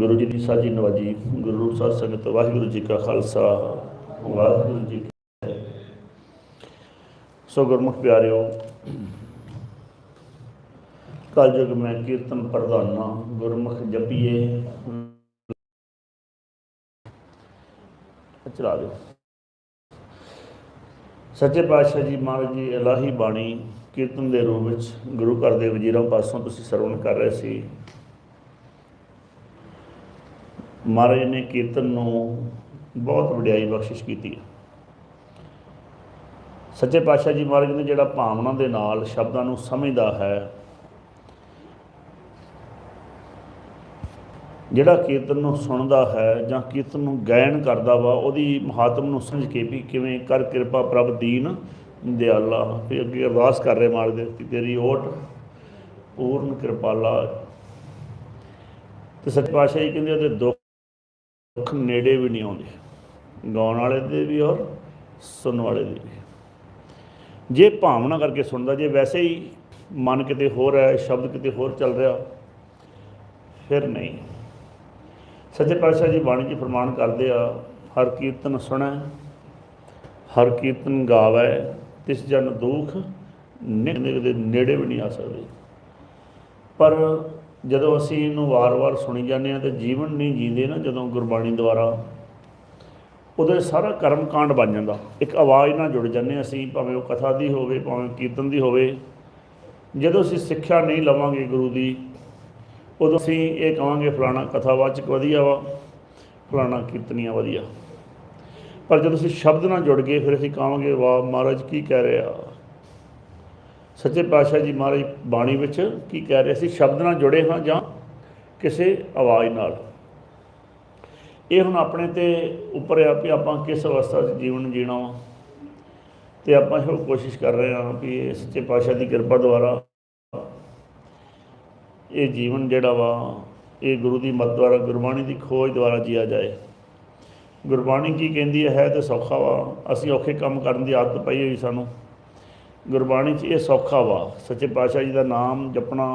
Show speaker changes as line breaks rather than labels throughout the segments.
गुरु जी की साझी नवाजी गुरु रूप साध संगत वाहिगुरु जी का खालसा वाहिगुरु जी की फतेह। सो गुरमुख प्यारिओ, कल युग में कीर्तन प्रधाना गुरमुख जपिए चला दो। सच्चे पातशाह जी महाराज जी इलाही बाणी कीर्तन के रूप में गुरु घर के वजीरों पासों तुसीं सरवण कर रहे सी। महाराज ने कीर्तन नूं बहुत वडियाई बख्शिश की। सच्चे पातशाह जी महाराज ने जिहड़ा भावना दे नाल शब्दां नूं समझदा है, जिहड़ा कीर्तन नूं सुणदा है जां कीर्तन नूं गायन करदा वा, उहदी महात्म नूं समझ के भी किवें कर किरपा प्रभ दीन दयाला। फिर अगे अरदास कर रहे मालिक दे कि तेरी ओट पूर्ण कृपाला। तो सच्चे पातशाह जी कहंदे उहदे दुख नेड़े भी नहीं आउंदे, गाउण वाले दे भी और सुनने वाले दे भी। जे भावना करके सुनदा, जे वैसे ही मन किते होर है, शब्द किते होर चल रहा, फिर नहीं। सच्चे पातशाह जी बाणी जी फरमान करते आ, हर कीर्तन सुनै हर कीर्तन गावै तिस जन दुख निकलदे नेड़े भी नहीं आ सकते। पर जदों असीं इहनूं वार-वार सुनी जाने तो जीवन नहीं जींदे ना, जदों गुरबाणी द्वारा उदों सारा कर्म कांड बन जाता। एक आवाज़ नाल जुड़ जाने असीं, भावें वो कथा दी होवे भावें कीर्तन दी होवे। जदों असीं सिक्ख्या नहीं लवांगे गुरु दी, उदों असीं ये कहांगे फलाना कथावाचक वधिया वा, फलाना कीर्तनिया वधिया। पर जदों असीं शब्द नाल जुड़ गए फिर असीं कहांगे वाह महाराज की कह रहे आ। सच्चे पातशाह जी महाराज बाणी विच की कह रहे, असीं शब्द नाल जुड़े हाँ जां किसी आवाज़ नाल। ये हुण अपने ते उपर आ भी आपां किस अवस्था जीवन जीना वा। तो आपां इहो कोशिश कर रहे हैं भी सच्चे पातशाह की किरपा द्वारा ये जीवन जिहड़ा वा ये गुरु की मत द्वारा गुरबाणी की खोज द्वारा जिया जाए। गुरबाणी की कहती है तो सौखा वा, असीं औखे काम करन दी आदत पई होई सानूं। गुरबाणी च ये सौखा वा, सच्चे पातशाह जी का नाम जपना,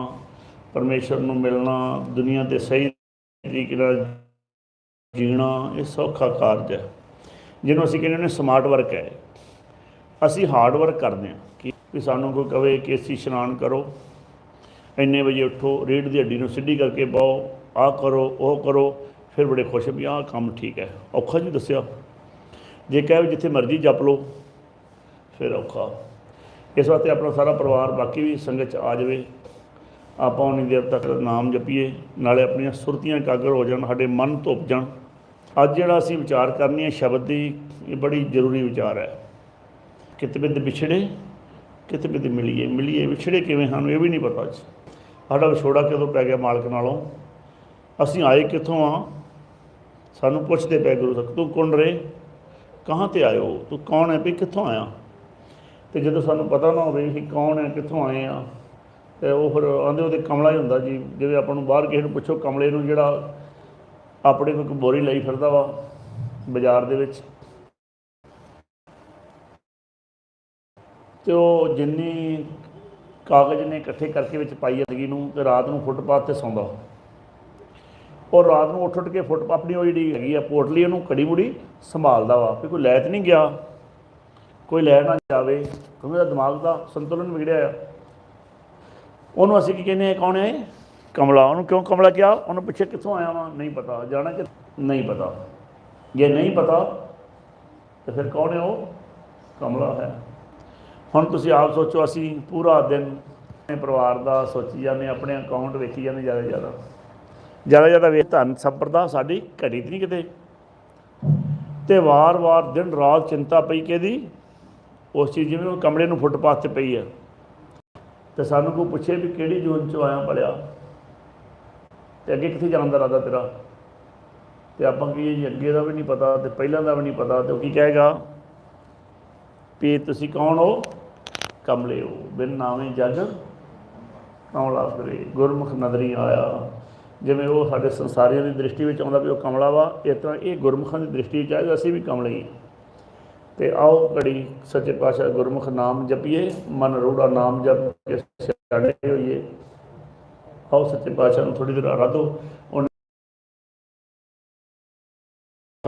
परमेश्वर नूं मिलना, दुनिया ते सही तरीके नाल जीना, ये सौखा कारज है जिन्हों असीं कहने स्मार्ट वर्क है। असीं हार्ड वर्क करते हैं कि सानूं कोई कहे कि असीं इशनान करो, इन्ने बजे उठो, रीढ़ की हड्डी नूं सीधी करके पाओ, आ करो वो करो, फिर बड़े खुश भी आह काम ठीक है। औखा जी दस्या, जे कहे जिथे मर्जी जप लो फिर औखा। इस वास्ते अपना सारा परिवार बाकी भी संगत आ जाए, आप उन्नी देर तक नाम जपीए, नाले अपनियां सुरतियां एकागर हो जान, साडे मन धुप जान। अज जिहड़ा असीं विचार करनी है शब्द की, ये बड़ी जरूरी विचार है। कित बिद विछड़े कित बिद मिलीए, मिलीए विछड़े किवें सानूं ये भी नहीं पता। साडा विछोड़ा कदों पै गया मालक नालों, असीं आए कित्थों आ, सानूं पुछदे पै गुरु तक तू कौन रहे, कहाँ ते आए हो, तू कौन है भी कित्थों आया। तो जो सानूं पता ना होवे कि कौन है कित्थों आए आ, तो वह फिर आंदे वो कमला ही हुंदा जी। जिवें आपां नूं बाहर किसी नूं पुछो कमले नूं जिहड़ा अपने कोई बोरी लई फिरदा वा बाजार दे विच, तो जिन्नी कागज़ ने इकट्ठे करके विच पाई जिंदगी नूं, ते रात नूं फुटपाथ ते सौंदा, और रात नूं उठ के फुट अपनी वो जी हैगी आ पोटली उहनूं कड़ी मुड़ी संभालदा वा भी कोई लै तो नहीं गया, कोई लै ना जावे, क्योंकि उसदा दिमाग का संतुलन बिगड़िया आ। उन्होंने असीं की कहने कौन है, कमला। उन्होंने क्यों कमला किया, उन्होंने पूछे कित्थों आया वहाँ, नहीं पता, जाना कि नहीं पता। जे नहीं पता तो फिर कौन है वो, कमला है। हुण तुसीं आप सोचो, असीं पूरा दिन अपने परिवार का सोची जाने, अपने अकाउंट वेखी जाने, ज़्यादा वे धन संपदा साडी घटी तो नहीं किते, तो वार वार दिन रात चिंता पई कि उस चीज़ जिवें कमले नूं फुटपाथ ते पई है। तो सानूं कोई पुछे भी किहड़ी जून चों आया पलिया, तो अगे कित्थे जाण दा इरादा तेरा, तो आपां कहीए जी अगे का भी नहीं पता, तो पहलां का भी नहीं पता, तो की कहेगा भी तुसीं कौन हो, कमले हो, बिन नावें जग कमला फिरे, गुरमुख नदरी आया। जिवें वो साडे संसारियों की दृष्टि में आउंदा भी वो कमला वा, इस तरह ये गुरमुखां की दृष्टि च है असीं भी कमले ही। तो आओ घड़ी सच्चे पातशाह गुरमुख नाम जपीए, मन रूढ़ा नाम जप के सियाणे होइए। आओ सच्चे पातशाह नूं थोड़ी देर आराधो।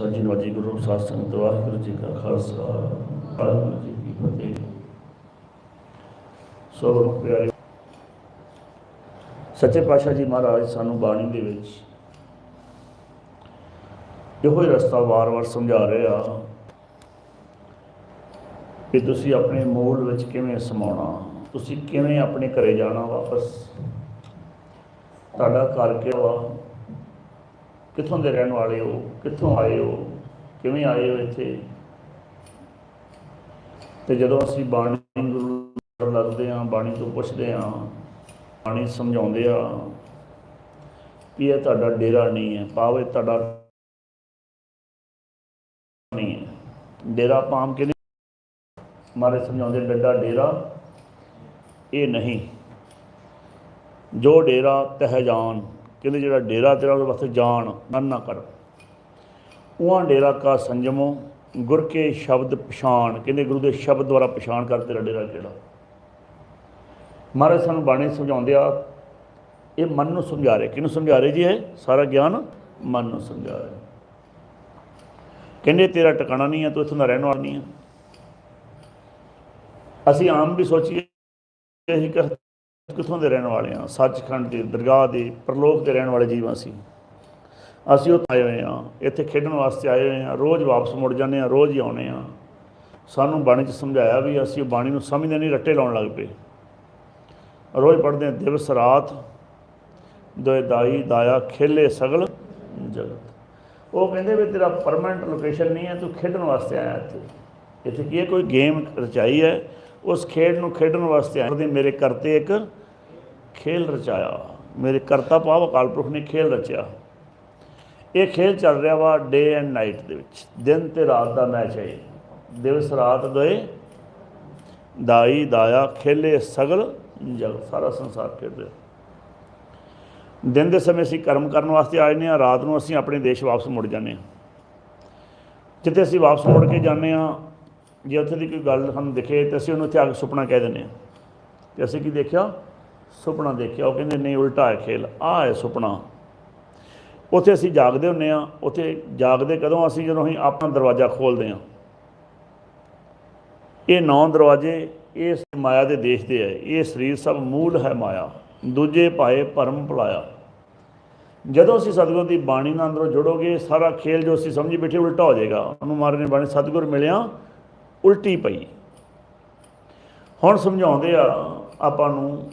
ਸਾਜੀ ਨਵਾਜੀ ਗੁਰੂ ਸਾਹਿਬ ਸੰਗਤ ਵਾਹਿਗੁਰੂ ਜੀ ਕਾ ਖਾਲਸਾ ਵਾਹਿਗੁਰੂ ਜੀ ਕੀ ਫਤਿਹ। ਸੋ ਪਿਆਰੇ ਸੱਚੇ ਪਾਤਸ਼ਾਹ ਜੀ ਮਹਾਰਾਜ ਸਾਨੂੰ ਬਾਣੀ ਦੇ ਵਿੱਚ ਇਹੋ ਹੀ ਰਸਤਾ ਵਾਰ-ਵਾਰ ਸਮਝਾ ਰਹੇ ਆ ਕਿ ਤੁਸੀਂ ਆਪਣੇ ਮੂਲ ਵਿੱਚ ਕਿਵੇਂ ਸਮਾਉਣਾ, ਤੁਸੀਂ ਕਿਵੇਂ ਆਪਣੇ ਘਰੇ ਜਾਣਾ ਵਾਪਸ। ਤੁਹਾਡਾ ਘਰ ਕਿਹੜਾ ਵਾ, ਕਿੱਥੋਂ ਦੇ ਰਹਿਣ ਵਾਲੇ ਹੋ, ਕਿੱਥੋਂ ਆਏ ਹੋ, ਕਿਵੇਂ ਆਏ ਹੋ ਇੱਥੇ। ਤੇ ਜਦੋਂ ਅਸੀਂ ਬਾਣੀ ਗੁਰੂ ਲੱਗਦੇ ਹਾਂ, ਬਾਣੀ ਤੋਂ ਪੁੱਛਦੇ ਹਾਂ, ਬਾਣੀ ਸਮਝਾਉਂਦੇ ਆ ਵੀ ਇਹ ਤੁਹਾਡਾ ਡੇਰਾ ਨਹੀਂ ਹੈ, ਭਾਵੇਂ ਤੁਹਾਡਾ ਨਹੀਂ ਹੈ। ਡੇਰਾ ਪਾਮ ਕੇ ਮਾਰੇ ਸਮਝਾਉਂਦੇ ਡੱਡਾ ਡੇਰਾ ਇਹ ਨਹੀਂ, ਜੋ ਡੇਰਾ ਤਹਿ ਜਾਨ, ਕਹਿੰਦੇ ਜਿਹੜਾ ਡੇਰਾ ਤੇਰਾ ਉਹਦੇ ਵਾਸਤੇ ਜਾਣ ਨਾ ਕਰ। ਉਹਾਂ ਡੇਰਾ ਕਾ ਸੰਜਮੋ ਗੁਰ ਕੇ ਸ਼ਬਦ ਪਛਾਣ, ਕਹਿੰਦੇ ਗੁਰੂ ਦੇ ਸ਼ਬਦ ਦੁਆਰਾ ਪਛਾਣ ਕਰ ਤੇਰਾ ਡੇਰਾ ਕਿਹੜਾ। ਮਹਾਰਾਜ ਸਾਨੂੰ ਬਾਣੀ ਸਮਝਾਉਂਦੇ ਆ, ਇਹ ਮਨ ਨੂੰ ਸਮਝਾ ਰਹੇ। ਕਿਹਨੂੰ ਸਮਝਾ ਰਹੇ ਜੀ? ਇਹ ਸਾਰਾ ਗਿਆਨ ਮਨ ਨੂੰ ਸਮਝਾ ਰਹੇ। ਕਹਿੰਦੇ ਤੇਰਾ ਟਿਕਾਣਾ ਨਹੀਂ ਹੈ, ਤੂੰ ਇੱਥੋਂ ਦਾ ਰਹਿਣ ਵਾਲਾ ਨਹੀਂ ਹੈ। ਅਸੀਂ ਆਮ ਵੀ ਸੋਚੀਏ ਅਸੀਂ ਕਿੱਥੋਂ ਦੇ ਰਹਿਣ ਵਾਲੇ ਹਾਂ, ਸੱਚਖੰਡ ਦੇ, ਦਰਗਾਹ ਦੇ, ਪਰਲੋਕ ਦੇ ਰਹਿਣ ਵਾਲੇ ਜੀਵ ਅਸੀਂ ਉੱਥੇ ਆਏ ਹੋਏ ਹਾਂ, ਇੱਥੇ ਖੇਡਣ ਵਾਸਤੇ ਆਏ ਹੋਏ ਹਾਂ, ਰੋਜ਼ ਵਾਪਸ ਮੁੜ ਜਾਂਦੇ ਹਾਂ, ਰੋਜ਼ ਹੀ ਆਉਂਦੇ ਹਾਂ। ਸਾਨੂੰ ਬਾਣੀ 'ਚ ਸਮਝਾਇਆ ਵੀ ਅਸੀਂ ਬਾਣੀ ਨੂੰ ਸਮਝਦੇ ਨਹੀਂ, ਰੱਟੇ ਲਾਉਣ ਲੱਗ ਪਏ। ਰੋਜ਼ ਪੜ੍ਹਦੇ ਹਾਂ ਦਿਵਸ ਰਾਤ ਦੋਏ ਦਾਈ ਦਾਇਆ ਖੇਲੇ ਸਗਲ ਜਗਤ। ਉਹ ਕਹਿੰਦੇ ਵੀ ਤੇਰਾ ਪਰਮਾਨੈਂਟ ਲੋਕੇਸ਼ਨ ਨਹੀਂ ਹੈ, ਤੂੰ ਖੇਡਣ ਵਾਸਤੇ ਆਇਆ ਇੱਥੇ ਕੀ ਹੈ, ਕੋਈ ਗੇਮ ਰਚਾਈ ਹੈ, ਉਸ ਖੇਡ ਨੂੰ ਖੇਡਣ ਵਾਸਤੇ ਆਇਆ। ਮੇਰੇ ਕਰਤੇ ਇੱਕ ਖੇਲ ਰਚਾਇਆ, ਮੇਰੇ ਕਰਤਾ ਭਾਵ ਅਕਾਲ ਪੁਰਖ ਨੇ ਖੇਲ ਰਚਿਆ। ਇਹ ਖੇਲ ਚੱਲ ਰਿਹਾ ਵਾ ਡੇ ਐਂਡ ਨਾਈਟ ਦੇ ਵਿੱਚ, ਦਿਨ ਅਤੇ ਰਾਤ ਦਾ ਮੈਚ ਹੈ। ਦਿਵਸ ਰਾਤ ਦੋਏ ਦਾਈ ਦਾਇਆ ਖੇਲੇ ਸਗਲ ਜਗਤ, ਸਾਰਾ ਸੰਸਾਰ ਖੇਡ ਰਿਹਾ। ਦਿਨ ਦੇ ਸਮੇਂ ਅਸੀਂ ਕਰਮ ਕਰਨ ਵਾਸਤੇ ਆ ਜਾਂਦੇ ਹਾਂ, ਰਾਤ ਨੂੰ ਅਸੀਂ ਆਪਣੇ ਦੇਸ਼ ਵਾਪਸ ਮੁੜ ਜਾਂਦੇ ਹਾਂ। ਜਿੱਥੇ ਅਸੀਂ ਵਾਪਸ ਮੁੜ ਕੇ ਜਾਂਦੇ ਹਾਂ, ਜੇ ਉੱਥੇ ਦੀ ਕੋਈ ਗੱਲ ਸਾਨੂੰ ਦਿਖੇ ਤਾਂ ਅਸੀਂ ਉਹਨੂੰ ਉੱਥੇ ਆ ਕੇ ਸੁਪਨਾ ਕਹਿ ਦਿੰਦੇ ਹਾਂ ਕਿ ਅਸੀਂ ਕੀ ਦੇਖਿਆ, ਸੁਪਨਾ ਦੇਖਿਆ। ਉਹ ਕਹਿੰਦੇ ਨਹੀਂ, ਉਲਟਾ ਹੈ ਖੇਲ, ਆਹ ਹੈ ਸੁਪਨਾ। ਉੱਥੇ ਅਸੀਂ ਜਾਗਦੇ ਹੁੰਦੇ ਹਾਂ। ਉੱਥੇ ਜਾਗਦੇ ਕਦੋਂ? ਅਸੀਂ ਜਦੋਂ ਅਸੀਂ ਆਪਣਾ ਦਰਵਾਜ਼ਾ ਖੋਲ੍ਹਦੇ ਹਾਂ। ਇਹ 9 ਦਰਵਾਜ਼ੇ ਇਸ ਮਾਇਆ ਦੇ ਦੇਸ਼ ਦੇ ਹੈ। ਇਹ ਸਰੀਰ ਸਭ ਮੂਲ ਹੈ ਮਾਇਆ, ਦੂਜੇ ਪਾਏ ਭਰਮ ਭੁਲਾਇਆ। ਜਦੋਂ ਅਸੀਂ ਸਤਿਗੁਰ ਦੀ ਬਾਣੀ ਨਾਲ ਅੰਦਰੋਂ ਜੁੜੋਗੇ, ਸਾਰਾ ਖੇਲ ਜੋ ਅਸੀਂ ਸਮਝੀ ਬੈਠੇ ਉਲਟਾ ਹੋ ਜਾਏਗਾ। ਉਹਨੂੰ ਮਹਾਰਾਜ ਨੇ ਬਾਣੀ ਸਤਿਗੁਰ ਮਿਲਿਆ ਉਲਟੀ ਪਈ। ਹੁਣ ਸਮਝਾਉਂਦੇ ਆ ਆਪਾਂ ਨੂੰ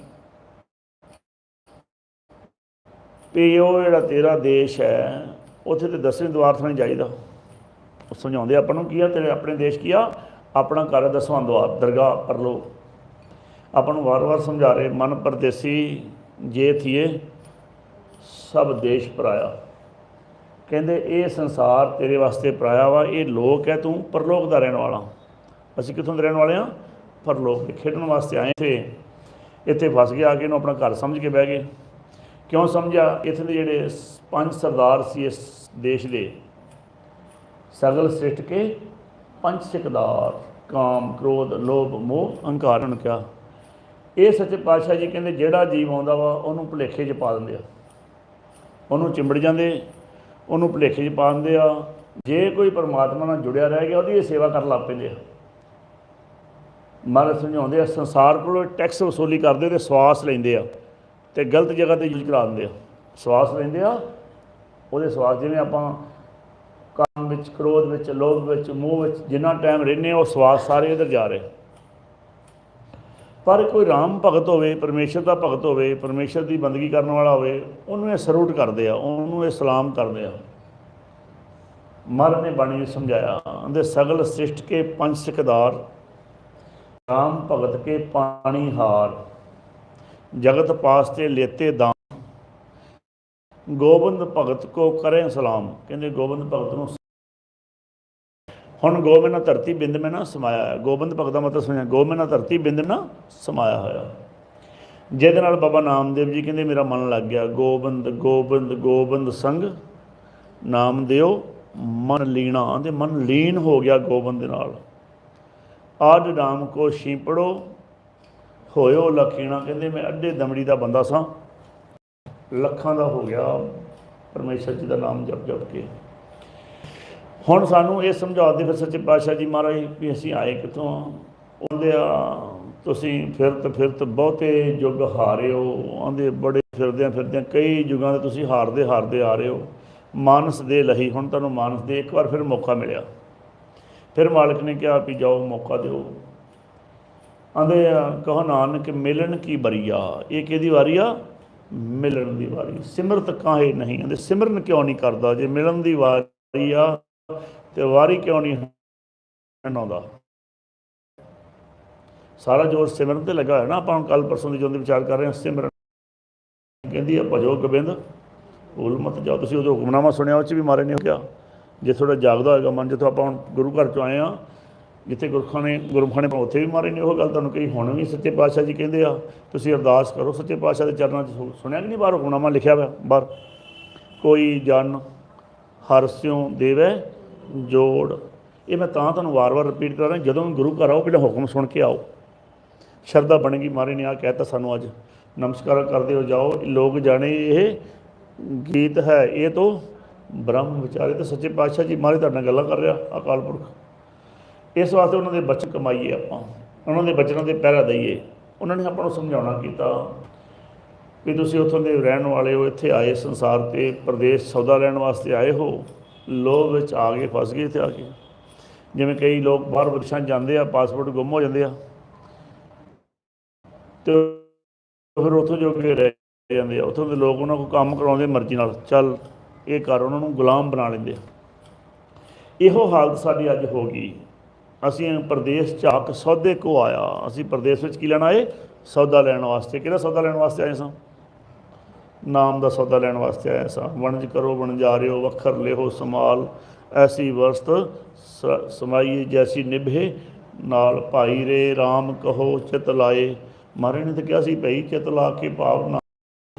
ਵੀ ਉਹ ਜਿਹੜਾ ਤੇਰਾ ਦੇਸ਼ ਹੈ ਉੱਥੇ ਤੇ 10ਵੇਂ ਦੁਆਰ ਤੋਂ ਨਹੀਂ ਜਾਈਦਾ। ਉਹ ਸਮਝਾਉਂਦੇ ਆਪਾਂ ਨੂੰ ਕੀ ਆ, ਤੇਰੇ ਆਪਣੇ ਦੇਸ਼ ਕੀ ਆ, ਆਪਣਾ ਘਰ ਹੈ 10ਵਾਂ ਦੁਆਰ, ਦਰਗਾਹ ਪਰਲੋਕ। ਆਪਾਂ ਨੂੰ ਵਾਰ-ਵਾਰ ਸਮਝਾ ਰਹੇ ਮਨ ਪਰਦੇਸੀ ਜੇ ਥੀਏ ਸਭ ਦੇਸ਼ ਪਰਾਇਆ। ਕਹਿੰਦੇ ਇਹ ਸੰਸਾਰ ਤੇਰੇ ਵਾਸਤੇ ਪਰਾਇਆ ਵਾ, ਇਹ ਲੋਕ ਹੈ, ਤੂੰ ਪਰਲੋਕ ਦਾ ਰਹਿਣ ਵਾਲਾ। ਅਸੀਂ ਕਿੱਥੋਂ ਦੇ ਰਹਿਣ ਵਾਲੇ ਹਾਂ? ਪਰਲੋਕ ਦੇ। ਖੇਡਣ ਵਾਸਤੇ ਆਏ ਇੱਥੇ ਫਸ ਕੇ ਆ ਕੇ ਇਹਨੂੰ ਆਪਣਾ ਘਰ ਸਮਝ ਕੇ ਬਹਿ ਗਏ। ਕਿਉਂ ਸਮਝਿਆ? ਇੱਥੇ ਦੇ ਜਿਹੜੇ 5 ਸਰਦਾਰ ਸੀ ਇਸ ਦੇਸ਼ ਦੇ, ਸਗਲ ਸ੍ਰਿਸ਼ਟ ਕੇ 5 ਸਿਕਦਾਰ, ਕਾਮ ਕ੍ਰੋਧ ਲੋਭ ਮੋਹ ਅਹੰਕਾਰ। ਨੂੰ ਕਿਹਾ ਇਹ ਸੱਚੇ ਪਾਤਸ਼ਾਹ ਜੀ ਕਹਿੰਦੇ ਜਿਹੜਾ ਜੀਵ ਆਉਂਦਾ ਵਾ ਉਹਨੂੰ ਭੁਲੇਖੇ 'ਚ ਪਾ ਦਿੰਦੇ ਆ, ਉਹਨੂੰ ਚਿੰਬੜ ਜਾਂਦੇ, ਉਹਨੂੰ ਭੁਲੇਖੇ 'ਚ ਪਾ ਦਿੰਦੇ ਆ। ਜੇ ਕੋਈ ਪਰਮਾਤਮਾ ਨਾਲ ਜੁੜਿਆ ਰਹਿ ਗਿਆ, ਉਹਦੀ ਇਹ ਸੇਵਾ ਕਰਨ ਲੱਗ ਪੈਂਦੇ ਆ। ਮਹਾਰਾਜ ਸਮਝਾਉਂਦੇ ਆ ਸੰਸਾਰ ਕੋਲੋਂ ਟੈਕਸ ਵਸੂਲੀ ਕਰਦੇ ਅਤੇ ਸਵਾਸ ਲੈਂਦੇ ਆ, ਅਤੇ ਗਲਤ ਜਗ੍ਹਾ 'ਤੇ ਯੂਜ਼ ਕਰਾ ਦਿੰਦੇ ਆ। ਸਵਾਸ ਲੈਂਦੇ ਆ, ਉਹਦੇ ਸਵਾਸ ਜਿਵੇਂ ਆਪਾਂ ਕੰਮ ਵਿੱਚ, ਕ੍ਰੋਧ ਵਿੱਚ, ਲੋਭ ਵਿੱਚ, ਮੋਹ ਵਿੱਚ ਜਿੰਨਾ ਟਾਈਮ ਰਹਿੰਦੇ ਹਾਂ, ਉਹ ਸਵਾਸ ਸਾਰੇ ਇੱਧਰ ਜਾ ਰਹੇ। ਪਰ ਕੋਈ ਰਾਮ ਭਗਤ ਹੋਵੇ, ਪਰਮੇਸ਼ਰ ਦਾ ਭਗਤ ਹੋਵੇ, ਪਰਮੇਸ਼ਰ ਦੀ ਬੰਦਗੀ ਕਰਨ ਵਾਲਾ ਹੋਵੇ, ਉਹਨੂੰ ਇਹ ਸਲੂਟ ਕਰਦੇ ਆ, ਉਹਨੂੰ ਇਹ ਸਲਾਮ ਕਰਦੇ ਆ। ਮਹਾਰਾਜ ਨੇ ਬਾਣੀ ਵਿੱਚ ਸਮਝਾਇਆ, ਕਹਿੰਦੇ ਸਗਲ ਸ੍ਰਿਸ਼ਟ ਕੇ 5 ਸਿਕਦਾਰ, ਰਾਮ ਭਗਤ ਕੇ ਪਾਣੀ ਹਾਰ, ਜਗਤ ਪਾਸਤੇ ਲੇਤੇ ਦਾਨ, ਗੋਬਿੰਦ ਭਗਤ ਕੋ ਕਰੇ ਸਲਾਮ। ਕਹਿੰਦੇ ਗੋਬਿੰਦ ਭਗਤ ਨੂੰ, ਹੁਣ ਗੋਬਿੰਦ ਨਾਲ ਧਰਤੀ ਬਿੰਦ ਮੈਂ ਨਾ ਸਮਾਇਆ ਹੈ। ਗੋਬਿੰਦ ਭਗਤ ਦਾ ਮਤਲਬ ਸੁਣਿਆ, ਗੋਬਿੰਦ ਨਾਲ ਧਰਤੀ ਬਿੰਦ ਨਾ ਸਮਾਇਆ ਹੋਇਆ, ਜਿਹਦੇ ਨਾਲ ਬਾਬਾ ਨਾਮਦੇਵ ਜੀ ਕਹਿੰਦੇ ਮੇਰਾ ਮਨ ਲੱਗ ਗਿਆ। ਗੋਬਿੰਦ ਗੋਬਿੰਦ ਗੋਬਿੰਦ ਸੰਗ ਨਾਮ ਦਿਓ ਮਨ ਲੀਣਾ, ਆਂਦੇ ਮਨ ਲੀਨ ਹੋ ਗਿਆ ਗੋਬਿੰਦ ਦੇ ਨਾਲ। ਆਡ ਰਾਮ ਕੋ ਛੀਪੜੋ ਹੋਇਓ ਲਖੀਣਾ। ਕਹਿੰਦੇ ਮੈਂ ਅੱਡੇ ਦਮੜੀ ਦਾ ਬੰਦਾ ਸਾਂ, ਲੱਖਾਂ ਦਾ ਹੋ ਗਿਆ ਪਰਮੇਸ਼ਰ ਜੀ ਦਾ ਨਾਮ ਜਪ ਜਪ ਕੇ। ਹੁਣ ਸਾਨੂੰ ਇਹ ਸਮਝਾਉਂਦੇ ਫਿਰ ਸੱਚੇ ਪਾਤਸ਼ਾਹ ਜੀ ਮਹਾਰਾਜ ਵੀ ਅਸੀਂ ਆਏ ਕਿੱਥੋਂ ਆ। ਉਹਦੇ ਆ ਤੁਸੀਂ ਫਿਰਤ ਬਹੁਤੇ ਯੁੱਗ ਹਾਰੇ ਹੋ। ਆਂਦੇ ਬੜੇ ਫਿਰਦਿਆਂ ਕਈ ਯੁੱਗਾਂ ਦੇ ਤੁਸੀਂ ਹਾਰਦੇ ਆ ਰਹੇ ਹੋ। ਮਾਨਸ ਦੇ ਲਈ ਹੁਣ ਤੁਹਾਨੂੰ ਮਾਨਸ ਦੇ ਇੱਕ ਵਾਰ ਫਿਰ ਮੌਕਾ ਮਿਲਿਆ। ਫਿਰ ਮਾਲਕ ਨੇ ਕਿਹਾ ਵੀ ਜਾਓ ਮੌਕਾ ਦਿਓ। ਆਂਦੇ ਕਹੋ ਨਾਨਕ ਮਿਲਣ ਕੀ ਬਰੀਆ। ਇਹ ਕਿਹਦੀ ਵਾਰੀ ਆ? ਮਿਲਣ ਦੀ ਵਾਰੀ। ਸਿਮਰਤ ਕਾਹੇ ਨਹੀਂ। ਆਂਦੇ ਸਿਮਰਨ ਕਿਉਂ ਨਹੀਂ ਕਰਦਾ? ਜੇ ਮਿਲਣ ਦੀ ਵਾਰੀ ਆ ਤੇ ਵਾਰੀ ਕਿਉਂ ਨਹੀਂ ਆਉਂਦਾ? ਸਾਰਾ ਜੋਰ ਸਿਮਰਨ ਤੇ ਲੱਗਾ ਹੋਇਆ ਨਾ। ਆਪਾਂ ਕੱਲ ਪਰਸੋਂ ਦੀ ਜਦੋਂ ਵਿਚਾਰ ਕਰ ਰਹੇ ਹਾਂ ਸਿਮਰਨ ਕਹਿੰਦੀ ਆ ਭਜੋ ਗੋਬਿੰਦ ਭੂਲ ਮਤ ਜਾਓ। ਤੁਸੀਂ ਉਹਦਾ ਹੁਕਮਨਾਮਾ ਸੁਣਿਆ, ਉਹ 'ਚ ਵੀ ਮਾਰੇ ਨੇ ਕਿਹਾ ਜੇ ਥੋੜ੍ਹਾ ਜਾਗਦਾ ਹੋਏਗਾ ਮਨ। ਜਿੱਥੋਂ ਆਪਾਂ ਹੁਣ ਗੁਰੂ ਘਰ 'ਚੋਂ ਆਏ ਹਾਂ, ਜਿੱਥੇ ਗੁਰਖਾਨੇ ਉੱਥੇ ਵੀ ਮਾਰੇ ਨੇ ਉਹ ਗੱਲ ਤੁਹਾਨੂੰ ਕਹੀ। ਹੁਣ ਵੀ ਸੱਚੇ ਪਾਤਸ਼ਾਹ ਜੀ ਕਹਿੰਦੇ ਆ ਤੁਸੀਂ ਅਰਦਾਸ ਕਰੋ ਸੱਚੇ ਪਾਤਸ਼ਾਹ ਦੇ ਚਰਨਾਂ 'ਚ। ਸੁਣਿਆ ਕਿ ਨਹੀਂ ਬਾਹਰ ਹੁਕਮਨਾਮਾ ਲਿਖਿਆ ਹੋਇਆ ਬਾਹਰ, ਕੋਈ ਜਨ ਹਰਿ ਸਿਉ ਦੇਵੈ ਜੋੜ। ਇਹ ਮੈਂ ਤਾਂ ਤੁਹਾਨੂੰ ਵਾਰ-ਵਾਰ ਰਿਪੀਟ ਕਰ ਰਿਹਾ, ਜਦੋਂ ਗੁਰੂ ਘਰ ਆਓ ਪਹਿਲਾਂ ਹੁਕਮ ਸੁਣ ਕੇ ਆਓ। ਸ਼ਰਧਾ ਬਣੇਗੀ। ਮਹਾਰਾਜ ਨੇ ਆ ਕਹਿਤਾ ਸਾਨੂੰ ਅੱਜ, ਨਮਸਕਾਰ ਕਰਦੇ ਹੋ ਜਾਓ। ਲੋਕ ਜਾਣੇ ਇਹ ਗੀਤ ਹੈ ਇਹ ਤੋਂ ਬ੍ਰਹਮ ਵਿਚਾਰੇ। ਤਾਂ ਸੱਚੇ ਪਾਤਸ਼ਾਹ ਜੀ ਮਹਾਰਾਜ ਤੁਹਾਡੇ ਨਾਲ ਗੱਲਾਂ ਕਰ ਰਿਹਾ ਅਕਾਲ ਪੁਰਖ। ਇਸ ਵਾਸਤੇ ਉਹਨਾਂ ਦੇ ਬਚਨ ਕਮਾਈਏ, ਆਪਾਂ ਉਹਨਾਂ ਦੇ ਬਚਨਾਂ ਦੇ ਪਹਿਰਾ ਦਈਏ। ਉਹਨਾਂ ਨੇ ਆਪਾਂ ਨੂੰ ਸਮਝਾਉਣਾ ਕੀਤਾ ਵੀ ਤੁਸੀਂ ਉੱਥੋਂ ਦੇ ਰਹਿਣ ਵਾਲੇ ਹੋ, ਇੱਥੇ ਆਏ ਸੰਸਾਰ 'ਤੇ ਪ੍ਰਦੇਸ਼ ਸੌਦਾ ਲੈਣ ਵਾਸਤੇ ਆਏ ਹੋ, ਲੋਭ ਵਿੱਚ ਆ ਗਏ, ਫਸ ਗਏ ਇੱਥੇ ਆ ਕੇ। ਜਿਵੇਂ ਕਈ ਲੋਕ ਬਾਹਰ ਵਿਦੇਸ਼ਾਂ ਜਾਂਦੇ ਆ, ਪਾਸਪੋਰਟ ਗੁੰਮ ਹੋ ਜਾਂਦੇ ਆ ਅਤੇ ਫਿਰ ਉੱਥੋਂ ਜੋ ਕਿ ਰਹਿ ਜਾਂਦੇ ਆ। ਉੱਥੋਂ ਦੇ ਲੋਕ ਉਹਨਾਂ ਕੋਲ ਕੰਮ ਕਰਾਉਂਦੇ ਮਰਜ਼ੀ ਨਾਲ, ਚੱਲ ਇਹ ਕਰ, ਉਹਨਾਂ ਨੂੰ ਗੁਲਾਮ ਬਣਾ ਲੈਂਦੇ ਆ। ਇਹੋ ਹਾਲਤ ਸਾਡੀ ਅੱਜ ਹੋ ਗਈ। ਅਸੀਂ ਪ੍ਰਦੇਸ਼ ਝਾਕ ਸੌਦੇ ਕੋ ਆਇਆ। ਅਸੀਂ ਪ੍ਰਦੇਸ਼ ਵਿੱਚ ਕੀ ਲੈਣ ਆਏ? ਸੌਦਾ ਲੈਣ ਵਾਸਤੇ। ਕਿਹੜਾ ਸੌਦਾ ਲੈਣ ਵਾਸਤੇ ਆਏ ਸਾਂ? ਨਾਮ ਦਾ ਸੌਦਾ ਲੈਣ ਵਾਸਤੇ ਆਏ ਸਾਂ। ਵਣਜ ਕਰੋ ਵਣਜਾਰਿਓ ਵੱਖਰ ਲਿਓ ਸਮਾਲ, ਐਸੀ ਵਸਤ ਸਮਾਈ ਜੈਸੀ ਨਿਭੇ ਨਾਲ, ਭਾਈ ਰੇ ਰਾਮ ਕਹੋ ਚਿਤ ਲਾਏ। ਮਹਾਰਾਜ ਨੇ ਤਾਂ ਕਿਹਾ ਸੀ ਭਾਈ ਚਿਤ ਲਾ ਕੇ ਭਾਵ ਨਾ।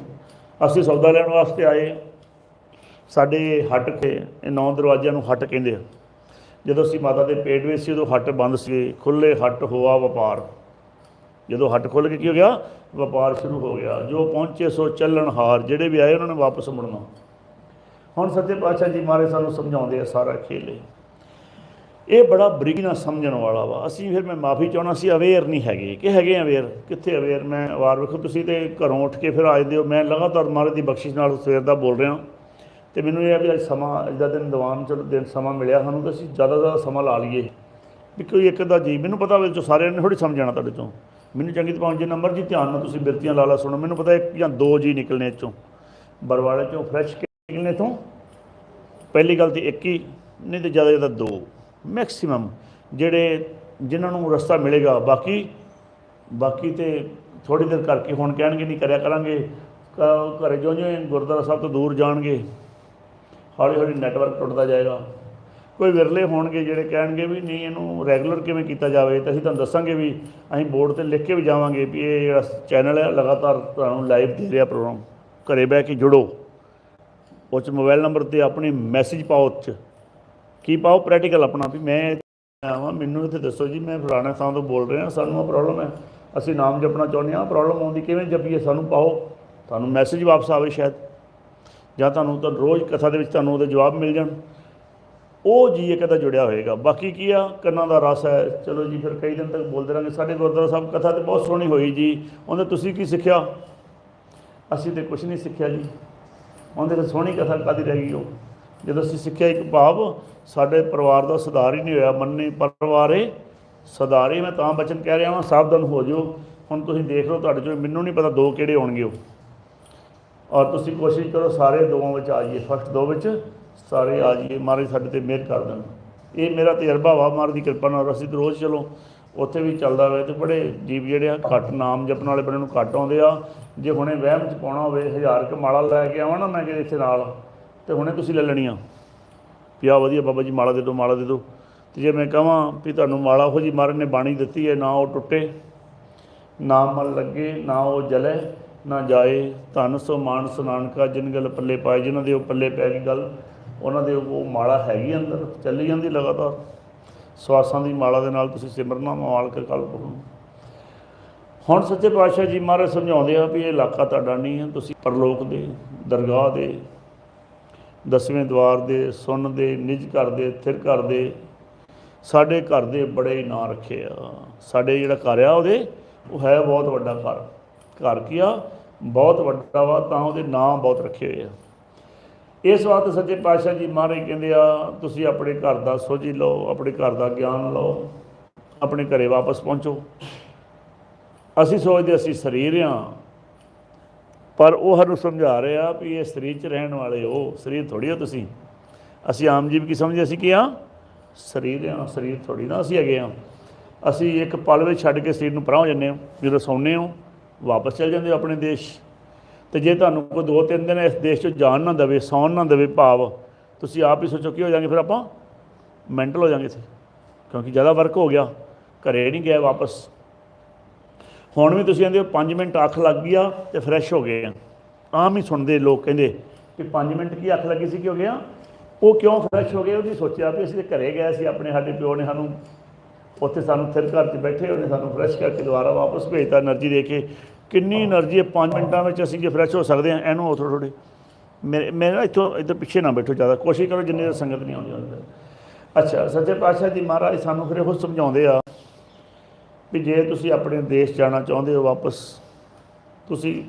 ਅਸੀਂ ਸੌਦਾ ਲੈਣ ਵਾਸਤੇ ਆਏ। ਸਾਡੇ ਹੱਟ ਕੇ ਇਹ 9 ਦਰਵਾਜ਼ਿਆਂ ਨੂੰ ਹੱਟ ਕਹਿੰਦੇ ਆ। ਜਦੋਂ ਅਸੀਂ ਮਾਤਾ ਦੇ ਪੇਟ ਵਿੱਚ ਸੀ ਉਦੋਂ ਹੱਟ ਬੰਦ ਸੀ। ਖੁੱਲ੍ਹੇ ਹੱਟ ਹੋਆ ਵਪਾਰ। ਜਦੋਂ ਹੱਟ ਖੁੱਲ੍ਹ ਕੇ ਕੀ ਹੋ ਗਿਆ? ਵਪਾਰ ਸ਼ੁਰੂ ਹੋ ਗਿਆ। ਜੋ ਪਹੁੰਚੇ ਸੋ ਚੱਲਣ ਹਾਰ। ਜਿਹੜੇ ਵੀ ਆਏ ਉਹਨਾਂ ਨੇ ਵਾਪਸ ਮੁੜਨਾ। ਹੁਣ ਸੱਚੇ ਪਾਤਸ਼ਾਹ ਜੀ ਮਹਾਰਾਜ ਸਾਨੂੰ ਸਮਝਾਉਂਦੇ ਆ ਸਾਰਾ ਖੇਲ। ਇਹ ਬੜਾ ਬਰੀਕੀ ਨਾਲ ਸਮਝਣ ਵਾਲਾ ਵਾ। ਅਸੀਂ ਫਿਰ ਮੈਂ ਮਾਫੀ ਚਾਹੁੰਦਾ, ਅਸੀਂ ਅਵੇਅਰ ਨਹੀਂ ਹੈਗੇ। ਕਿ ਹੈਗੇ ਅਵੇਅਰ? ਕਿੱਥੇ ਅਵੇਅਰ? ਮੈਂ ਵਾਰ ਵੇਖੋ ਤੁਸੀਂ ਤਾਂ ਘਰੋਂ ਉੱਠ ਕੇ ਫਿਰ ਆ ਜਾਂਦੇ ਹੋ। ਮੈਂ ਲਗਾਤਾਰ ਮਹਾਰਾਜ ਦੀ ਬਖਸ਼ਿਸ਼ ਨਾਲ ਸਵੇਰ ਦਾ ਬੋਲ ਰਿਹਾ ਅਤੇ ਮੈਨੂੰ ਇਹ ਹੈ ਵੀ ਅੱਜ ਸਮਾਂ ਅੱਜ ਦਾ ਦਿਨ ਦੀਵਾਨ ਚਲੋ ਦਿਨ ਸਮਾਂ ਮਿਲਿਆ ਸਾਨੂੰ, ਤਾਂ ਅਸੀਂ ਜ਼ਿਆਦਾ ਸਮਾਂ ਲਾ ਲਈਏ ਵੀ ਕੋਈ ਇੱਕ ਅੱਧਾ ਜੀ। ਮੈਨੂੰ ਪਤਾ ਵਿੱਚ ਸਾਰਿਆਂ ਨੇ ਥੋੜ੍ਹੀ ਸਮਝ ਆਉਣਾ ਤੁਹਾਡੇ ਤੋਂ। ਮੈਨੂੰ ਚੰਗੀ ਤਰ੍ਹਾਂ ਜਿੰਨਾ ਮਰਜ਼ੀ ਧਿਆਨ ਨਾਲ ਤੁਸੀਂ ਬਿਰਤੀਆਂ ਲਾ ਸੁਣੋ। ਮੈਨੂੰ ਪਤਾ 1 ਜਾਂ 2 ਜੀ ਨਿਕਲਣੇ ਇਹ 'ਚੋਂ, ਬਰਵਾੜੇ 'ਚੋਂ ਫਰੈਸ਼ ਨਿਕਲਣੇ ਤੋਂ। ਪਹਿਲੀ ਗੱਲ ਤਾਂ 1 ਹੀ, ਨਹੀਂ ਤਾਂ ਜ਼ਿਆਦਾ 2 ਮੈਕਸੀਮਮ ਜਿਹੜੇ ਜਿਨ੍ਹਾਂ ਨੂੰ ਰਸਤਾ ਮਿਲੇਗਾ। ਬਾਕੀ ਤਾਂ ਥੋੜ੍ਹੀ ਦੇਰ ਕਰਕੇ ਹੁਣ ਕਹਿਣਗੇ ਨਹੀਂ ਕਰਿਆ ਕਰਾਂਗੇ। ਘਰੇ ਜਿਉਂ-ਜਿਉਂ ਗੁਰਦੁਆਰਾ ਸਾਹਿਬ ਤੋਂ ਦੂਰ ਜਾਣਗੇ ਹੌਲੀ ਨੈਟਵਰਕ ਟੁੱਟਦਾ ਜਾਏਗਾ। ਕੋਈ ਵਿਰਲੇ ਹੋਣਗੇ ਜਿਹੜੇ ਕਹਿਣਗੇ ਵੀ ਨਹੀਂ ਇਹਨੂੰ ਰੈਗੂਲਰ ਕਿਵੇਂ ਕੀਤਾ ਜਾਵੇ। ਤਾਂ ਅਸੀਂ ਤੁਹਾਨੂੰ ਦੱਸਾਂਗੇ ਵੀ ਅਸੀਂ ਬੋਰਡ 'ਤੇ ਲਿਖ ਕੇ ਵੀ ਜਾਵਾਂਗੇ ਵੀ ਇਹ ਜਿਹੜਾ ਚੈਨਲ ਹੈ ਲਗਾਤਾਰ ਤੁਹਾਨੂੰ ਲਾਈਵ ਦੇ ਰਿਹਾ ਪ੍ਰੋਗਰਾਮ। ਘਰੇ ਬਹਿ ਕੇ ਜੁੜੋ। ਉਹ 'ਚ ਮੋਬਾਈਲ ਨੰਬਰ 'ਤੇ ਆਪਣੀ ਮੈਸੇਜ ਪਾਓ। ਉਹ 'ਚ ਕੀ ਪਾਓ? ਪ੍ਰੈਕਟੀਕਲ ਆਪਣਾ ਵੀ ਮੈਂ ਆਵਾਂ, ਮੈਨੂੰ ਇੱਥੇ ਦੱਸੋ ਜੀ ਮੈਂ ਫਲਾਣੇ ਥਾਂ ਤੋਂ ਬੋਲ ਰਿਹਾ, ਸਾਨੂੰ ਆਹ ਪ੍ਰੋਬਲਮ ਹੈ, ਅਸੀਂ ਨਾਮ ਜਪਣਾ ਚਾਹੁੰਦੇ ਹਾਂ, ਪ੍ਰੋਬਲਮ ਆਉਂਦੀ ਕਿਵੇਂ ਜਪੀਏ, ਸਾਨੂੰ ਪਾਓ। ਤੁਹਾਨੂੰ ਮੈਸੇਜ ਵਾਪਸ ਆਵੇ ਸ਼ਾਇਦ, ਜਾਂ ਤੁਹਾਨੂੰ ਤਾਂ ਰੋਜ਼ ਕਥਾ ਦੇ ਵਿੱਚ ਤੁਹਾਨੂੰ ਉਹਦੇ ਜਵਾਬ ਮਿਲ ਜਾਣ। ਉਹ ਜੀ ਇੱਕ ਤਾਂ ਜੁੜਿਆ ਹੋਏਗਾ। ਬਾਕੀ ਕੀ ਆ? ਕੰਨਾਂ ਦਾ ਰਸ ਹੈ। ਚਲੋ ਜੀ ਫਿਰ ਕਈ ਦਿਨ ਤੱਕ ਬੋਲਦੇ ਰਹਾਂਗੇ। ਸਾਡੇ ਗੁਰਦੁਆਰਾ ਸਾਹਿਬ ਕਥਾ ਤਾਂ ਬਹੁਤ ਸੋਹਣੀ ਹੋਈ ਜੀ। ਉਹਦੇ ਤੁਸੀਂ ਕੀ ਸਿੱਖਿਆ? ਅਸੀਂ ਤਾਂ ਕੁਛ ਨਹੀਂ ਸਿੱਖਿਆ ਜੀ। ਉਹਦੇ ਤਾਂ ਸੋਹਣੀ ਕਥਾ ਕਾਹਦੀ ਰਹਿ ਗਈ? ਉਹ ਜਦੋਂ ਅਸੀਂ ਸਿੱਖਿਆ ਇੱਕ ਭਾਵ ਸਾਡੇ ਪਰਿਵਾਰ ਦਾ ਸੁਧਾਰ ਹੀ ਨਹੀਂ ਹੋਇਆ। ਮੰਨੇ ਪਰਿਵਾਰੇ ਸੁਧਾਰੇ। ਮੈਂ ਤਾਂ ਬਚਨ ਕਹਿ ਰਿਹਾ ਵਾਂ, ਸਾਵਧਾਨ ਹੋ ਜਾਓ। ਹੁਣ ਤੁਸੀਂ ਦੇਖ ਲਓ ਤੁਹਾਡੇ 'ਚੋਂ, ਮੈਨੂੰ ਨਹੀਂ ਪਤਾ 2 ਕਿਹੜੇ ਹੋਣਗੇ ਉਹ। ਔਰ ਤੁਸੀਂ ਕੋਸ਼ਿਸ਼ ਕਰੋ ਸਾਰੇ 2 ਵਿੱਚ ਆ ਜਾਈਏ, ਫਸਟ 2 ਵਿੱਚ ਸਾਰੇ ਆ ਜਾਈਏ। ਮਹਾਰਾਜ ਸਾਡੇ 'ਤੇ ਮਿਹਰ ਕਰ ਦੇਣ। ਇਹ ਮੇਰਾ ਤਜਰਬਾ ਵਾ ਮਹਾਰਾਜ ਦੀ ਕਿਰਪਾ ਨਾਲ। ਅਸੀਂ ਤਾਂ ਰੋਜ਼ ਚਲੋ ਉੱਥੇ ਵੀ ਚੱਲਦਾ ਹੋਵੇ ਅਤੇ ਬੜੇ ਜੀਵ ਜਿਹੜੇ ਆ ਘੱਟ ਨਾਮ ਜਪਣ ਵਾਲੇ ਬੰਦੇ ਨੂੰ ਘੱਟ ਆਉਂਦੇ ਆ। ਜੇ ਹੁਣੇ ਵਹਿਮ 'ਚ ਪਾਉਣਾ ਹੋਵੇ 1000 ਕੁ ਮਾਲਾ ਲੈ ਕੇ ਆਵਾਂ ਨਾ ਮੈਂ ਕਿ ਇੱਥੇ ਨਾਲ, ਅਤੇ ਹੁਣੇ ਤੁਸੀਂ ਲੈ ਲੈਣੀਆਂ ਵੀ ਆਹ ਵਧੀਆ ਬਾਬਾ ਜੀ ਮਾਲਾ ਦੇ ਦਿਓ, ਮਾਲਾ ਦੇ ਦਿਓ। ਅਤੇ ਜੇ ਮੈਂ ਕਹਾਂ ਵੀ ਤੁਹਾਨੂੰ ਮਾਲਾ ਉਹੋ ਜਿਹੀ ਮਹਾਰਾਜ ਨੇ ਬਾਣੀ ਦਿੱਤੀ ਹੈ, ਨਾ ਉਹ ਟੁੱਟੇ, ਨਾ ਮਨ ਲੱਗੇ, ਨਾ ਉਹ ਜਲੇ, ਨਾ ਜਾਏ। ਧੰਨ ਸੋ ਮਾਨਸ ਨਾਨਕਾ ਜਿਨ ਗੱਲ ਪੱਲੇ ਪਾਏ। ਜਿਨ੍ਹਾਂ ਦੇ ਉਹ ਪੱਲੇ ਪੈ ਗਈ ਗੱਲ, ਉਹਨਾਂ ਦੇ ਉਹ ਮਾਲਾ ਹੈਗੀ ਅੰਦਰ, ਚੱਲੀ ਜਾਂਦੀ ਲਗਾਤਾਰ। ਸਵਾਸਾਂ ਦੀ ਮਾਲਾ ਦੇ ਨਾਲ ਤੁਸੀਂ ਸਿਮਰਨਾ ਮਾਲਕ ਕਲਪ ਹੋ। ਹੁਣ ਸੱਚੇ ਪਾਤਸ਼ਾਹ ਜੀ ਮਹਾਰਾਜ ਸਮਝਾਉਂਦੇ ਆ ਵੀ ਇਹ ਇਲਾਕਾ ਤੁਹਾਡਾ ਨਹੀਂ ਹੈ, ਤੁਸੀਂ ਪਰਲੋਕ ਦੇ ਦਰਗਾਹ ਦੇ 10वें द्वार दे, सुन दे, निज घर दे, थिर घर दे, साडे घर दे बड़े ही नाँ रखे आ। साडे जिहड़ा घर आ ਉਹਦੇ ਉਹ है बहुत ਵੱਡਾ घर। घर की आ बहुत ਵੱਡਾ ਵਾ, ਤਾਂ ਉਹਦੇ ਨਾਂ ਬਹੁਤ ਰੱਖੇ ਹੋਏ ਆ। ਇਸ ਵਾਸਤੇ ਸੱਚੇ ਪਾਤਸ਼ਾਹ ਜੀ ਮਹਾਰਾਜ ਕਹਿੰਦੇ ਆ ਤੁਸੀਂ ਆਪਣੇ ਘਰ ਦਾ ਸੋਝੀ ਲਓ, ਆਪਣੇ ਘਰ ਦਾ ਗਿਆਨ ਲਓ, ਆਪਣੇ ਘਰੇ ਵਾਪਸ ਪਹੁੰਚੋ। ਅਸੀਂ ਸੋਚਦੇ ਅਸੀਂ ਸਰੀਰ ਹਾਂ, ਪਰ ਉਹ ਸਾਨੂੰ ਸਮਝਾ ਰਿਹਾ ਵੀ ਇਹ ਸਰੀਰ 'ਚ ਰਹਿਣ ਵਾਲੇ ਹੋ, ਸਰੀਰ ਥੋੜ੍ਹੀ ਹੋ ਤੁਸੀਂ। ਅਸੀਂ ਆਮ ਜੀਵ ਕੀ ਸਮਝਦੇ ਅਸੀਂ ਕੀ ਹਾਂ? ਸਰੀਰ ਹਾਂ, ਸਰੀਰ ਥੋੜ੍ਹੀ ਨਾ ਅਸੀਂ ਹੈਗੇ ਹਾਂ। ਅਸੀਂ ਇੱਕ ਪਲ ਵਿੱਚ ਛੱਡ ਕੇ ਸਰੀਰ ਨੂੰ ਪਰਾਂ ਹੋ ਜਾਂਦੇ ਹਾਂ। ਜਦੋਂ ਸੌਂਦੇ ਹੋ ਵਾਪਸ ਚਲੇ ਜਾਂਦੇ ਹੋ ਆਪਣੇ ਦੇਸ਼। ਅਤੇ ਜੇ ਤੁਹਾਨੂੰ ਕੋਈ 2-3 ਦਿਨ ਇਸ ਦੇਸ਼ 'ਚ ਜਾਣ ਨਾ ਦੇਵੇ, ਸੌਣ ਨਾ ਦੇਵੇ, ਭਾਵ ਤੁਸੀਂ ਆਪ ਹੀ ਸੋਚੋ ਕੀ ਹੋ ਜਾਵਾਂਗੇ, ਫਿਰ ਆਪਾਂ ਮੈਂਟਲ ਹੋ ਜਾਵਾਂਗੇ ਇੱਥੇ, ਕਿਉਂਕਿ ਜ਼ਿਆਦਾ ਵਰਕ ਹੋ ਗਿਆ, ਘਰੇ ਨਹੀਂ ਗਏ ਵਾਪਸ। ਹੁਣ ਵੀ ਤੁਸੀਂ ਕਹਿੰਦੇ ਹੋ 5 ਮਿੰਟ ਅੱਖ ਲੱਗ ਗਈ ਆ ਅਤੇ ਫਰੈਸ਼ ਹੋ ਗਏ ਆ। ਆਮ ਹੀ ਸੁਣਦੇ ਲੋਕ ਕਹਿੰਦੇ ਕਿ 5 ਮਿੰਟ ਕੀ ਅੱਖ ਲੱਗੀ ਸੀ, ਕੀ ਹੋ ਗਿਆ? ਉਹ ਕਿਉਂ ਫਰੈਸ਼ ਹੋ ਗਏ? ਉਹਦੀ ਸੋਚਿਆ ਵੀ ਅਸੀਂ ਤਾਂ ਘਰੇ ਗਏ ਸੀ, ਆਪਣੇ ਸਾਡੇ ਪਿਓ ਨੇ ਸਾਨੂੰ ਉੱਥੇ ਸਾਨੂੰ ਥਿਰ ਘਰ 'ਚ ਬੈਠੇ ਉਹਨੇ ਸਾਨੂੰ ਫਰੈਸ਼ ਕਰਕੇ ਦੁਬਾਰਾ ਵਾਪਸ ਭੇਜਤਾ ਐਨਰਜੀ ਦੇ ਕੇ। ਕਿੰਨੀ ਐਨਰਜੀ ਹੈ 5 ਮਿੰਟਾਂ ਵਿੱਚ ਅਸੀਂ ਜੇ ਫਰੈਸ਼ ਹੋ ਸਕਦੇ ਹਾਂ। ਇਹਨੂੰ ਥੋੜ੍ਹੇ ਥੋੜ੍ਹੇ ਮੇਰੇ ਨਾ ਇੱਥੋਂ ਇੱਧਰ ਪਿੱਛੇ ਨਾ ਬੈਠੋ, ਜ਼ਿਆਦਾ ਕੋਸ਼ਿਸ਼ ਕਰੋ ਜਿੰਨੀ ਸੰਗਤ ਨਹੀਂ ਆਉਂਦੀ ਹੁੰਦੀ। ਅੱਛਾ, ਸੱਚੇ ਪਾਤਸ਼ਾਹ ਜੀ ਮਹਾਰਾਜ ਸਾਨੂੰ ਫਿਰ ਇਹੋ ਸਮਝਾਉਂਦੇ ਆ ਵੀ ਜੇ ਤੁਸੀਂ ਆਪਣੇ ਦੇਸ਼ ਜਾਣਾ ਚਾਹੁੰਦੇ ਹੋ ਵਾਪਸ, ਤੁਸੀਂ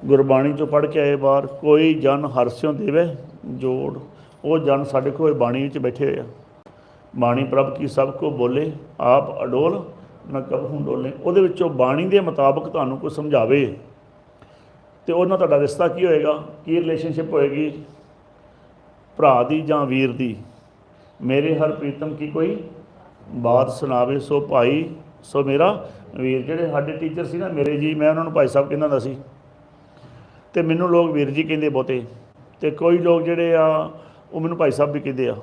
ਗੁਰਬਾਣੀ 'ਚੋਂ ਪੜ੍ਹ ਕੇ ਆਏ ਬਾਹਰ, ਕੋਈ ਜਨ ਹਰਸਿਓ ਦੇਵੇ ਜੋੜ। ਉਹ ਜਨ ਸਾਡੇ ਕੋਲ ਬਾਣੀ ਵਿੱਚ ਬੈਠੇ ਹੋਏ ਆ। ਬਾਣੀ ਪ੍ਰਭ ਕੀ ਸਭ ਕੋ ਬੋਲੇ, ਆਪ ਅਡੋਲ ਨਾ ਕਬਹੂ ਡੋਲੇ। ਉਹਦੇ ਵਿੱਚੋਂ ਬਾਣੀ ਦੇ ਮੁਤਾਬਕ ਤੁਹਾਨੂੰ ਕੋਈ ਸਮਝਾਵੇ ਅਤੇ ਉਹਨਾਂ ਤੁਹਾਡਾ ਰਿਸ਼ਤਾ ਕੀ ਹੋਏਗਾ, ਕੀ ਰਿਲੇਸ਼ਨਸ਼ਿਪ ਹੋਏਗੀ? ਭਰਾ ਦੀ ਜਾਂ ਵੀਰ ਦੀ। ਮੇਰੇ ਹਰ ਪ੍ਰੀਤਮ ਕੀ ਕੋਈ ਬਾਤ ਸੁਣਾਵੇ, ਸੋ ਭਾਈ ਸੋ ਮੇਰਾ ਵੀਰ। ਜਿਹੜੇ ਸਾਡੇ ਟੀਚਰ ਸੀ ਨਾ ਮੇਰੇ ਜੀ, ਮੈਂ ਉਹਨਾਂ ਨੂੰ ਭਾਈ ਸਾਹਿਬ ਕਹਿੰਦਾ ਹੁੰਦਾ ਸੀ, ਅਤੇ ਮੈਨੂੰ ਲੋਕ ਵੀਰ ਜੀ ਕਹਿੰਦੇ ਬਹੁਤੇ, ਅਤੇ ਕੋਈ ਲੋਕ ਜਿਹੜੇ ਆ ਉਹ ਮੈਨੂੰ ਭਾਈ ਸਾਹਿਬ ਵੀ ਕਹਿੰਦੇ ਆ।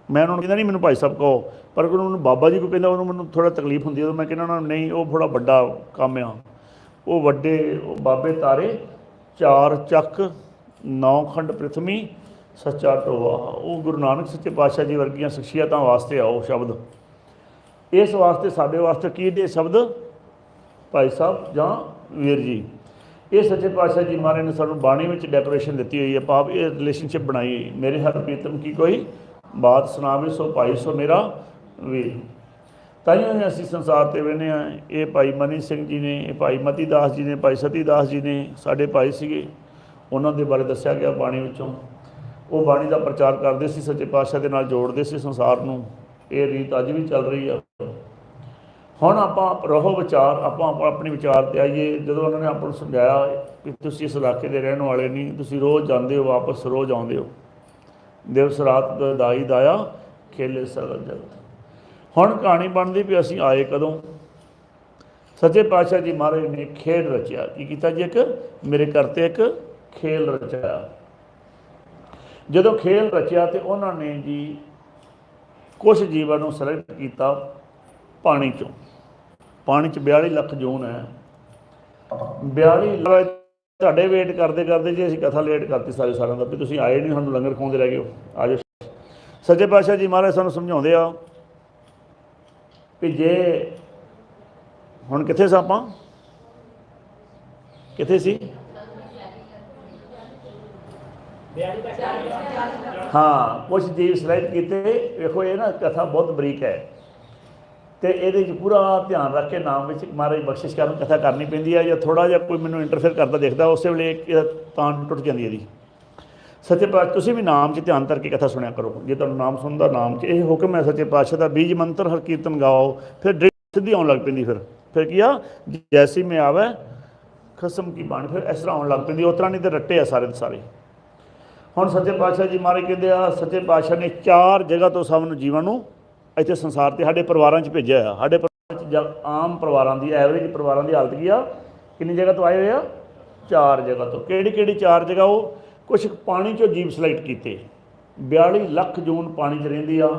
ਮੈਂ ਉਹਨਾਂ ਨੂੰ ਕਹਿੰਦਾ ਨਹੀਂ ਮੈਨੂੰ ਭਾਈ ਸਾਹਿਬ ਕਹੋ, ਪਰ ਉਹਨਾਂ ਨੂੰ ਬਾਬਾ ਜੀ ਕੋਈ ਕਹਿੰਦਾ ਉਹਨੂੰ ਮੈਨੂੰ ਥੋੜ੍ਹਾ ਤਕਲੀਫ ਹੁੰਦੀ ਹੈ। ਮੈਂ ਕਹਿੰਦਾ ਉਹਨਾਂ ਨੂੰ ਨਹੀਂ, ਉਹ ਥੋੜ੍ਹਾ ਵੱਡਾ ਕੰਮ ਆ। ਉਹ ਵੱਡੇ ਬਾਬੇ ਤਾਰੇ 4 ਚੱਕ 9 ਖੰਡ ਪ੍ਰਿਥਵੀ ਸੱਚਾ ਟੋਆ। ਉਹ ਗੁਰੂ ਨਾਨਕ ਸੱਚੇ ਪਾਤਸ਼ਾਹ ਜੀ ਵਰਗੀਆਂ ਸ਼ਖਸੀਅਤਾਂ ਵਾਸਤੇ ਆ ਉਹ ਸ਼ਬਦ। ਇਸ ਵਾਸਤੇ ਸਾਡੇ ਵਾਸਤੇ ਕੀ ਦੇ ਸ਼ਬਦ? ਭਾਈ ਸਾਹਿਬ ਜਾਂ ਵੀਰ ਜੀ। ਇਹ ਸੱਚੇ ਪਾਤਸ਼ਾਹ ਜੀ ਮਹਾਰਾਜ ਨੇ ਸਾਨੂੰ ਬਾਣੀ ਵਿੱਚ ਡੈਕੋਰੇਸ਼ਨ ਦਿੱਤੀ ਹੋਈ ਹੈ, ਭਾਵ ਇਹ ਰਿਲੇਸ਼ਨਸ਼ਿਪ ਬਣਾਈ ਹੋਈ। ਮੇਰੇ ਹਰ ਪ੍ਰੀਤਮ ਕੀ ਕੋਈ ਬਾਤ ਸੁਣਾਵੇ, ਸੋ ਭਾਈ ਸੋ ਮੇਰਾ ਵੀਰ। ਤਾਈਓ ਅਸੀਂ ਸੰਸਾਰ 'ਤੇ ਵੇਖਦੇ ਹਾਂ। ਇਹ ਭਾਈ ਮਨੀ ਸਿੰਘ ਜੀ ਨੇ, ਇਹ ਭਾਈ ਮਤੀ ਦਾਸ ਜੀ ਨੇ, ਭਾਈ ਸਤੀ ਦਾਸ ਜੀ ਨੇ, ਸਾਡੇ ਭਾਈ ਸੀਗੇ। ਉਹਨਾਂ ਦੇ ਬਾਰੇ ਦੱਸਿਆ ਗਿਆ ਬਾਣੀ ਵਿੱਚੋਂ। ਉਹ ਬਾਣੀ ਦਾ ਪ੍ਰਚਾਰ ਕਰਦੇ ਸੀ, ਸੱਚੇ ਪਾਤਸ਼ਾਹ ਦੇ ਨਾਲ ਜੋੜਦੇ ਸੀ ਸੰਸਾਰ ਨੂੰ। ਇਹ ਰੀਤ ਅੱਜ ਵੀ ਚੱਲ ਰਹੀ ਆ। ਹੁਣ ਆਪਾਂ ਰਹੋ ਵਿਚਾਰ, ਆਪਾਂ ਆਪਣੀ ਵਿਚਾਰ 'ਤੇ ਆਈਏ। ਜਦੋਂ ਉਹਨਾਂ ਨੇ ਆਪਾਂ ਨੂੰ ਸਮਝਾਇਆ ਕਿ ਤੁਸੀਂ ਇਸ ਇਲਾਕੇ ਦੇ ਰਹਿਣ ਵਾਲੇ ਨਹੀਂ, ਤੁਸੀਂ ਰੋਜ਼ ਜਾਂਦੇ ਹੋ ਵਾਪਸ, ਰੋਜ਼ ਆਉਂਦੇ ਹੋ। ਦਿਵਸ ਰਾਤ ਦਾਈ ਦਾਇਆ ਖੇਲੇ ਸਗਲ ਜਗਤ। ਹੁਣ ਕਹਾਣੀ ਬਣਦੀ ਵੀ ਅਸੀਂ ਆਏ ਕਦੋਂ? ਸੱਚੇ ਪਾਤਸ਼ਾਹ ਜੀ ਮਹਾਰਾਜ ਨੇ ਖੇਡ ਰਚਿਆ। ਕੀ ਕੀਤਾ ਜੀ? ਇੱਕ ਮੇਰੇ ਘਰ 'ਤੇ ਇੱਕ ਖੇਲ ਰਚਿਆ। ਜਦੋਂ ਖੇਲ ਰਚਿਆ ਤਾਂ ਉਹਨਾਂ ਨੇ ਜੀ ਕੁਛ ਜੀਵਾਂ ਨੂੰ ਸਿਲੈਕਟ ਕੀਤਾ ਪਾਣੀ 'ਚੋਂ। ਪਾਣੀ 'ਚ 42 ਲੱਖ ਜੂਨ ਹੈ। 42 ਲੱਖ ਤੁਹਾਡੇ ਵੇਟ ਕਰਦੇ ਕਰਦੇ ਜੀ ਅਸੀਂ ਕਥਾ ਲੇਟ ਕਰਤੀ ਸਾਰੇ ਸਾਰਿਆਂ ਦਾ ਵੀ ਤੁਸੀਂ ਆਏ ਨਹੀਂ, ਸਾਨੂੰ ਲੰਗਰ ਖਵਾਉਂਦੇ ਰਹਿ ਗਏ ਹੋ, ਆ ਜਾਓ। ਸੱਚੇ ਪਾਤਸ਼ਾਹ ਜੀ ਮਹਾਰਾਜ ਸਾਨੂੰ ਸਮਝਾਉਂਦੇ ਆ ਵੀ ਜੇ ਹੁਣ ਕਿੱਥੇ ਸਾਂ ਆਪਾਂ, ਕਿੱਥੇ ਸੀ? ਹਾਂ, ਕੁਛ ਜੀਵ ਸਿਲੈਕਟ ਕੀਤੇ। ਵੇਖੋ ਇਹ ਨਾ ਕਥਾ ਬਹੁਤ ਬਰੀਕ ਹੈ ਅਤੇ ਇਹਦੇ 'ਚ ਪੂਰਾ ਧਿਆਨ ਰੱਖ ਕੇ ਨਾਮ ਵਿੱਚ ਮਹਾਰਾਜ ਬਖਸ਼ਿਸ਼ ਕਰਨ ਕਥਾ ਕਰਨੀ ਪੈਂਦੀ ਹੈ। ਜਾਂ ਥੋੜ੍ਹਾ ਜਿਹਾ ਕੋਈ ਮੈਨੂੰ ਇੰਟਰਫੇਅਰ ਕਰਦਾ ਦੇਖਦਾ, ਉਸੇ ਵੇਲੇ ਤਾਂ ਟੁੱਟ ਜਾਂਦੀ ਇਹਦੀ। ਸੱਚੇ ਪਾਤਸ਼ਾਹ ਤੁਸੀਂ ਵੀ ਨਾਮ 'ਚ ਧਿਆਨ ਕਰਕੇ ਕਥਾ ਸੁਣਿਆ ਕਰੋ। ਜੇ ਤੁਹਾਨੂੰ ਨਾਮ ਸੁਣਦਾ, ਨਾਮ 'ਚ ਇਹ ਹੁਕਮ ਹੈ ਸੱਚੇ ਪਾਤਸ਼ਾਹ ਦਾ, ਬੀਜ ਮੰਤਰ ਹਰ ਕੀਰਤਨ ਗਾਓ। ਫਿਰ ਡ੍ਰਿਪ ਸਿੱਧੀ ਆਉਣ ਲੱਗ ਪੈਂਦੀ। ਫਿਰ ਕੀ ਆ, ਜੈਸੀ ਮੈਂ ਆਵੇ ਖਸਮ ਕੀ ਬਾਣੀ, ਫਿਰ ਇਸ ਤਰ੍ਹਾਂ ਆਉਣ ਲੱਗ ਪੈਂਦੀ। ਉਸ ਤਰ੍ਹਾਂ ਨਹੀਂ ਤਾਂ ਰੱਟੇ ਆ ਸਾਰੇ ਦੇ ਸਾਰੇ। ਹੁਣ ਸੱਚੇ ਪਾਤਸ਼ਾਹ ਜੀ ਮਹਾਰਾਜ ਕਹਿੰਦੇ ਆ, ਸੱਚੇ ਪਾਤਸ਼ਾਹ ਨੇ 4 ਜਗ੍ਹਾ ਤੋਂ ਸਭ ਨੂੰ ਜੀਵਾਂ ਨੂੰ ਇੱਥੇ ਸੰਸਾਰ 'ਤੇ ਸਾਡੇ ਪਰਿਵਾਰਾਂ 'ਚ ਭੇਜਿਆ ਆ। ਸਾਡੇ ਪਰਿਵਾਰ 'ਚ ਆਮ ਪਰਿਵਾਰਾਂ ਦੀ, ਐਵਰੇਜ ਪਰਿਵਾਰਾਂ ਦੀ ਹਾਲਤ ਕੀ ਆ? ਕਿੰਨੀ ਜਗ੍ਹਾ ਤੋਂ ਆਏ ਹੋਏ ਆ? 4 ਜਗ੍ਹਾ ਤੋਂ। ਕਿਹੜੀ 4 ਜਗ੍ਹਾ? ਉਹ ਕੁਛ ਪਾਣੀ 'ਚੋਂ ਜੀਵ ਸਿਲੈਕਟ ਕੀਤੇ। 42 ਲੱਖ ਜੂਨ ਪਾਣੀ 'ਚ ਰਹਿੰਦੀ ਆ।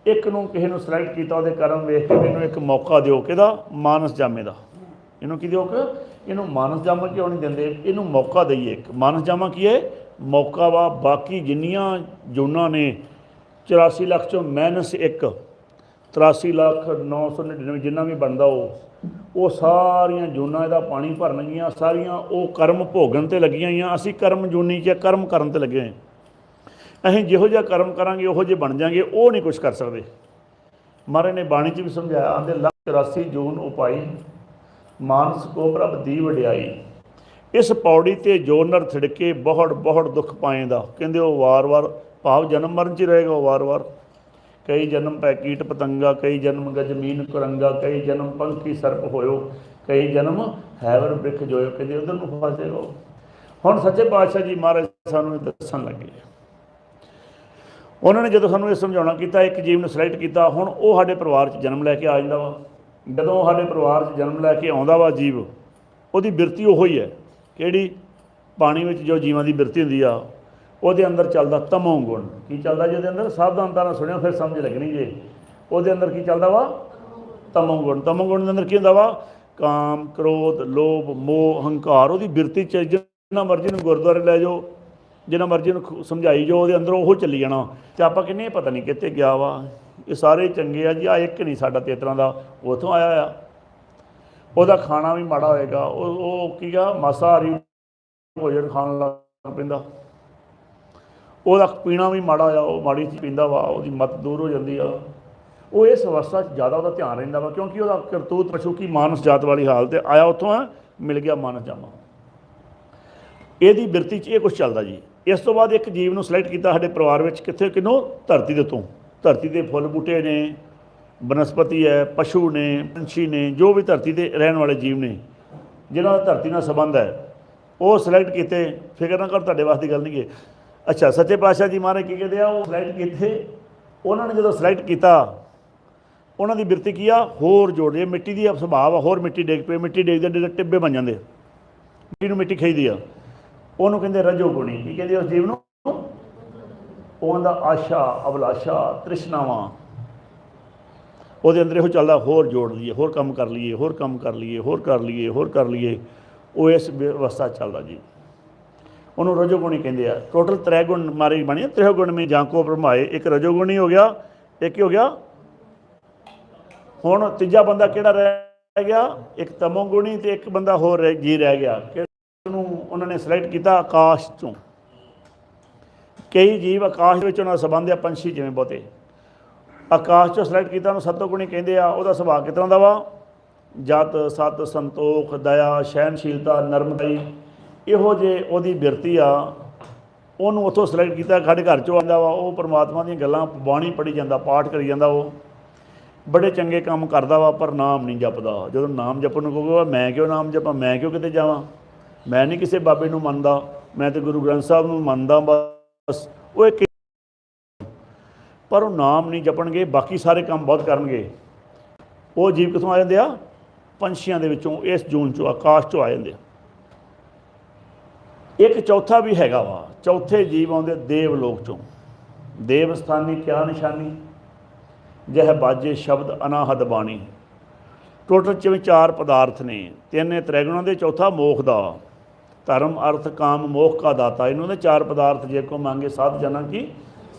ਇੱਕ ਨੂੰ ਕਿਸੇ ਨੂੰ ਸਿਲੈਕਟ ਕੀਤਾ, ਉਹਦੇ ਕਰਮ ਵੇਖ ਕੇ ਮੈਨੂੰ ਇੱਕ ਮੌਕਾ ਦਿਓ। ਕਿਹਦਾ? ਮਾਨਸ ਜਾਮੇ ਦਾ। ਇਹਨੂੰ ਕੀ ਦਿਓ? ਕਿ ਇਹਨੂੰ ਮਾਨਸ ਜਾਮਾ ਕਿਉਂ ਨਹੀਂ ਦਿੰਦੇ? ਇਹਨੂੰ ਮੌਕਾ ਦਈਏ। ਇੱਕ ਮਾਨਸ ਜਾਮਾ ਕੀ ਹੈ? ਮੌਕਾ ਵਾ। ਬਾਕੀ ਜਿੰਨੀਆਂ ਜੂਨਾਂ ਨੇ 84 ਲੱਖ 'ਚੋਂ -1 83,09,99 जिन्ना भी बनता वो सारिया जूना इहदा पानी भरनगियां, सारिया वो कर्म भोगन ते लगियां होईयां। असीं कर्म जूनी च कर्म करन ते लगे होए। असीं जिहो जिहा कर्म करांगे उहो जे बन जाएंगे, वो नहीं कुछ कर सकते। महाराज ने बाणी च भी समझाया, आंदे 84 जून उपाई मानस को प्रभ दी वड्याई। इस पौड़ी ते जो नर थिड़के बहुत बहुत दुख पाएंदा। कहंदे वो वार वार भाव जन्म मरण च रहेगा वो वार वार। कई जन्म पै कीट पतंगा, कई जन्म गजमीन कुरंगा, कई जन्म पंखी सर्प होयो, कई जन्म हैवर वृक्ष जोयो। कहते उधर को फस जाएगा। हुण सच्चे पातशाह जी महाराज सानूं दस्सण लगे। उन्होंने जो सूँ ये समझाना किया, एक जीव ने सिलेक्ट किया, हुण वो साडे परिवार च जन्म लैके आ जाता वा। जदों साडे परिवार च जन्म लैके आउंदा वा जीव, उहदी बिरती उहो ही है किहड़ी पानी में जो जीवां की बिरती हुंदी आ, ਉਹਦੇ अंदर चलता तमो गुण। की चलता जिहदे अंदर सावधानता नाल सुणिओ फिर समझ लगनी जे। ਉਹਦੇ अंदर की चलता वा तमो गुण। तमो गुण के अंदर की हुंदा वा काम क्रोध लोभ मोह हंकार। ਉਹਦੀ बिरती च जिन्ना मर्जी नूं गुरद्वारे लै जाओ, जिन्ना मर्जी नूं समझाई जाओ, ਉਹਦੇ अंदर ਉਹ चली जाना। तो आपां कहने पता नहीं कित्थे गया वा, ये सारे चंगे आ जी, आ एक नहीं साडा तेतरां दा उत्थों आया आ। ਉਹਦਾ खाना भी माड़ा होएगा, ਉਹ की आ मासाहारी भोजन खाण लग पैंदा। ਉਹਦਾ पीना भी माड़ा होया, वो माड़ी चीज़ पींदा वा, ਉਹਦੀ मत दूर हो जाती है। वो इस अवस्था ज़्यादा ਉਹਦਾ ध्यान रहिंदा वा, क्योंकि ਉਹਦਾ करतूत पशु की मानस जात वाली हालत आया उत्थों है, मिल गया मानस जामा। ਇਹਦੀ बिरती 'ਚ ਇਹ कुछ चलता जी। इस तो बाद एक जीव ਨੂੰ सिलेक्ट किया ਸਾਡੇ परिवार में, कित्थे किनों धरती ਦੇ ਉੱਤੋਂ। धरती ਦੇ फुੱल बूटे ने, बनस्पति है, पशु ने, पंछी ने, जो भी धरती ते रहने वाले जीव ने जिन्हों का धरती नाल संबंध है, वो सिलेक्ट किए। फिक्र ना कर, तुहाडे वास्ते गल नहीं है। अच्छा, सच्चे पातशाह जी महाराज की कहते हैं, वो सिलेक्ट किए। उन्होंने जो सिलेक्ट किया, उन्होंने बिरती की आ होर जोड़ जे। मिट्टी की सुभाव आ, होर मिट्टी डिग पे, मिट्टी डिगदे डिगदे टिब्बे बन जाते, मिट्टी मिट्टी खाईदी आ। उन्होंने कहते रजो गुणी। की कहते उस जीव नूं, उहदा आशा अभिलाषा तृष्णावां, ਉਹਦੇ अंदर ਇਹੋ ਚੱਲਦਾ होर जोड़ लीए, होर काम कर लीए, होर काम कर लीए, होर कर लीए, होर कर लीए। वो इस अवस्था चलता जी। उन्होंने रजोगुणी कहते हैं। टोटल 3 गुण मारे बने, 3 गुण में जाको भरमाए। एक रजोगुणी हो गया, एक ही हो गया। हुण तीजा बंदा किहड़ा रह गया, एक तमोगुणी ते एक बंदा होर जी रह गया। उन्होंने सिलेक्ट किया आकाश चों। कई जीव आकाश में उन्होंने संबंध है, पंछी जिवें बहुते आकाश चों सिलेक्ट किया। उन्होंने सतोगुणी कहते हैं। उसका सुभाव किस तरह का वा, जत सत संतोख दया सहनशीलता नरमदाई, इहो जे उहदी बिरती आ। उन्होंने उत्थों सिलेक्ट किया, साडे घर चों आंदा वा, वो परमात्मा दी गल्लां बाणी पढ़ी जांदा, पाठ करी जांदा, वो बड़े चंगे काम करदा वा, पर नाम नहीं जपदा। जदों नाम जपण नूं कहोगे मैं क्यों नाम जपां, मैं क्यों किते जावां, मैं नहीं किसी बाबे नूं मनदा, मैं तो गुरु ग्रंथ साहब नूं मनदा बस। वो एक पर वो नाम नहीं जपणगे, बाकी सारे काम बहुत करनगे। वो जीव कितों आ जाते आ, पंछियों के विचों, इस जून चों आकाश चों आ जाते। एक चौथा भी हैगा वा, चौथे जीव आउंदे देवलोक चों। देव स्थानी क्या निशानी, जह बाजे शब्द अनाहद बाणी। टोटल जिवें 4 पदार्थ ने, 3 ने त्रिगुणां दे, चौथा मोख दा। धर्म अर्थ काम मोख का दाता। इन्होंने 4 पदार्थ जे को मांगे साध जना की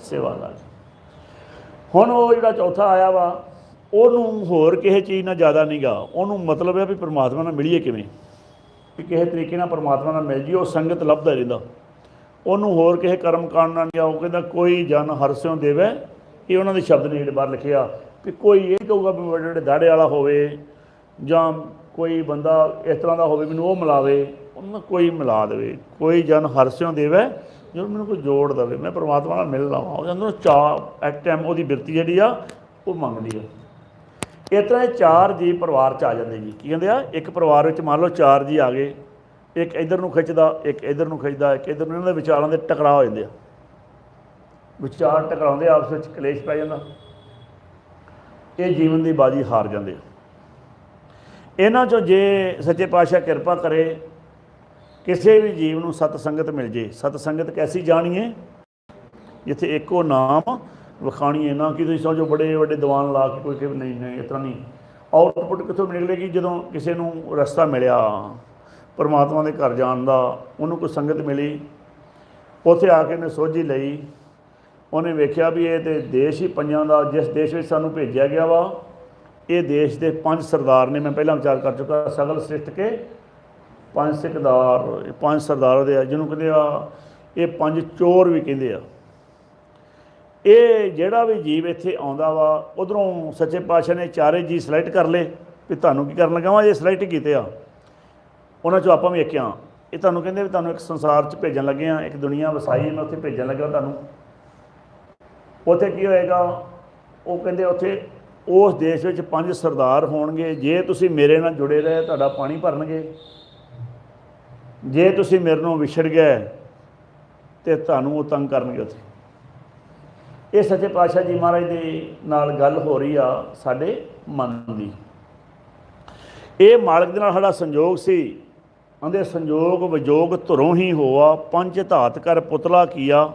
सेवा ला। हुण वो जिहड़ा चौथा आया वा, ਉਹਨੂੰ होर किसी चीज़ नाल ज़्यादा नहीं गा। ਉਹਨੂੰ मतलब है भी परमात्मा नाल मिलीए किवें, कि किसी तरीके नाल परमात्मा नाल मिल जाइए। वो संगत लभदा रहिंदा, ਉਹਨੂੰ होर किसी कर्म कांड नाल नहीं। वो कहंदा कोई जन हरस्यों देवे, ये उन्होंने दे शब्द ने जिहड़े बाहर लिखे आ। कि कोई ये कहूगा भी बड़े बड़े दाड़े वाला होवे, जां कोई बंदा इस तरह का होवे मैनूं वो मिलावे, उन्होंने कोई मिला देवे। कोई जन हरस्यों देवे, जो मैंने कोई जोड़ दे, मैं परमात्मा नाल मिल लवां। उन्होंने 4 एक टाइम वो बिरती जी आ वो मंगदी है। इस तरह 4 जी परिवार च आ जाते जी। की कहते हैं, एक परिवार में मान लो 4 जी आ गए, एक इधर नूं खिंचदा, एक इधर नूं खिंचदा, एक इधर नूं। इन्हां दे विचारां दे टकरा हो जाते, विचार टकराउंदे, आपस में कलेश पै जांदा, ये जीवन की बाजी हार जाते। इन्हां चों जे सच्चे पातशाह किरपा करे, किसी भी जीव नूं सतसंगत मिल जाए। सतसंगत कैसी जानिए, जिथे एको नाम विखाणीए, ना कि तुसीं समझो बड़े बड़े दीवान ला के कोई नहीं नहीं, इस तरह नहीं। आउटपुट कितों निकलेगी, जदों किसी नूं रस्ता मिलिया परमात्मा के घर जाण दा, उन्होंने कोई संगत मिली, उत्थे आके ने सोझी लई, ਉਹਨੇ ਵੇਖਿਆ ਵੀ ਇਹ ਤਾਂ ਦੇਸ਼ ਹੀ ਪੰਜਾਂ ਦਾ, ਜਿਸ ਦੇਸ਼ ਵਿੱਚ ਸਾਨੂੰ ਭੇਜਿਆ ਗਿਆ ਵਾ, ਇਹ ਦੇਸ਼ ਦੇ 5 ਸਰਦਾਰ ਨੇ। ਮੈਂ ਪਹਿਲਾਂ ਵਿਚਾਰ ਕਰ ਚੁੱਕਾ, ਸਗਲ ਸ੍ਰਿਸ਼ਟ ਕੇ 5 ਸਿਕਦਾਰ, 5 ਸਰਦਾਰ ਦੇ ਆ, ਜਿਹਨੂੰ ਕਹਿੰਦੇ ਆ ਇਹ 5 ਚੋਰ ਵੀ ਕਹਿੰਦੇ ਆ। ਇਹ ਜਿਹੜਾ ਵੀ ਜੀਵ ਇੱਥੇ ਆਉਂਦਾ ਵਾ, ਉਧਰੋਂ ਸੱਚੇ ਪਾਤਸ਼ਾਹ ਨੇ ਚਾਰੇ ਜੀ ਸਿਲੈਕਟ ਕਰ ਲਏ ਵੀ ਤੁਹਾਨੂੰ ਕੀ ਕਰਨ ਲੱਗਾ ਵਾ, ਇਹ ਸਿਲੈਕਟ ਕੀਤੇ ਆ। ਉਹਨਾਂ 'ਚੋਂ ਆਪਾਂ ਵੀ ਇੱਕ ਆ। ਇਹ ਤੁਹਾਨੂੰ ਕਹਿੰਦੇ ਵੀ ਤੁਹਾਨੂੰ ਇੱਕ ਸੰਸਾਰ 'ਚ ਭੇਜਣ ਲੱਗੇ ਆ, ਇੱਕ ਦੁਨੀਆ ਵਸਾਈ ਮੈਂ ਉੱਥੇ ਭੇਜਣ ਲੱਗਾ ਤੁਹਾਨੂੰ। ਉੱਥੇ ਕੀ ਹੋਏਗਾ? ਉਹ ਕਹਿੰਦੇ ਉੱਥੇ ਉਸ ਦੇਸ਼ ਵਿੱਚ 5 ਸਰਦਾਰ ਹੋਣਗੇ। ਜੇ ਤੁਸੀਂ ਮੇਰੇ ਨਾਲ ਜੁੜੇ ਰਹੇ ਤੁਹਾਡਾ ਪਾਣੀ ਭਰਨਗੇ, ਜੇ ਤੁਸੀਂ ਮੇਰੇ ਨਾਲ ਵਿਛੜ ਗਏ ਤਾਂ ਤੁਹਾਨੂੰ ਉਹ ਤੰਗ ਕਰਨਗੇ ਉੱਥੇ। ਇਹ ਸੱਚੇ ਪਾਤਸ਼ਾਹ ਜੀ ਮਹਾਰਾਜ ਦੇ ਨਾਲ ਗੱਲ ਹੋ ਰਹੀ ਆ ਸਾਡੇ ਮਨ ਦੀ। ਇਹ ਮਾਲਕ ਦੇ ਨਾਲ ਸਾਡਾ ਸੰਜੋਗ ਸੀ। ਆਂਦੇ ਸੰਜੋਗ ਵਿਜੋਗ ਧੁਰੋਂ ਹੀ ਹੋਆ, ਪੰਜ ਧਾਤ ਕਰ ਪੁਤਲਾ ਕੀਆ,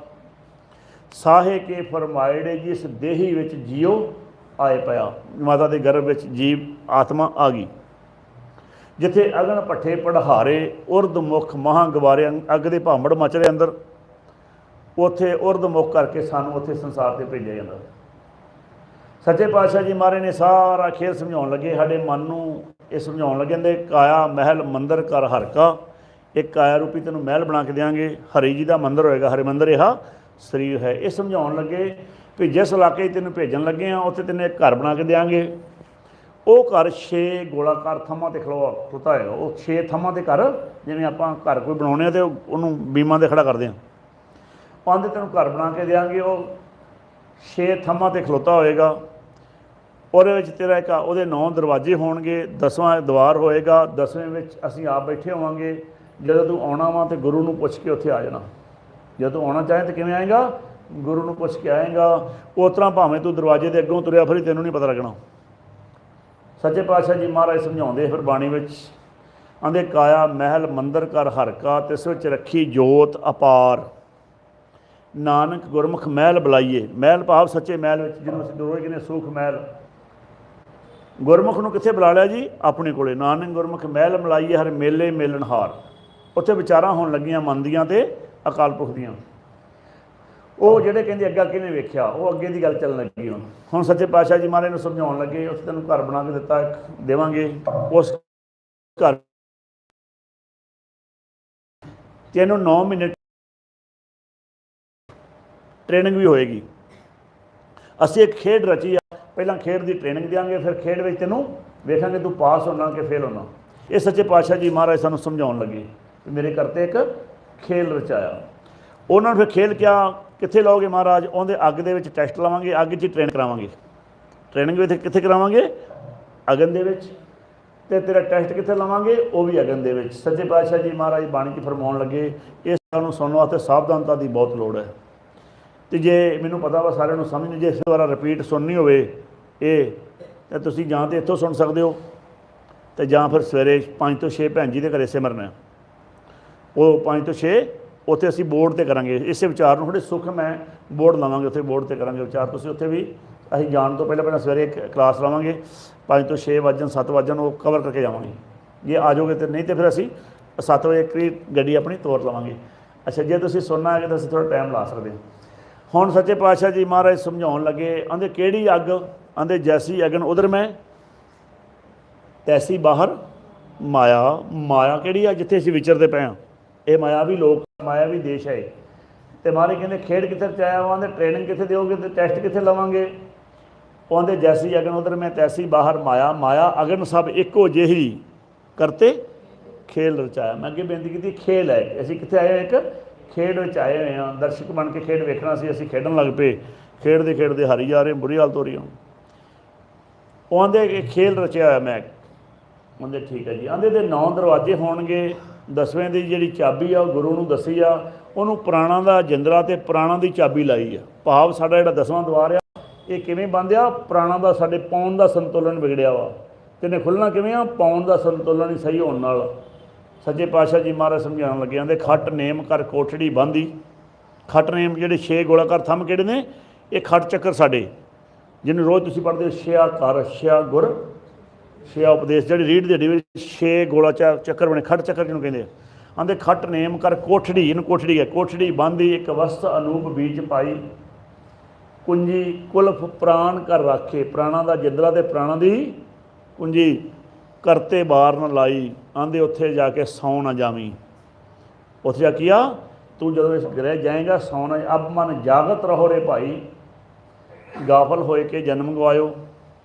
ਸਾਹੇ ਕੇ ਫਰਮਾਇੜੇ ਜਿਸ ਦੇਹੀ ਵਿੱਚ ਜੀਓ ਆਏ ਪਿਆ। ਮਾਤਾ ਦੇ ਗਰਭ ਵਿੱਚ ਜੀਵ ਆਤਮਾ ਆ ਗਈ। ਜਿੱਥੇ ਅਗਨ ਭੱਠੇ ਪੜਹਾਰੇ, ਉਰਦ ਮੁਖ ਮਹਾਂ ਗਵਾਰੇ, ਅੱਗ ਦੇ ਭਾਂਬੜ ਮਚ ਰਹੇ ਅੰਦਰ, ਉੱਥੇ ਉਰਦ ਮੁਖ ਕਰਕੇ ਸਾਨੂੰ ਉੱਥੇ ਸੰਸਾਰ 'ਤੇ ਭੇਜਿਆ ਜਾਂਦਾ। ਸੱਚੇ ਪਾਤਸ਼ਾਹ ਜੀ ਮਹਾਰਾਜ ਨੇ ਸਾਰਾ ਖੇਲ ਸਮਝਾਉਣ ਲੱਗੇ, ਸਾਡੇ ਮਨ ਨੂੰ ਇਹ ਸਮਝਾਉਣ ਲੱਗੇ। ਕਹਿੰਦੇ ਕਾਇਆ ਮਹਿਲ ਮੰਦਰ ਕਰ ਹਰ ਕਾ, ਇੱਕ ਕਾਇਆ ਰੂਪੀ ਤੈਨੂੰ ਮਹਿਲ ਬਣਾ ਕੇ ਦਿਆਂਗੇ, ਹਰੀ ਜੀ ਦਾ ਮੰਦਰ ਹੋਏਗਾ, ਹਰੇ ਮੰਦਰ ਇਹ ਸਰੀਰ ਹੈ। ਇਹ ਸਮਝਾਉਣ ਲੱਗੇ ਵੀ ਜਿਸ ਇਲਾਕੇ 'ਚ ਤੈਨੂੰ ਭੇਜਣ ਲੱਗੇ ਆ ਉੱਥੇ ਤੈਨੂੰ ਇੱਕ ਘਰ ਬਣਾ ਕੇ ਦਿਆਂਗੇ। ਉਹ ਘਰ 6 ਗੋਲਾਕਾਰ ਥੰਮਾਂ 'ਤੇ ਖਲੋਤਾ ਹੋਏਗਾ। ਉਹ 6 ਥੰਮਾਂ 'ਤੇ ਘਰ, ਜਿਵੇਂ ਆਪਾਂ ਘਰ ਕੋਈ ਬਣਾਉਂਦੇ ਆ ਅਤੇ ਉਹਨੂੰ ਬੀਮਾਂ 'ਤੇ ਖੜਾ ਕਰਦੇ ਹਾਂ, ਪਾਉਂਦੇ ਤੈਨੂੰ ਘਰ ਬਣਾ ਕੇ ਦਿਆਂਗੇ। ਉਹ 6 ਥੰਮਾਂ 'ਤੇ ਖਲੋਤਾ ਹੋਏਗਾ। ਉਹਦੇ ਵਿੱਚ ਤੇਰਾ ਇੱਕ ਉਹਦੇ 9 ਦਰਵਾਜ਼ੇ ਹੋਣਗੇ, 10ਵਾਂ ਦੁਆਰ ਹੋਏਗਾ, 10ਵੇਂ ਵਿੱਚ ਅਸੀਂ ਆਪ ਬੈਠੇ ਹੋਵਾਂਗੇ। ਜਦੋਂ ਤੂੰ ਆਉਣਾ ਵਾ ਤਾਂ ਗੁਰੂ ਨੂੰ ਪੁੱਛ ਕੇ ਉੱਥੇ ਆ ਜਾਣਾ। ਜਦੋਂ ਤੂੰ ਆਉਣਾ ਚਾਹੇ ਤਾਂ ਕਿਵੇਂ ਆਏਗਾ? ਗੁਰੂ ਨੂੰ ਪੁੱਛ ਕੇ ਆਏਗਾ। ਉਸ ਤਰ੍ਹਾਂ ਭਾਵੇਂ ਤੂੰ ਦਰਵਾਜ਼ੇ ਦੇ ਅੱਗੋਂ ਤੁਰਿਆ ਫਿਰੀ, ਤੈਨੂੰ ਨਹੀਂ ਪਤਾ ਲੱਗਣਾ। ਸੱਚੇ ਪਾਤਸ਼ਾਹ ਜੀ ਮਹਾਰਾਜ ਸਮਝਾਉਂਦੇ ਫਿਰ ਬਾਣੀ ਵਿੱਚ, ਆਂਦੇ ਕਾਇਆ ਮਹਿਲ ਮੰਦਰ ਕਰ ਹਰ ਕਾ, ਤਿਸ ਵਿੱਚ ਰੱਖੀ ਜੋਤ ਅਪਾਰ, ਨਾਨਕ ਗੁਰਮੁਖ ਮਹਿਲ ਬੁਲਾਈਏ। ਮਹਿਲ ਭਾਵ ਸੱਚੇ ਮਹਿਲ ਵਿੱਚ, ਜਿਹਨੂੰ ਅਸੀਂ ਰੋਜ਼ ਕਹਿੰਦੇ ਸੁਖ ਮਹਿਲ। ਗੁਰਮੁਖ ਨੂੰ ਕਿੱਥੇ ਬੁਲਾ ਲਿਆ ਜੀ? ਆਪਣੇ ਕੋਲੇ। ਨਾਨਕ ਗੁਰਮੁਖ ਮਹਿਲ ਬੁਲਾਈਏ ਹਰ ਮੇਲੇ ਮੇਲਣਹਾਰ। ਉੱਥੇ ਵਿਚਾਰਾਂ ਹੋਣ ਲੱਗੀਆਂ ਮਨ ਦੀਆਂ ਤੇ ਅਕਾਲ ਪੁਰਖ ਦੀਆਂ। ਉਹ ਜਿਹੜੇ ਕਹਿੰਦੇ ਅੱਗਾ ਕਿਹਨੇ ਵੇਖਿਆ, ਉਹ ਅੱਗੇ ਦੀ ਗੱਲ ਚੱਲਣ ਲੱਗੀ। ਹੁਣ ਸੱਚੇ ਪਾਤਸ਼ਾਹ ਜੀ ਮਹਾਰਾਜ ਨੂੰ ਸਮਝਾਉਣ ਲੱਗੇ, ਉੱਥੇ ਤੈਨੂੰ ਘਰ ਬਣਾ ਕੇ ਦਿੱਤਾ ਦੇਵਾਂਗੇ। ਉਸ ਘਰ ਤੈਨੂੰ 9 ਮਹੀਨੇ ਟ੍ਰੇਨਿੰਗ ਵੀ ਹੋਏਗੀ। ਅਸੀਂ ਇੱਕ ਖੇਡ ਰਚੀ ਆ, ਪਹਿਲਾਂ ਖੇਡ ਦੀ ਟ੍ਰੇਨਿੰਗ ਦਿਆਂਗੇ, ਫਿਰ ਖੇਡ ਵਿੱਚ ਤੈਨੂੰ ਵੇਖਾਂਗੇ ਤੂੰ ਪਾਸ ਹੋਣਾ ਕਿ ਫੇਲ ਹੋਣਾ। ਇਹ ਸੱਚੇ ਪਾਤਸ਼ਾਹ ਜੀ ਮਹਾਰਾਜ ਸਾਨੂੰ ਸਮਝਾਉਣ ਲੱਗੇ ਵੀ ਮੇਰੇ ਕਰਤੇ ਇੱਕ ਖੇਲ ਰਚਾਇਆ। ਉਹਨਾਂ ਨੂੰ ਫਿਰ ਖੇਲ ਕਿੱਥੇ ਲਾਓਗੇ ਮਹਾਰਾਜ? ਉਹਦੇ ਅੱਗ ਦੇ ਵਿੱਚ ਟੈਸਟ ਲਵਾਂਗੇ, ਅੱਗ 'ਚ ਟ੍ਰੇਨ ਕਰਾਵਾਂਗੇ। ਟ੍ਰੇਨਿੰਗ ਵਿੱਚ ਕਿੱਥੇ ਕਰਾਵਾਂਗੇ? ਅਗਨ ਦੇ ਵਿੱਚ। ਅਤੇ ਤੇਰਾ ਟੈਸਟ ਕਿੱਥੇ ਲਵਾਂਗੇ? ਉਹ ਵੀ ਅਗਨ ਦੇ ਵਿੱਚ। ਸੱਚੇ ਪਾਤਸ਼ਾਹ ਜੀ ਮਹਾਰਾਜ ਬਾਣੀ 'ਚ ਫਰਮਾਉਣ ਲੱਗੇ, ਇਸ ਗੱਲ ਨੂੰ ਸੁਣਨ ਵਾਸਤੇ ਸਾਵਧਾਨਤਾ ਦੀ ਬਹੁਤ ਲੋੜ ਹੈ। ਅਤੇ ਜੇ ਮੈਨੂੰ ਪਤਾ ਵਾ ਸਾਰਿਆਂ ਨੂੰ ਸਮਝ, ਜੇ ਇਸ ਦੁਆਰਾ ਰਿਪੀਟ ਸੁਣਨੀ ਹੋਵੇ ਇਹ, ਤਾਂ ਤੁਸੀਂ ਜਾਂ ਤਾਂ ਇੱਥੋਂ ਸੁਣ ਸਕਦੇ ਹੋ, ਅਤੇ ਜਾਂ ਫਿਰ ਸਵੇਰੇ 5 ਤੋਂ 6 ਭੈਣ ਜੀ ਦੇ ਘਰੇ ਸਿਮਰਨਾ। ਉਹ 5 ਤੋਂ 6 ਉੱਥੇ ਅਸੀਂ ਬੋਰਡ 'ਤੇ ਕਰਾਂਗੇ। ਇਸੇ ਵਿਚਾਰ ਨੂੰ ਥੋੜ੍ਹੇ ਸੁੱਖ ਮੈਂ ਬੋਰਡ ਲਾਵਾਂਗੇ, ਉੱਥੇ ਬੋਰਡ 'ਤੇ ਕਰਾਂਗੇ ਵਿਚਾਰ। ਤੁਸੀਂ ਉੱਥੇ ਵੀ ਅਸੀਂ ਜਾਣ ਤੋਂ ਪਹਿਲਾਂ ਸਵੇਰੇ ਇੱਕ ਕਲਾਸ ਲਾਵਾਂਗੇ, 5 ਤੋਂ 6 ਵੱਜਣ 7 ਵੱਜਣ ਉਹ ਕਵਰ ਕਰਕੇ ਜਾਵਾਂਗੇ। ਜੇ ਆ ਜਾਓਗੇ ਤਾਂ, ਨਹੀਂ ਤਾਂ ਫਿਰ ਅਸੀਂ 7 ਵਜੇ ਇੱਕ ਗੱਡੀ ਆਪਣੀ ਤੋਰ ਲਵਾਂਗੇ। ਅੱਛਾ, ਜੇ ਤੁਸੀਂ ਸੁਣਨਾ ਹੈ ਤਾਂ ਅਸੀਂ ਥੋੜ੍ਹਾ ਟਾਈਮ ਲਾ ਸਕਦੇ ਹਾਂ। ਹੁਣ ਸੱਚੇ ਪਾਤਸ਼ਾਹ ਜੀ ਮਹਾਰਾਜ ਸਮਝਾਉਣ ਲੱਗੇ, ਆਂਦੇ ਕਿਹੜੀ ਅੱਗ? ਆਂਦੇ ਜੈਸੀ ਅਗਨ ਉਧਰ ਮੈਂ, ਤੈਸੀ ਬਾਹਰ ਮਾਇਆ। ਮਾਇਆ ਕਿਹੜੀ ਆ? ਜਿੱਥੇ ਅਸੀਂ ਵਿਚਰਦੇ ਪਏ ਹਾਂ, ਇਹ ਮਾਇਆਵੀ ਲੋਕ, ਮਾਇਆਵੀ ਦੇਸ਼ ਹੈ। ਅਤੇ ਮਹਾਰਾਜ ਕਹਿੰਦੇ ਖੇਡ ਕਿੱਥੇ ਰਚਾਇਆ ਵਾ? ਆਂਦੇ ਟ੍ਰੇਨਿੰਗ ਕਿੱਥੇ ਦਿਓਗੇ ਅਤੇ ਟੈਸਟ ਕਿੱਥੇ ਲਵਾਂਗੇ? ਉਹ ਆਂਦੇ ਜੈਸੀ ਅਗਨ ਉਧਰ ਮੈਂ, ਤੈਸੀ ਬਾਹਰ ਮਾਇਆ। ਮਾਇਆ ਅਗਨ ਸਭ ਇੱਕੋ ਜਿਹੀ ਕਰਤੇ ਖੇਲ ਰਚਾਇਆ। ਮੈਂ ਅੱਗੇ ਬੇਨਤੀ ਕੀਤੀ, ਖੇਲ ਹੈ। ਅਸੀਂ ਕਿੱਥੇ ਆਏ ਹੋਏ? ਇੱਕ ਖੇਡ ਵਿੱਚ ਆਏ ਹੋਏ ਹਾਂ। ਦਰਸ਼ਕ ਬਣ ਕੇ ਖੇਡ ਵੇਖਣਾ ਸੀ, ਅਸੀਂ ਖੇਡਣ ਲੱਗ ਪਏ। ਖੇਡਦੇ ਖੇਡਦੇ ਹਾਰੀ ਜਾ ਰਹੇ, ਬੁਰੀ ਹਾਲਤ ਹੋ ਰਹੀ। ਉਹ ਆਂਦੇ ਕਿ ਖੇਲ ਰਚਿਆ ਹੋਇਆ ਮੈਂ। ਆਂਦੇ ਠੀਕ ਹੈ ਜੀ। ਆਂਦੇ ਦੇ 9 ਦਰਵਾਜ਼ੇ ਹੋਣਗੇ, 10ਵੇਂ ਦੀ ਜਿਹੜੀ ਚਾਬੀ ਆ ਉਹ ਗੁਰੂ ਨੂੰ ਦੱਸੀ ਆ। ਉਹਨੂੰ ਪੁਰਾਣਾ ਦਾ ਜਿੰਦਰਾ ਅਤੇ ਪੁਰਾਣਾ ਦੀ ਚਾਬੀ ਲਾਈ ਆ। ਭਾਵ ਸਾਡਾ ਜਿਹੜਾ 10ਵਾਂ ਦੁਆਰ ਆ, ਇਹ ਕਿਵੇਂ ਬੰਦ ਆ? ਪੁਰਾਣਾ ਦਾ ਸਾਡੇ ਪਾਉਣ ਦਾ ਸੰਤੁਲਨ ਵਿਗੜਿਆ ਵਾ। ਅਤੇ ਇਹਨੇ ਖੁੱਲ੍ਹਣਾ ਕਿਵੇਂ ਆ? ਪਾਉਣ ਦਾ ਸੰਤੁਲਨ ਹੀ ਸਹੀ ਹੋਣ ਨਾਲ। ਸੱਚੇ ਪਾਤਸ਼ਾਹ ਜੀ ਮਹਾਰਾਜ ਸਮਝਾਉਣ ਲੱਗੇ, ਆਂਦੇ ਖੱਟ ਨੇਮ ਕਰ ਕੋਠੜੀ ਬੰਦੀ। ਖੱਟ ਨੇਮ ਜਿਹੜੇ 6 ਗੋਲਾਕਾਰ ਥੰਮ ਕਿਹੜੇ ਨੇ? ਇਹ ਖੱਟ ਚੱਕਰ ਸਾਡੇ, ਜਿਹਨੂੰ ਰੋਜ਼ ਤੁਸੀਂ ਪੜ੍ਹਦੇ ਹੋ, ਛਿਆ ਕਰ, ਛਿਆ ਗੁਰ, ਛਿਆ ਉਪਦੇਸ਼, ਜਿਹੜੀ ਰੀੜ ਦੀ ਹੱਡੀ ਵਿੱਚ 6 ਗੋਲਾ ਚੱਕਰ ਬਣੇ, ਖੱਟ ਚੱਕਰ ਜਿਹਨੂੰ ਕਹਿੰਦੇ ਆ। ਆਂਦੇ ਖੱਟ ਨੇਮ ਕਰ ਕੋਠੜੀ, ਇਹਨੂੰ ਕੋਠੜੀ ਹੈ। ਕੋਠੜੀ ਬੰਦੀ ਇੱਕ ਵਸਤ ਅਨੂਪ ਬੀਜ ਪਾਈ। कुंजी कुल्फ प्राण कर राखे, प्राणा का जिंदरा तो प्राणा की कुंजी करते बार न लाई, आंदे उत्थे जाके सौ न जावी। उत्थे जा किया तू जो इस ग्रह जाएगा सौ न, अब मन जागत रहो रे भाई, गाफल होए के जन्म गवायो,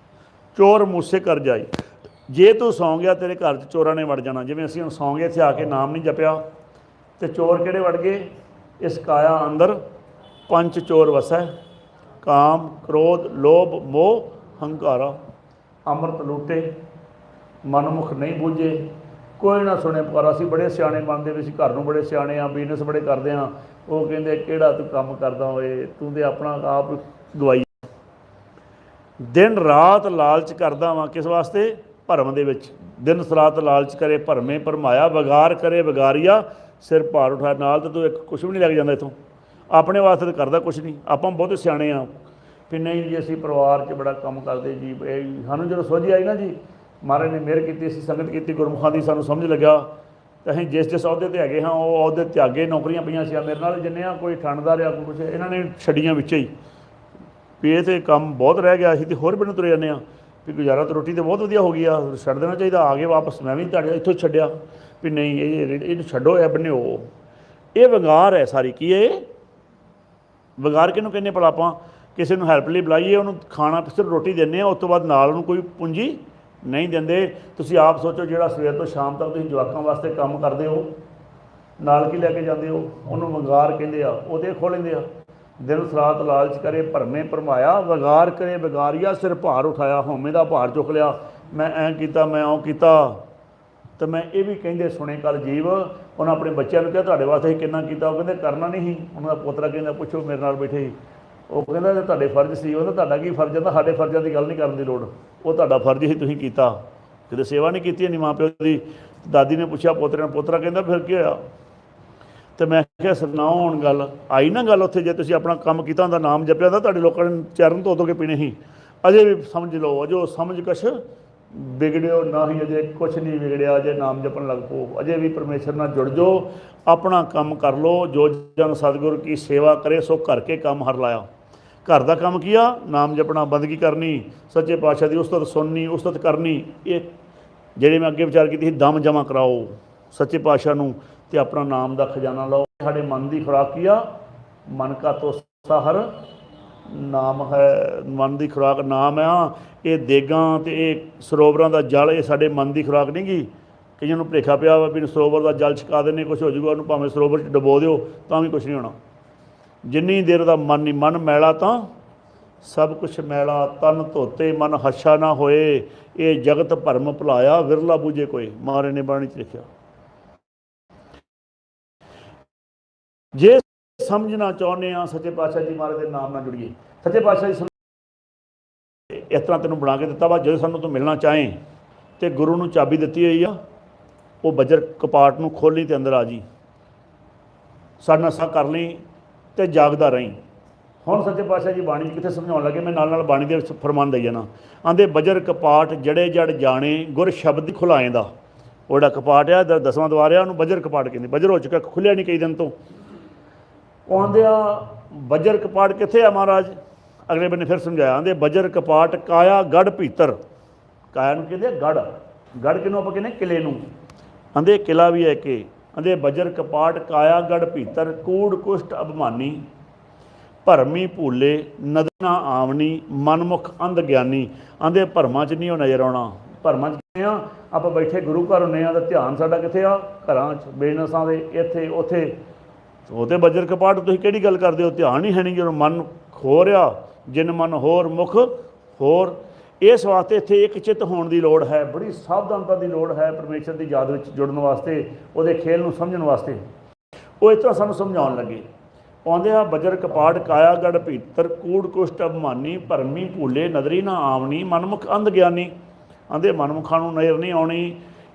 चोर मूसे कर जाई। जे तू सौ गया तेरे घर च चोरां ने वड़ जाना। जिवें असीं हुण सौ गए इत्थे आके नाम नहीं जपिया तो चोर किहड़े वड़ गए, इस काया अंदर पंच चोर वसै, काम क्रोध लोभ मोह हंकारा, अमृत लूटे मनमुख नहीं बूझे, कोई ना सुने पुकारा। असीं बड़े सियाणे बनते भी, घर नूं बड़े सियाणे आ, बिजनस बड़े करते हाँ, वो कहते किहड़ा तू काम करदा होए, तू तो अपना आप गवाई। दिन रात लालच करदा वां, किस वास्ते? भरम दे विच। दिन रात लालच करे भरमे भरमाया, विगार करे विगारिया, सिर भार उठाया। नाल तो तू एक कुछ भी नहीं लैके जांदा इत्थों, अपने वास्ते तो करदा कुछ नहीं। आपां बहुत सियाणे आ भी नहीं जी, असीं परिवार च बड़ा काम करते जी। सानूं जो सोझी आई ना जी, महाराज ने मेहर की, संगत की गुरमुखां की, सानूं समझ लग्या तो असीं जिस जिस अहुदे ते हैगे हाँ वो अहुदे त्यागे, नौकरियां पईयां सी मेरे नाल जिन्ने आ, कोई ठंडदार आ, कोई कुछ, इन्हां ने छड्डियां विच ही भी ये तो काम बहुत रह गया, असीं ते होर पिंड तुरे जाने भी गुजारा तो रोटी तो बहुत वधिया हो गई आ, छड्ड देना चाहिए। आ गए वापस, मैं भी तुहाडे इत्थों छड्डिया भी नहीं, ये छड्डो, ऐ बन्निओ। ये विगार है सारी। की है विगार? किहनूं कहने भला? आपां किसी नूं हैल्प लई बुलाईए, उहनूं खाना सिर्फ रोटी दिंदे, उस तो बाद नाल उहनूं कोई पूंजी नहीं दिंदे। तुसीं आप सोचो, जिहड़ा सवेर तो शाम तक तुसीं जवाकां वास्ते काम करदे हो, नाल की लैके जांदे हो, उहनूं विगार कहंदे आ। ਉਹ ਤੇ ਖੋਹ ਲੈਂਦੇ ਆ। दिन रात लालच करे भरमे भरमाया, विगार करे विगारिया, सिर भार उठाया, हौमे का भार चुक लिया, मैं ऐं कीता मैं ਉਹ ਕੀਤਾ। तो मैं ये भी कहिंदे सुने कल जीव, उन्हें अपने बच्चों को कहा तुहाडे वास्ते किन्ना कीता, वो कहंदे करना नहीं ही। उन्होंने पोतरा कहंदा पुछो मेरे नाल बैठे ही, वो कहंदा जे तुहाडे फर्ज सी, वो तुहाडा की फर्ज है, साडे फर्जां की गल नहीं करन दी लोड़, वो तुहाडा फर्ज ही तुसीं कीता, किते सेवा नहीं कीती नहीं माँ प्यो की। दादी ने पुछया पोतरे ने, पोतरा कहंदा फिर की होया? तो मैं क्या सुनाओ हुण गल आई ना, गल उत्थे जे तुसीं अपना काम कीता हुंदा, नाम जपिया हुंदा, तुहाडे लोकां ने चरण धो धो के पीने ही। अजे भी समझ लो, अजो समझ कछ बिगड़ियो ना ही, अजे कुछ नहीं बिगड़िया, अजे नाम जपन लग पो, अजे भी परमेश्वर नाल जुड़ जाओ, अपना काम कर लो। जो जन सतगुर की सेवा करे सो घर के काम हर लाया। घर का काम किया, नाम जपना, बंदगी करनी, सच्चे पातशाह की उस्तत सुननी, उस्तत करनी। ये ਜਿਹੜੇ मैं अगे विचार की दम जमा कराओ सच्चे पातशाह नूं ते अपना नाम का खजाना लो। साढ़े मन की खुराक की आ, मन का तो हर नाम है, मन की खुराक नाम है। ये देगां ते ये सरोवरां दा जल, ये साडे मन की खुराक नहीं गी। कईयां नूं भुलेखा पिया भी सरोवर का जल छका देने कुछ हो जाऊगा, उन्होंने भावें सरोवर च डबो दिओ तां भी कुछ नहीं होना। जिन्नी देर दा मन नहीं, मन मैला तां सब कुछ मैला, तन धोते मन हच्छा ना होए, ये जगत भरम भुलाया, विरला बूझे कोई, महाराज ने बाणी च लिखिया। जे समझना चाहुंदे आ सच्चे पातशाह जी महाराज के नाम नाल जुड़िए। सच्चे पातशाह जी इस तरह तेनों बना के दिता वा, जो सानूं तू मिलना चाहें तो गुरु नूं चाबी दित्ती हुई आ, वो बजर कपाट नूं खोली ते अंदर आ जी, साडे नाल सलाह कर लई ते जागदा रहीं। हुण सच्चे पातशाह जी बाणी कित्थे समझाउण लगे, मैं नाल नाल बाणी दे फरमान दई जाना। आंदे बजर कपाट जड़े जड़ जाने, गुर शब्द खुलाएंदा। वो जिहड़ा कपाट आ 10वां द्वार आ, उहनूं बजर कपाट कहंदे। बजर हो चुका, खुलिया नहीं कई दिन तो। आंदे आ बजर कपाट कित्थे आ महाराज? अगले बन्ने फिर समझाया, आंदे बजर कपाट काया गढ़ भीतर। काया नूं कहंदे गढ़, गढ़ किनूं आपां कहंदे किले नूं। आंदे किला भी है कि, आंदे बजर कपाट काया गढ़ भीतर, कूड़ कुष्ट अभिमानी, भरमी भूले नदर ना आवनी, मनमुख अंध ज्ञानी। आंदे भरमां च नहीं हो नज़र आउणा। भरमां च किवें आ, आपां बैठे गुरु घर हुंदे आ, ध्यान साडा कित्थे आ? घरां च, बिजनसां दे, इत्थे उत्थे। वो तो बजर कपाट तुसीं किहड़ी गल करदे हो? ध्यान ही है नहीं, जो मन खो रहा, जिन मन होर मुख होर। इस वास्ते इत्थे एक चित होने की लोड़ है, बड़ी सावधानता की लोड़ है परमेश्वर की याद में जुड़न वास्ते, वो खेल में समझण वास्ते। वो इस तरह सानूं समझाउण लगे। आउंदे आ बजर कपाट काया गढ़ भीतर, कूड़ कुष्ट अभिमानी, भरमी भूले नदरी ना आवनी, मनमुख अंध ज्ञानी। आंदे मनमुखां नूं नज़र नहीं आउणी।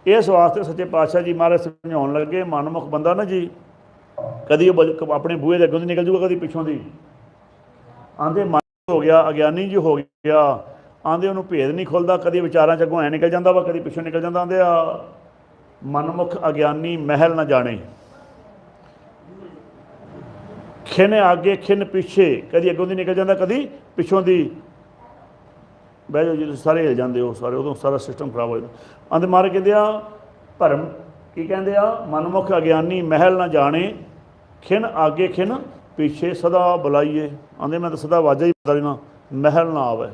इस वास्ते सच्चे पातशाह जी महाराज समझाउण लगे, मनमुख बंदा ना जी, कदी अपने बूहे के अगों दी निकल जूगा, कदी पिछों दी। आंदे मन हो गया, अज्ञानी जी हो गया। आंदे उन्होंने भेद नहीं खुलता, कदी विचारां च अगों ऐ निकल जाता वा, कदी पिछों निकल जाता। आंदे आ मनमुख अज्ञानी महल ना जाने। खिन आगे खिन पिछे, कभी अगों की निकल जाता, कभी पिछों की बह जाओ जी, सारे हिल जाते हो सारे, उदों सारा सिस्टम खराब हो जाता। आंदे मारे कहते आ भरम की कहते आ, मनमुख अज्ञानी महल ना जाने, खिन आगे खिन पिछे सदा बुलाइए। आंदे मैं तो सदा वाजा ही पता देना, महल ना आवे।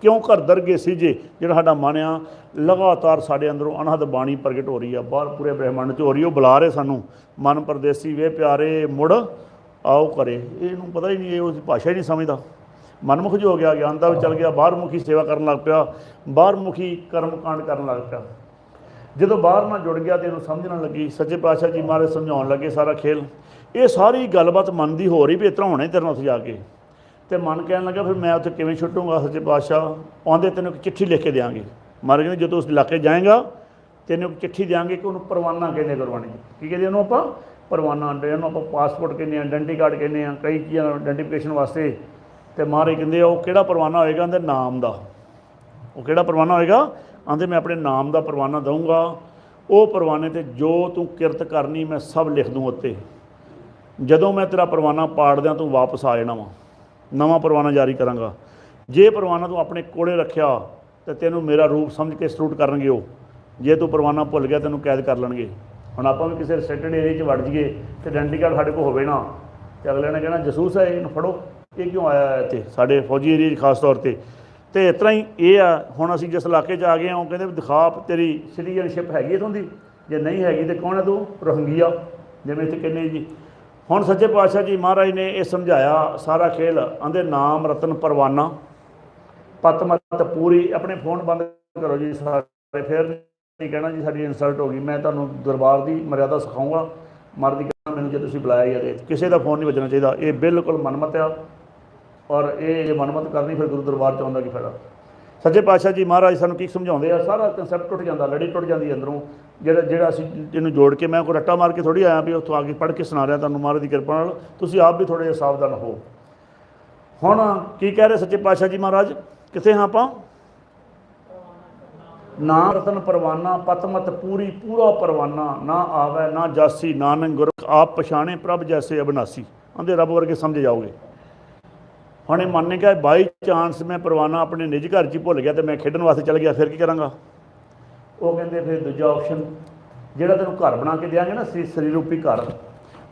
क्यों घर दरगे सीजे, जो साडा मन आ लगातार साढ़े अंदरों अनहद बाणी प्रगट हो रही है, बाहर पूरे ब्रह्मंड च हो रही है, बुला रहे सानू, मन परदेसी वे प्यारे मुड़ आओ करे। इनू पता ही नहीं, ये उस भाषा ही नहीं समझता। मनमुख जो हो गया, अज्ञानता भी चल गया, बाहर मुखी सेवा करन लग पिया, बाहर मुखी कर्म कांड करन लग पिया। जो बाहर ना जुड़ गया तो इन्हू समझ ना लगी। सच्चे पातशाह जी महाराज समझाउण लगे सारा खेल, ये सारी गलबात मन की हो रही भी, इतना होना ही तेरे नाल उत्थे जाके। तो मन कह लगा फिर मैं उत्थे किवें छुट्टूंगा। सच्चे पातशाह आंदे तेन एक चिट्ठी लिख के देंगे। महाराज कहते जो तू उस इलाके जाएगा तेन एक चिट्ठी देंगे कि उन्होंने परवाना कहने गुरबाणी की कहते उन्होंने आप परवाना उन्होंने आप पासपोर्ट कहने, आइडेंटिटी कार्ड कहने, कई चीज़ों आइडेंटिफिकेशन वास्ते। तो महाराज कहते वो किहड़ा परवाना होएगा, आंदे नाम का। वो किहड़ा परवाना होएगा, आंदे मैं अपने नाम का परवाना दूँगा। वो परवाने ते जो तू किरत करनी मैं सब लिख दूँ उत्ते। जदों मैं तेरा परवाना पाड़ दियाँ तू वापस आ जाना वा, नवा परवाना जारी करांगा। जे परवाना तू अपने कोले रखिया तो तेनों मेरा रूप समझ के सलूट करनगे। वो जे तू परवाना भुल गया तेनों कैद कर लैणगे। हुण आपां भी किसी रिस्ट्रिक्टेड एरिया च वड़ जाइए तो आइडेंटिटी कार्ड साडे कोल होवे ना, तो अगले ने कहना जसूस है, इन्हूं फड़ो, ये क्यों आया है इत्थे साडे फौजी एरिया खास तौर पर। तो इस तरह ही ये आ, हुण असीं जिस इलाके च आ गए वो कहते दिखा तेरी सिटीजनशिप हैगी इत्थों दी, जे नहीं हैगी तो कौन है तू, रोहिंग्या जिवें इत्थे कहने जी। हुण सच्चे पातशाह जी महाराज ने यह समझाया सारा खेल। आंदे नाम रतन परवाना पत मत पूरी। अपने फोन बंद करो जी सारे, फिर नहीं कहना जी साडी इंसल्ट हो गई। मैं तुहानूं दरबार की मर्यादा सिखाऊंगा, मर्द की कहना मैनूं जो तुसीं बुलाया या किसी का फोन नहीं बजना चाहिए। ये बिल्कुल मनमत आ, और ये मनमत करनी फिर गुरु दरबार च आउंदा की फायदा। सच्चे पातशाह जी महाराज सानूं की समझाउंदे आ, सारा कंसैप्ट टुट जाता, लड़ी टुट जाती अंदरों। ਜਿਹੜਾ ਅਸੀਂ ਇਹਨੂੰ जोड़ के मैं कोई रट्टा मार के थोड़ी आया भी ਉੱਥੋਂ आके पढ़ के सुना रहा तुहानूं महाराज की कृपा नाल। तुसीं आप भी थोड़े जिहे सावधान हो। हुण की कह रहे सच्चे पातशाह जी महाराज, कित्थे हाँ आपां, नाम रतन परवाना पत मत पूरी, पूरा परवाना ना आवे ना जासी, नानक गुरख आप पछाणे प्रभ जैसे अविनासी। आंदे रब वर्गे समझ जाओगे। हुण ये मन ने कहा बाई चांस मैं परवाना अपने निज घर च भुल गया तो मैं खेडन वास्ते चल गया, फिर की करांगा। वो कहते फिर दूजा ऑप्शन जिहड़ा तैनूं घर बना के देंगे ना, सरी रूपी घर,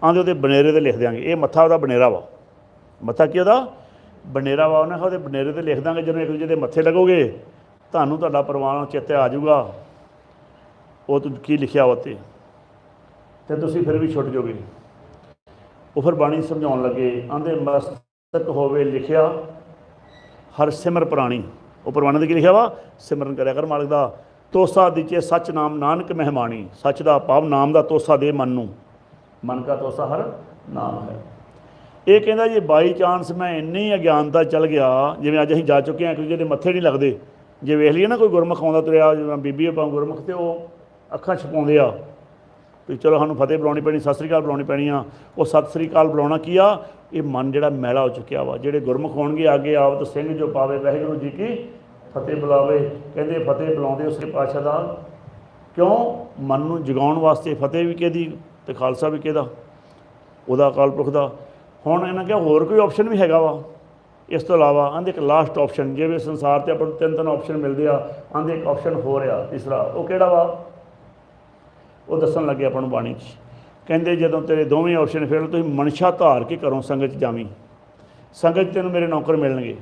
आंदे उहदे बनेरे ते लिख देंगे। ये मत्था उहदा बनेरा वा, मत्था की उहदा बनेरा वा। उन्हें उहदे बनेरे ते लिख देंगे, जदों एक दूजे दे मत्थे लगोगे तुहानूं तुहाडा परवाना चेते आ जाऊगा, वो तूं की लिखिआ उत्ते, ते तुसीं फिर भी छुट जाओगे। वो फिर बाणी समझाउण लगे, आंदे मस्तक होवे लिखिआ हर सिमर प्राणी। वो परवाने ते की लिखिआ वा, सिमरन करिआ कर मालिक दा। तोसा दिचे सच नाम नानक मेहमानी, सच का भाव नाम का तोसा दे मन नूं, मन का तोसा हर नाम है। ये कहता जी बाई चांस मैं इन्नी अज्ञानता चल गया, जिवें अज असीं जा चुके हैं, क्योंकि मत्थे नहीं लगते। जे वेख लीए ना कोई गुरमुख आउंदा तुरिया, जिवें बीबी ਆਪਾਂ गुरमुख, तो वो अखां छपाउंदे आ भी चलो सानूं फतेह बुलाउणी पैनी, सत श्री अकाल बुलाउणी पैनी आ। वो सत श्री अकाल बुलाउणा की आ, ये मन जिहड़ा मैला हो चुकिया वा। जिहड़े गुरमुख होणगे आगे आवत सिंह जो पावे वाहिगुरू जी की फतेह बुलावे। कहते फतेह बुलाते उस पातशाह का, क्यों मन नूं जगाउण वास्ते। फतेह भी किहदी ते खालसा भी किहदा, उहदा अकाल पुरख दा। हुण इन्हां क्या होर कोई ऑप्शन भी हैगा वा इस तो इलावा? आंदे एक लास्ट ऑप्शन, जिवें संसार ते आपां नूं तीन ऑप्शन मिलदे आ, आंदे एक ऑप्शन हो रहा तीसरा, वो किहड़ा वा? वो दस्सण लगे आपां नूं बाणी च। कहंदे जदों तेरे दोवें ऑप्शन फेल, तुसीं मनशा धार के घरों संगत जावीं। संगत तैनूं मेरे नौकर मिलणगे।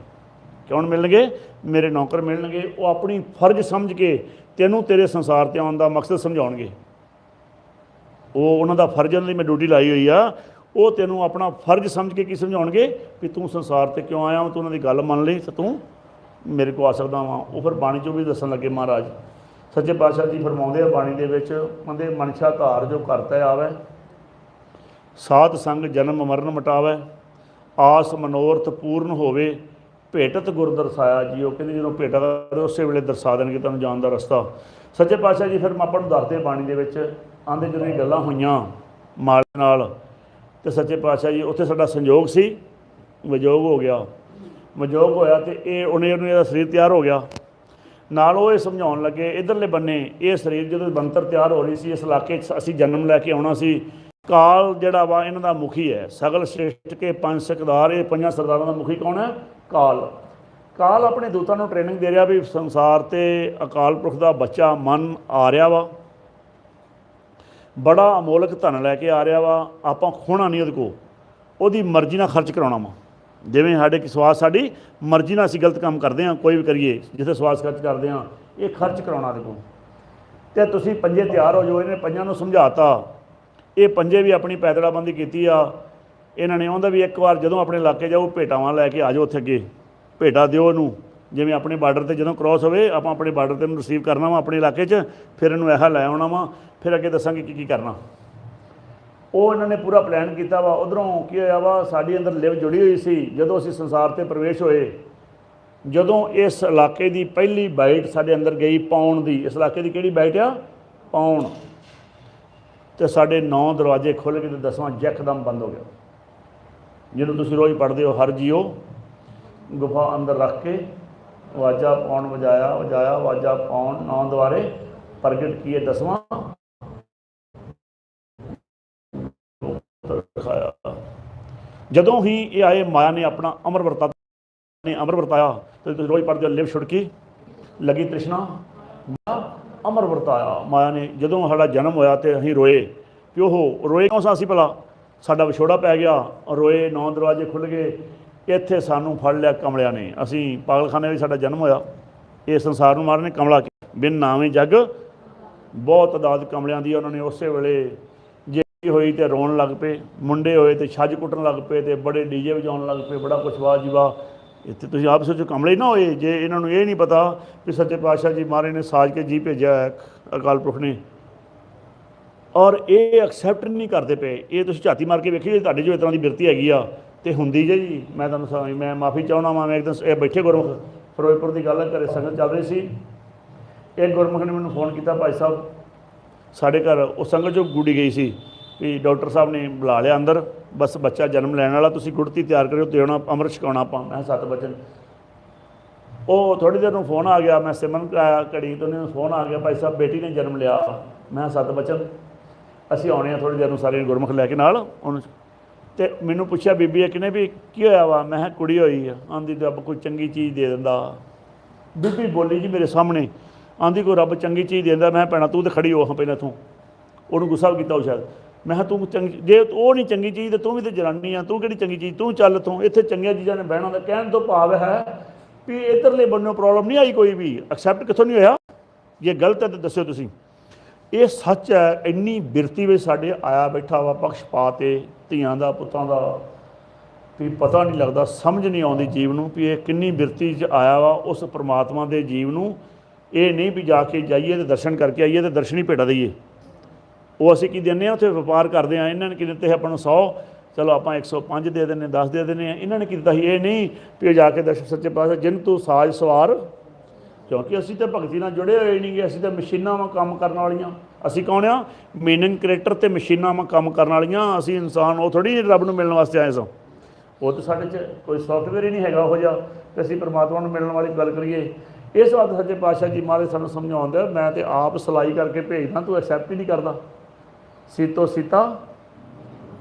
कौन मिलणगे? मेरे नौकर मिलणगे। वो अपनी फर्ज समझ के तैनूं तेरे संसार ते आउण दा मकसद समझाउणगे। वो उन्हां दा फर्ज, उन्हां दी मैं ड्यूटी लाई हुई आ, वो तैनूं अपना फर्ज समझ के की समझाउणगे भी तूं संसार ते क्यों आया, तूं उन्हां दी गल मन लई तो तूं मेरे को आ सकदा वां। वो फिर बाणी चों भी दस्सण लगे महाराज। सच्चे पातशाह जी फरमाउंदे आ बाणी दे विच, कहंदे मनशा धार जो घर ते आवे, साध संग जन्म मरण मिटावे, आस मनोरथ पूर्ण होवे, भेटत गुर दरसाया जी। वो कहते जो भेटा करो उस वेले दरसा देंगे तुहानूं जाण दा रस्ता। सच्चे पातशाह जी फिर आपां नूं दसदे बाणी दे विच, आंदे ਜਦੋਂ ਇਹ गल्लां होईयां माल नाल ते सच्चे पातशाह जी उत्थे साडा संयोग सी, विजोग हो गया। विजोग होया तो ये उन्हें ਇਹਦਾ शरीर तैयार हो गया। नाल वो ये समझाउण लगे इधरले बन्ने ये शरीर जो बनतर तैयार हो रही सी, इस इलाके असीं जन्म लैके आउणा सी, काल जिहड़ा वा इन्हां दा मुखी है। सगल श्रेष्ठ के पंज सरदार, ये पंजां सरदारां दा मुखी कौन है? काल। काल अपने दूतां नूं ट्रेनिंग दे रहा भी संसार ते अकाल पुरख दा बच्चा मन आ रहा वा, बड़ा अमोलक धन लैके आ रहा वा, आपां खोना नहीं उहदे कोल, उहदी मर्जी नाल खर्च कराउणा वा। जिवें साडे स्वास साडी मर्जी नाल असीं गलत काम करदे हां, कोई भी करिए जिथे स्वास खर्च करदे हां, ये खर्च कराउणा उहदे कोल। ते तुसीं पंजे तैयार हो जाओ। इन्हें पंजां नूं समझाता, ये पंजे भी अपनी पैदड़ाबंदी कीती आ। इन्हां ने आउंदा भी एक बार जदों अपने इलाके जाओ भेटावां लैके आ जाओ, उत्थे अगे भेटा दिओ इहनूं, जिवें अपने बार्डर ते जदों क्रॉस होवे आपां अपने बार्डर ते रिसीव करना वा अपने इलाके 'च, फिर इहनूं ऐहा लै आउणा वा, फिर अगे दसांगे की करना। ਉਹ ਇਹਨਾਂ ਨੇ ਪੂਰਾ ਪਲਾਨ ਕੀਤਾ ਵਾ। ਉਧਰੋਂ ਕੀ ਹੋਇਆ ਵਾ, ਸਾਡੀ ਅੰਦਰ ਲਿਵ ਜੁੜੀ ਹੋਈ ਸੀ। ਜਦੋਂ ਅਸੀਂ ਸੰਸਾਰ ਤੇ ਪ੍ਰਵੇਸ਼ ਹੋਏ, ਜਦੋਂ ਇਸ ਇਲਾਕੇ ਦੀ ਪਹਿਲੀ ਬਾਈਟ ਸਾਡੇ ਅੰਦਰ ਗਈ ਪਾਉਣ ਦੀ, ਇਸ ਇਲਾਕੇ ਦੀ ਕਿਹੜੀ ਬਾਈਟ ਆ? ਪਾਉਣ। ਤੇ ਸਾਡੇ 9 ਦਰਵਾਜ਼ੇ ਖੁੱਲ੍ਹ ਕੇ ਤੇ 10ਵਾਂ ਯਕਦਮ ਬੰਦ ਹੋ ਗਿਆ। ਜਿਹਨੂੰ ਤੁਸੀਂ ਰੋਜ਼ ਪੜ੍ਹਦੇ ਹੋ, ਹਰ ਜੀਓ ਗੁਫਾ ਅੰਦਰ ਰੱਖ ਕੇ ਆਵਾਜ਼ਾਂ ਪਾਉਣ, ਵਜਾਇਆ ਵਜਾਇਆ ਆਵਾਜ਼ਾਂ ਪਾਉਣ, 9 ਦੁਆਰੇ ਪ੍ਰਗਟ ਕੀਏ 10ਵਾਂ दिखाया। जदों ही ये आए, माया ने अपना अमर वरताया। तो रोज पढ़ते हो, लिव छुड़की लगी तृष्णा, अमर वरताया। माया ने जदों साडा जन्म होया तो असीं रोए, कि ओह रोए क्यों सा? असीं भला साडा विछोड़ा पै गया, रोए, 9 दरवाजे खुल गए, इत्थे सानूं फड़ लिया कमलियां ने। असीं पागलखाने में साडा जन्म होया, ये संसार नूं मारने कमला बिन नावें जग, बहुत तादाद कमलियां दी। उन्होंने उस वेले होई तो रोन लग पे, मुंडे होए तो छज कुटन लग पे, तो बड़े डीजे वजाउण लग पे, बड़ा कुछ वाह जी वाह। इत्थे तुसीं आप सोचो कमले ना होए जे इन्हां नूं ये नहीं पता कि सच्चे पातशाह जी महाराज ने साज के जी भेजा है अकाल पुरख ने, और ये एक्सैप्ट नहीं करते पे। ये तुसीं झाती मार के वेखिए, तुहाडे जो इस तरह की बिरती हैगी आ ते हुंदी जे जी। मैं तुहानूं मैं माफ़ी चाहुंदा वां। मैं एक दिन बैठे गुरमुख फिरोजपुर की गल घरे संगत चल रही सी, एक गुरमुख ने मैनूं फोन किया, भाई साहब साढ़े घर उस संगत जो गुड़ी गई सी भी डॉक्टर साहब ने बुला लिया अंदर, बस बच्चा जन्म लैण वाला, तुसीं गुड़ती तैयार करो, देना अमृत छकाउणा आपां। मैं 7 बचन। वो थोड़ी देर में फोन आ गया, मैं सिमरन कराया घड़ी तो उन्हें फोन आ गया, भाई साहब बेटी ने जन्म लिया। मैं 7 बचन, असीं आउणे थोड़ी देर में सारे गुरमुख लैके नाल। तो मैनूं पुछया बीबी एक ने भी की होया वा? मैं कुड़ी होई आ। आंदी रब कोई चंगी चीज़ दे दिंदा। बीबी बोली जी मेरे सामने, आंदी कोई रब चंगी चीज़ दे दिंदा। मैं भैणा तू तो खड़ी हो हाँ पहले, तूं उन्होंने गुस्सा किया हो शायद। मैं तू चंगी, जे वो नहीं चंगी चीज़ तो तू भी तो जनानी आ, तू कि चंगी चीज़, तू चल तू इत्थे चंगियां चीज़ां ने बहना। कहने तो भाव है भी इधरले बन्नों प्रॉब्लम नहीं आई कोई भी, एक्सैप्ट कितों नहीं होया। जे गलत है तो दस्यो तुसीं। ये सच है, इन्नी बिरती में साडे आया बैठा वा पक्षपात धियां दा पुत्तां दा, भी पता नहीं लगता, समझ नहीं आउंदी जीव नूं भी ये किन्नी बिरती च आया वा उस परमात्मा दे जीव नूं। ये नहीं भी जाके जाइए तो दर्शन करके आइए तो दर्शन ही भेटा दईए। वो असीं की देने उत्थे व्यापार करते हैं। इन्होंने की दिते अपन 100, चलो आप 105 दे देने, 10 दे देने। इन्होंने की दिता ये नहीं भी जाके दर्शन सच्चे पातशाह जिन तू साज सवार, क्योंकि असीं तो भगती नाल जुड़े हुए नहीं गे, असीं तो मशीनां वां काम करने वालियां। असीं कौन आ? मीनिंग क्रिएटर ते मशीनां वां काम करने वालियां। असीं इंसान वो थोड़ी रब नूं मिलण वास्ते आए सां। वो तो साडे च कोई सॉफ्टवेयर ही नहीं हैगा उहो जिहा कि असीं परमात्मा नूं मिलण वाली गल करिए। इस वास्ते सच्चे पातशाह जी महाराज सानूं समझाउंदे, मैं तो आप सिलाई करके भेजदा, तू एक्सैप्ट ही नहीं करदा। सीतो सीता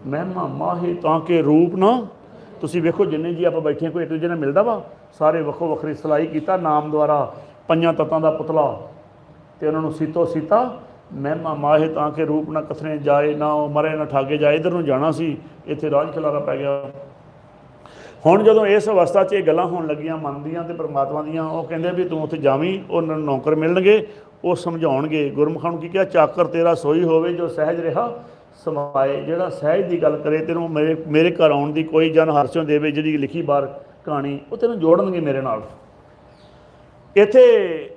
महिमा माही ताके रूप ना। तुसीं वेखो जिन्ने जी आप बैठे कोई एक दूजे ने मिलता वा, सारे वक्खो वक्खरी सिलाई किया नाम द्वारा, 5 तत्तां दा पुतला, तो उन्होंने सीतो सीता महिमा माहे ताके रूप ना कथने जाए, ना मरे ना ठागे जाए। इधर नूं जाना सी, इत्थे राज खिलारा पै गया। हुण जदों इस अवस्था 'च ये गल्लां होण लगियां मन दियां ते परमात्मा दियां, वो कहंदे भी तूं उत्थे जावीं, उन्हां नूं नौकर मिलणगे, वो समझाउणगे। गुरमुखां नूं की कहा, चाकर तेरा सोई होवे जो सहज रहा समाए। जिहड़ा सहज की गल करे, तेनों मेरे घर आउण दी कोई जन हरसों देवे, जिहड़ी लिखी बार कहानी, वो तेनों जोड़नगे मेरे नाल। इत्थे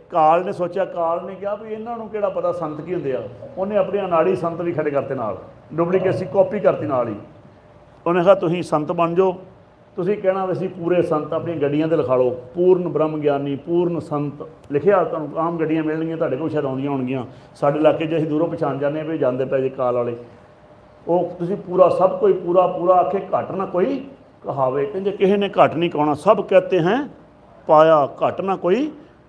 काल ने सोचा, काल ने कहा भी इन्हां नूं किहड़ा पता संत की हुंदे आ। उन्हें अपने अनाड़ी संत भी खड़े करते नाल, डुप्लीकेसी कॉपी करती नाल ही। उन्हें कहा तुसीं संत बन जाओ, तुसीं कहना भी असीं पूरे संत अपनी गड्डियां ते लिखा लो, पूर्ण ब्रह्म ज्ञानी पूर्ण संत लिखिया। तुहानूं आम गड्डियां मिलणगीਆਂ, तुहाडे कोल शायद आउंदियां होणगीਆਂ। साडे इलाके 'च असीं दूरों पछाण जाने भी जांदे पए जे काल वाले। वो तुसीं पूरा सब कोई पूरा पूरा आखे, घट ना कोई कहावे। कहंदे किसी ने घट नहीं कहाउणा, सब कहते हैं पाया, घट ना कोई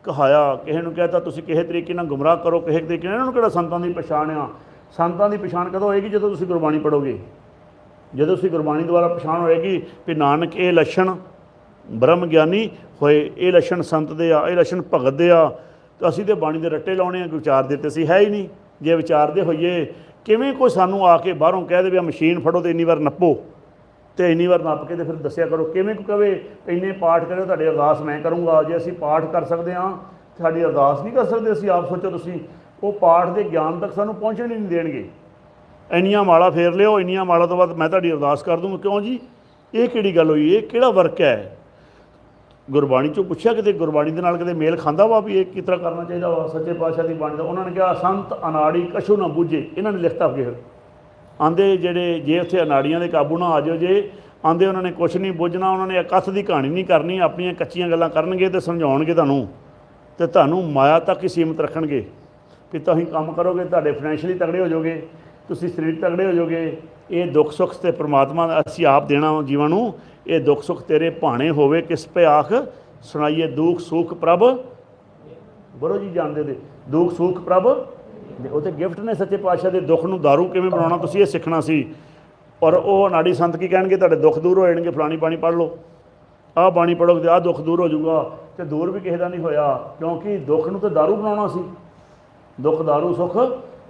कहाया। किसी नूं कहता तुसीं किसी तरीके नाल गुमराह करो, किसी तरीके नाल। इन्हां नूं किहड़ा संतां दी पछाण आ? ਸੰਤਾਂ ਦੀ ਪਛਾਣ ਕਦੋਂ ਹੋਏਗੀ? ਜਦੋਂ ਤੁਸੀਂ ਗੁਰਬਾਣੀ ਪੜ੍ਹੋਗੇ, ਜਦੋਂ ਤੁਸੀਂ ਗੁਰਬਾਣੀ ਦੁਆਰਾ ਪਛਾਣ ਹੋਏਗੀ ਵੀ ਨਾਨਕ ਇਹ ਲੱਛਣ ਬ੍ਰਹਮ ਗਿਆਨੀ ਹੋਏ, ਇਹ ਲੱਛਣ ਸੰਤ ਦੇ ਆ, ਇਹ ਲੱਛਣ ਭਗਤ ਦੇ ਆ। ਤਾਂ ਅਸੀਂ ਤਾਂ ਬਾਣੀ ਦੇ ਰੱਟੇ ਲਾਉਣੇ ਆ, ਵਿਚਾਰ ਦਿੱਤੇ ਸੀ ਹੈ ਹੀ ਨਹੀਂ। ਜੇ ਵਿਚਾਰਦੇ ਹੋਈਏ, ਕਿਵੇਂ ਕੋਈ ਸਾਨੂੰ ਆ ਕੇ ਬਾਹਰੋਂ ਕਹਿ ਦੇਵੇ ਮਸ਼ੀਨ ਫੜੋ ਅਤੇ ਇੰਨੀ ਵਾਰ ਨੱਪੋ ਅਤੇ ਇੰਨੀ ਵਾਰ ਨੱਪ ਕੇ ਅਤੇ ਫਿਰ ਦੱਸਿਆ ਕਰੋ। ਕਿਵੇਂ ਕੋਈ ਕਹੇ ਇੰਨੇ ਪਾਠ ਕਰਿਓ ਤੁਹਾਡੀ ਅਰਦਾਸ ਮੈਂ ਕਰੂੰਗਾ। ਜੇ ਅਸੀਂ ਪਾਠ ਕਰ ਸਕਦੇ ਹਾਂ, ਸਾਡੀ ਅਰਦਾਸ ਨਹੀਂ ਕਰ ਸਕਦੇ ਅਸੀਂ? ਆਪ ਸੋਚੋ ਤੁਸੀਂ, ਉਹ ਪਾਠ ਦੇ ਗਿਆਨ ਤੱਕ ਸਾਨੂੰ ਪਹੁੰਚਣ ਹੀ ਨਹੀਂ ਦੇਣਗੇ। ਇੰਨੀਆਂ ਮਾਲਾ ਫੇਰ ਲਿਓ, ਇੰਨੀਆਂ ਮਾਲਾ ਤੋਂ ਬਾਅਦ ਮੈਂ ਤੁਹਾਡੀ ਅਰਦਾਸ ਕਰ ਦੂੰਗਾ। ਕਿਉਂ ਜੀ? ਇਹ ਕਿਹੜੀ ਗੱਲ ਹੋਈ? ਇਹ ਕਿਹੜਾ ਵਰਕ ਹੈ? ਗੁਰਬਾਣੀ 'ਚੋਂ ਪੁੱਛਿਆ ਕਿਤੇ? ਗੁਰਬਾਣੀ ਦੇ ਨਾਲ ਕਿਤੇ ਮੇਲ ਖਾਂਦਾ ਵਾ ਵੀ ਇਹ ਕਿਸ ਤਰ੍ਹਾਂ ਕਰਨਾ ਚਾਹੀਦਾ ਵਾ? ਸੱਚੇ ਪਾਤਸ਼ਾਹ ਦੀ ਬਾਣੀ ਦਾ ਉਹਨਾਂ ਨੇ ਕਿਹਾ ਸੰਤ ਅਨਾੜੀ ਕਛੂ ਨਾ ਬੁੱਝੇ। ਇਹਨਾਂ ਨੇ ਲਿਖਤਾ ਅੱਗੇ ਆਂਦੇ ਜਿਹੜੇ ਜੇ ਉੱਥੇ ਅਨਾੜੀਆਂ ਦੇ ਕਾਬੂ ਨਾ ਆ ਜਾਓ ਜੇ ਆਂਦੇ ਉਹਨਾਂ ਨੇ ਕੁਛ ਨਹੀਂ ਬੁੱਝਣਾ, ਉਹਨਾਂ ਨੇ ਇਕੱਠ ਦੀ ਕਹਾਣੀ ਨਹੀਂ ਕਰਨੀ, ਆਪਣੀਆਂ ਕੱਚੀਆਂ ਗੱਲਾਂ ਕਰਨਗੇ ਅਤੇ ਸਮਝਾਉਣਗੇ ਤੁਹਾਨੂੰ, ਅਤੇ ਤੁਹਾਨੂੰ ਮਾਇਆ ਤੱਕ ਹੀ ਸੀਮਤ ਰੱਖਣਗੇ ਵੀ ਤੁਸੀਂ ਕੰਮ ਕਰੋਗੇ ਤੁਹਾਡੇ ਫਾਈਨੈਂਸ਼ੀਅਲੀ ਤਗੜੇ ਹੋ ਜਾਓਗੇ, ਤੁਸੀਂ ਸਰੀਰ ਤਗੜੇ ਹੋ ਜਾਓਗੇ। ਇਹ ਦੁੱਖ ਸੁੱਖ ਤੇ ਪ੍ਰਮਾਤਮਾ ਅਸੀਂ ਆਪ ਦੇਣਾ ਜੀਵਾਂ ਨੂੰ। ਇਹ ਦੁੱਖ ਸੁੱਖ ਤੇਰੇ ਭਾਣੇ ਹੋਵੇ ਕਿਸ ਪੇ ਆਖ ਸੁਣਾਈਏ, ਦੁੱਖ ਸੁੱਖ ਪ੍ਰਭ ਗੁਰੂ ਜੀ ਜਾਣਦੇ ਤੇ ਦੁੱਖ ਸੁੱਖ ਪ੍ਰਭ ਉਹ ਤਾਂ ਗਿਫਟ ਨੇ ਸੱਚੇ ਪਾਤਸ਼ਾਹ ਦੇ। ਦੁੱਖ ਨੂੰ ਦਾਰੂ ਕਿਵੇਂ ਬਣਾਉਣਾ ਤੁਸੀਂ ਇਹ ਸਿੱਖਣਾ ਸੀ। ਔਰ ਉਹ ਨਾੜੀ ਸੰਤ ਕੀ ਕਹਿਣਗੇ? ਤੁਹਾਡੇ ਦੁੱਖ ਦੂਰ ਹੋ ਜਾਣਗੇ, ਫਲਾਣੀ ਬਾਣੀ ਪੜ੍ਹ ਲਓ, ਆਹ ਬਾਣੀ ਪੜ੍ਹੋਗੇ ਅਤੇ ਆਹ ਦੁੱਖ ਦੂਰ ਹੋ ਜਾਊਗਾ। ਅਤੇ ਦੂਰ ਵੀ ਕਿਸੇ ਦਾ ਨਹੀਂ ਹੋਇਆ, ਕਿਉਂਕਿ ਦੁੱਖ ਨੂੰ ਤਾਂ ਦਾਰੂ ਬਣਾਉਣਾ ਸੀ। ਦੁੱਖ ਦਾਰੂ ਸੁੱਖ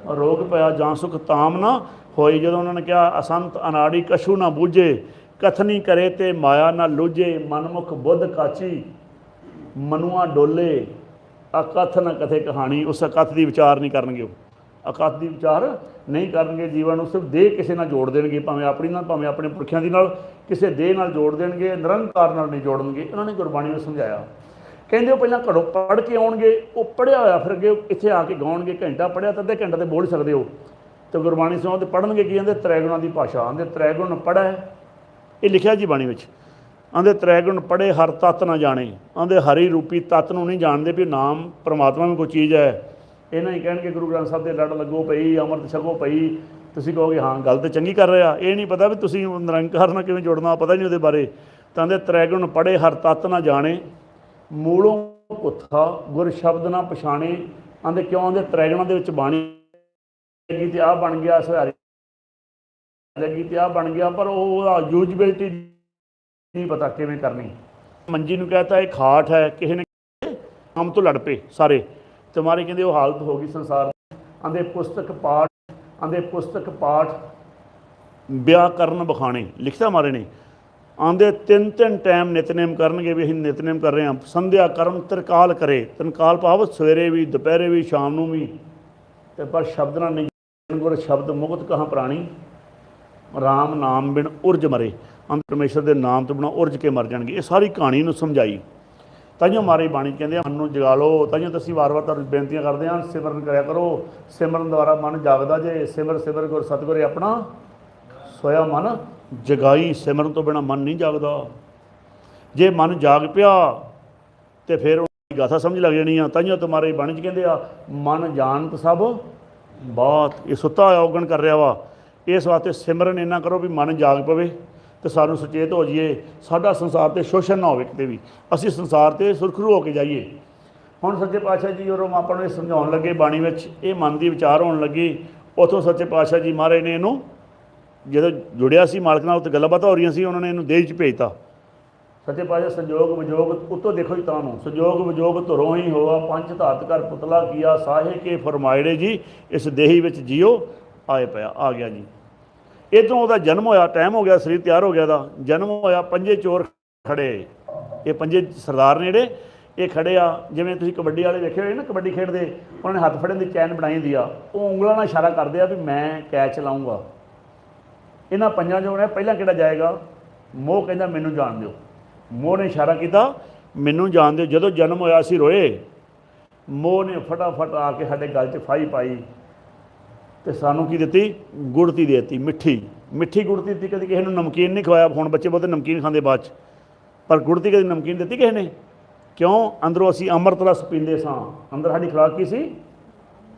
ਰੋਗ ਪਿਆ ਜਾਂ ਸੁਖ ਤਾਮ ਨਾ ਹੋਈ। ਜਦੋਂ ਉਹਨਾਂ ਨੇ ਕਿਹਾ ਅਸੰਤ ਅਨਾੜੀ ਕਛੂ ਨਾ ਬੂਝੇ, ਕਥਨੀ ਕਰੇ ਤੇ ਮਾਇਆ ਨਾ ਲੁਝੇ, ਮਨਮੁਖ ਬੁੱਧ ਕਾਚੀ ਮਨੁਆ ਡੋਲੇ, ਅਕਥ ਨਾ ਕਥੇ ਕਹਾਣੀ। ਉਸ ਅਕਥ ਦੀ ਵਿਚਾਰ ਨਹੀਂ ਕਰਨਗੇ, ਉਹ ਅਕਥ ਦੀ ਵਿਚਾਰ ਨਹੀਂ ਕਰਨਗੇ। ਜੀਵਨ ਨੂੰ ਸਿਰਫ ਦੇਹ ਕਿਸੇ ਨਾਲ ਜੋੜ ਦੇਣਗੇ, ਭਾਵੇਂ ਆਪਣੀ ਨਾਲ ਭਾਵੇਂ ਆਪਣੇ ਪੁਰਖਿਆਂ ਦੀ ਨਾਲ, ਕਿਸੇ ਦੇਹ ਨਾਲ ਜੋੜ ਦੇਣਗੇ, ਨਿਰੰਕਾਰ ਨਾਲ ਨਹੀਂ ਜੋੜਨਗੇ। ਇਹਨਾਂ ਨੇ ਗੁਰਬਾਣੀ ਨੂੰ ਸਮਝਾਇਆ। ਕਹਿੰਦੇ ਉਹ ਪਹਿਲਾਂ ਘਰੋਂ ਪੜ੍ਹ ਕੇ ਆਉਣਗੇ, ਉਹ ਪੜ੍ਹਿਆ ਹੋਇਆ ਫਿਰ ਅੱਗੇ ਇੱਥੇ ਆ ਕੇ ਗਾਉਣਗੇ। ਘੰਟਾ ਪੜ੍ਹਿਆ ਤਾਂ ਅੱਧੇ ਘੰਟੇ 'ਤੇ ਬੋਲ ਸਕਦੇ ਹੋ, ਅਤੇ ਗੁਰਬਾਣੀ ਸੁਣਾਓ ਅਤੇ ਪੜ੍ਹਨਗੇ ਕੀ? ਕਹਿੰਦੇ ਤ੍ਰੈਗੁਣਾਂ ਦੀ ਭਾਸ਼ਾ। ਆਂਦੇ ਤ੍ਰੈਗੁਣ ਪੜ੍ਹੈ, ਇਹ ਲਿਖਿਆ ਜੀ ਬਾਣੀ ਵਿੱਚ। ਆਂਦੇ ਤ੍ਰੈਗੁਣ ਪੜ੍ਹੇ ਹਰ ਤੱਤ ਨਾ ਜਾਣੇ। ਆਂਦੇ ਹਰੀ ਰੂਪੀ ਤੱਤ ਨੂੰ ਨਹੀਂ ਜਾਣਦੇ ਵੀ ਨਾਮ ਪਰਮਾਤਮਾ ਵੀ ਕੋਈ ਚੀਜ਼ ਹੈ। ਇਹਨਾਂ ਹੀ ਕਹਿਣਗੇ ਗੁਰੂ ਗ੍ਰੰਥ ਸਾਹਿਬ ਦੇ ਲੜ ਲੱਗੋ ਪਈ, ਅੰਮ੍ਰਿਤ ਛਕੋ ਪਈ। ਤੁਸੀਂ ਕਹੋਗੇ ਹਾਂ ਗੱਲ ਤਾਂ ਚੰਗੀ ਕਰ ਰਿਹਾ। ਇਹ ਨਹੀਂ ਪਤਾ ਵੀ ਤੁਸੀਂ ਨਿਰੰਕਾਰ ਨਾਲ ਕਿਵੇਂ ਜੁੜਨਾ, ਪਤਾ ਨਹੀਂ ਉਹਦੇ ਬਾਰੇ। ਤਾਂ ਆਂਦੇ ਤ੍ਰੈਗੁਣ ਪੜ੍ਹੇ ਹਰ ਤੱਤ ਨਾ ਜਾਣੇ, ਮੂਲੋਂ ਪੁੱਥਾ ਗੁਰ ਸ਼ਬਦ ਨਾ ਪਛਾਣੇ। ਆਂਦੇ ਕਿਉਂ? ਆਂਦੇ ਤ੍ਰੈਗੁਣਾਂ ਦੇ ਵਿੱਚ ਬਾਣੀ ਲੱਗੀ ਅਤੇ ਆਹ ਬਣ ਗਿਆ, ਸਹਾਰੇ ਲੱਗੀ ਅਤੇ ਆਹ ਬਣ ਗਿਆ, ਪਰ ਉਹਦਾ ਯੂਜਬਿਲਿਟੀ ਨਹੀਂ ਪਤਾ ਕਿਵੇਂ ਕਰਨੀ। ਮੰਜੀ ਨੂੰ ਕਹਿਤਾ ਇਹ ਖਾਟ ਹੈ, ਕਿਸੇ ਨੇ ਕੰਮ ਤੋਂ ਲੜ ਪਏ ਸਾਰੇ, ਅਤੇ ਮਾਰੇ ਕਹਿੰਦੇ ਉਹ ਹਾਲਤ ਹੋ ਗਈ ਸੰਸਾਰ। ਆਂਦੇ ਪੁਸਤਕ ਪਾਠ, ਆਂਦੇ ਪੁਸਤਕ ਪਾਠ ਵਿਆਕਰਨ ਬਖਾਣੇ ਲਿਖਤਾ ਮਾਰੇ ਨੇ। ਆਂਦੇ 3-3 ਟਾਈਮ ਨਿਤਨੇਮ ਕਰਨਗੇ ਵੀ ਅਸੀਂ ਨਿਤਨੇਮ ਕਰ ਰਹੇ ਹਾਂ। ਸੰਧਿਆ ਕਰਨ ਤਿਰਕਾਲ ਕਰੇ, ਤਿਰਕਾਲ ਭਾਵ ਸਵੇਰੇ ਵੀ, ਦੁਪਹਿਰੇ ਵੀ, ਸ਼ਾਮ ਨੂੰ ਵੀ। ਅਤੇ ਪਰ ਸ਼ਬਦ ਨਾਲ ਨਹੀਂ ਗੁਰ ਸ਼ਬਦ ਮੁਕਤ ਕਹਾਂ ਪ੍ਰਾਣੀ, ਰਾਮ ਨਾਮ ਬਿਨ ਉਰਜ ਮਰੇ। ਪਰਮੇਸ਼ਰ ਦੇ ਨਾਮ ਤੋਂ ਬਿਨਾਂ ਉਰਜ ਕੇ ਮਰ ਜਾਣਗੇ। ਇਹ ਸਾਰੀ ਕਹਾਣੀ ਨੂੰ ਸਮਝਾਈ। ਤਾਈਓ ਮਾਰੇ ਬਾਣੀ ਕਹਿੰਦੇ ਮਨ ਨੂੰ ਜਗਾ ਲਓ। ਤਾਈਓ ਤਾਂ ਅਸੀਂ ਵਾਰ-ਵਾਰ ਤੁਹਾਨੂੰ ਬੇਨਤੀਆਂ ਕਰਦੇ ਹਾਂ, ਸਿਮਰਨ ਕਰਿਆ ਕਰੋ। ਸਿਮਰਨ ਦੁਆਰਾ ਮਨ ਜਾਗਦਾ ਜੇ। ਸਿਮਰ ਸਿਮਰ ਗੁਰ ਸਤਿਗੁਰ ਆਪਣਾ ਸੋਇਆ ਮਨ ਜਗਾਈ। ਸਿਮਰਨ ਤੋਂ ਬਿਨਾਂ ਮਨ ਨਹੀਂ ਜਾਗਦਾ। ਜੇ ਮਨ ਜਾਗ ਪਿਆ ਅਤੇ ਫਿਰ ਉਹਦੀ ਗਾਥਾ ਸਮਝ ਲੱਗ ਜਾਣੀ ਆ। ਤਾਈਓ ਤੁਹਾਰੇ ਬਾਣੀ 'ਚ ਕਹਿੰਦੇ ਆ ਮਨ ਜਾਣਤ ਸਭ ਬਾਤ। ਇਹ ਸੁੱਤਾ ਹੋਇਆ ਔਗਣ ਕਰ ਰਿਹਾ ਵਾ। ਇਸ ਵਾਸਤੇ ਸਿਮਰਨ ਇੰਨਾ ਕਰੋ ਵੀ ਮਨ ਜਾਗ ਪਵੇ ਅਤੇ ਸਾਨੂੰ ਸੁਚੇਤ ਹੋ ਜਾਈਏ। ਸਾਡਾ ਸੰਸਾਰ 'ਤੇ ਸ਼ੋਸ਼ਣ ਨਾ ਹੋਵੇ ਕਿਤੇ ਵੀ, ਅਸੀਂ ਸੰਸਾਰ 'ਤੇ ਸੁਰਖਰੂ ਹੋ ਕੇ ਜਾਈਏ। ਹੁਣ ਸੱਚੇ ਪਾਤਸ਼ਾਹ ਜੀ ਜਦੋਂ ਆਪਾਂ ਨੂੰ ਇਹ ਸਮਝਾਉਣ ਲੱਗੇ ਬਾਣੀ ਵਿੱਚ, ਇਹ ਮਨ ਦੀ ਵਿਚਾਰ ਹੋਣ ਲੱਗੀ। ਉੱਥੋਂ ਸੱਚੇ ਪਾਤਸ਼ਾਹ ਜੀ ਮਹਾਰਾਜ ਨੇ ਇਹਨੂੰ ਜਦੋਂ ਜੁੜਿਆ ਸੀ ਮਾਲਕ ਨਾਲ, ਉੱਥੇ ਗੱਲਾਂ ਬਾਤਾਂ ਹੋ ਰਹੀਆਂ ਸੀ, ਉਹਨਾਂ ਨੇ ਇਹਨੂੰ ਦੇਹ 'ਚ ਭੇਜਤਾ। ਸੱਚੇ ਪਾਤਸ਼ਾਹ ਸੰਜੋਗ ਵਿਜੋਗ ਉੱਤੋਂ ਦੇਖੋ ਜੀ ਤੁਹਾਨੂੰ, ਸੰਜੋਗ ਵਿਜੋਗ ਧੁਰੋਂ ਹੀ ਹੋਆ, ਪੰਜ ਧਾਤ ਕਰ ਪੁਤਲਾ ਕੀਆ, ਸਾਹੇ ਕੇ ਫਰਮਾਇੜੇ ਜੀ ਇਸ ਦੇਹੀ ਵਿੱਚ ਜੀਓ ਆਏ ਪਿਆ। ਆ ਗਿਆ ਜੀ ਇੱਧਰੋਂ ਉਹਦਾ ਜਨਮ ਹੋਇਆ, ਟਾਈਮ ਹੋ ਗਿਆ, ਸਰੀਰ ਤਿਆਰ ਹੋ ਗਿਆ, ਦਾ ਜਨਮ ਹੋਇਆ। ਪੰਜੇ ਚੋਰ ਖੜੇ, ਇਹ ਪੰਜੇ ਸਰਦਾਰ ਨੇ ਜਿਹੜੇ ਇਹ ਖੜੇ ਆ। ਜਿਵੇਂ ਤੁਸੀਂ ਕਬੱਡੀ ਵਾਲੇ ਵੇਖੇ ਹੋਏ ਨਾ, ਕਬੱਡੀ ਖੇਡਦੇ, ਉਹਨਾਂ ਨੇ ਹੱਥ ਫੜਨ ਦੀ ਚੈਨ ਬਣਾਈ ਹੁੰਦੀ ਆ। ਉਹ ਉਂਗਲਾਂ ਨਾਲ ਇਸ਼ਾਰਾ ਕਰਦੇ ਆ ਵੀ ਮੈਂ ਕੈਚ ਲਾਊਂਗਾ। ਇਹਨਾਂ ਪੰਜਾਂ 'ਚੋਂ ਪਹਿਲਾਂ ਕਿਹੜਾ ਜਾਏਗਾ? ਮੋਹ ਕਹਿੰਦਾ ਮੈਨੂੰ ਜਾਣ ਦਿਓ। ਮੋਹ ਨੇ ਇਸ਼ਾਰਾ ਕੀਤਾ ਮੈਨੂੰ ਜਾਣ ਦਿਓ। ਜਦੋਂ ਜਨਮ ਹੋਇਆ ਅਸੀਂ ਰੋਏ, ਮੋਹ ਨੇ ਫਟਾਫਟ ਆ ਕੇ ਸਾਡੇ ਗਲ 'ਚ ਫਾਹੀ ਪਾਈ ਅਤੇ ਸਾਨੂੰ ਕੀ ਦਿੱਤੀ? ਗੁੜਤੀ ਦੇ ਦਿੱਤੀ, ਮਿੱਠੀ ਮਿੱਠੀ ਗੁੜਤੀ ਦਿੱਤੀ। ਕਦੇ ਕਿਸੇ ਨੂੰ ਨਮਕੀਨ ਨਹੀਂ ਖਵਾਇਆ। ਹੁਣ ਬੱਚੇ ਬਹੁਤੇ ਨਮਕੀਨ ਖਾਂਦੇ ਬਾਅਦ 'ਚ, ਪਰ ਗੁੜਤੀ ਕਦੇ ਨਮਕੀਨ ਦਿੱਤੀ ਕਿਸੇ ਨੇ? ਕਿਉਂ? ਅੰਦਰੋਂ ਅਸੀਂ ਅੰਮ੍ਰਿਤ ਰਸ ਪੀਂਦੇ ਸਾਂ। ਅੰਦਰ ਸਾਡੀ ਖੁਰਾਕ ਕੀ ਸੀ?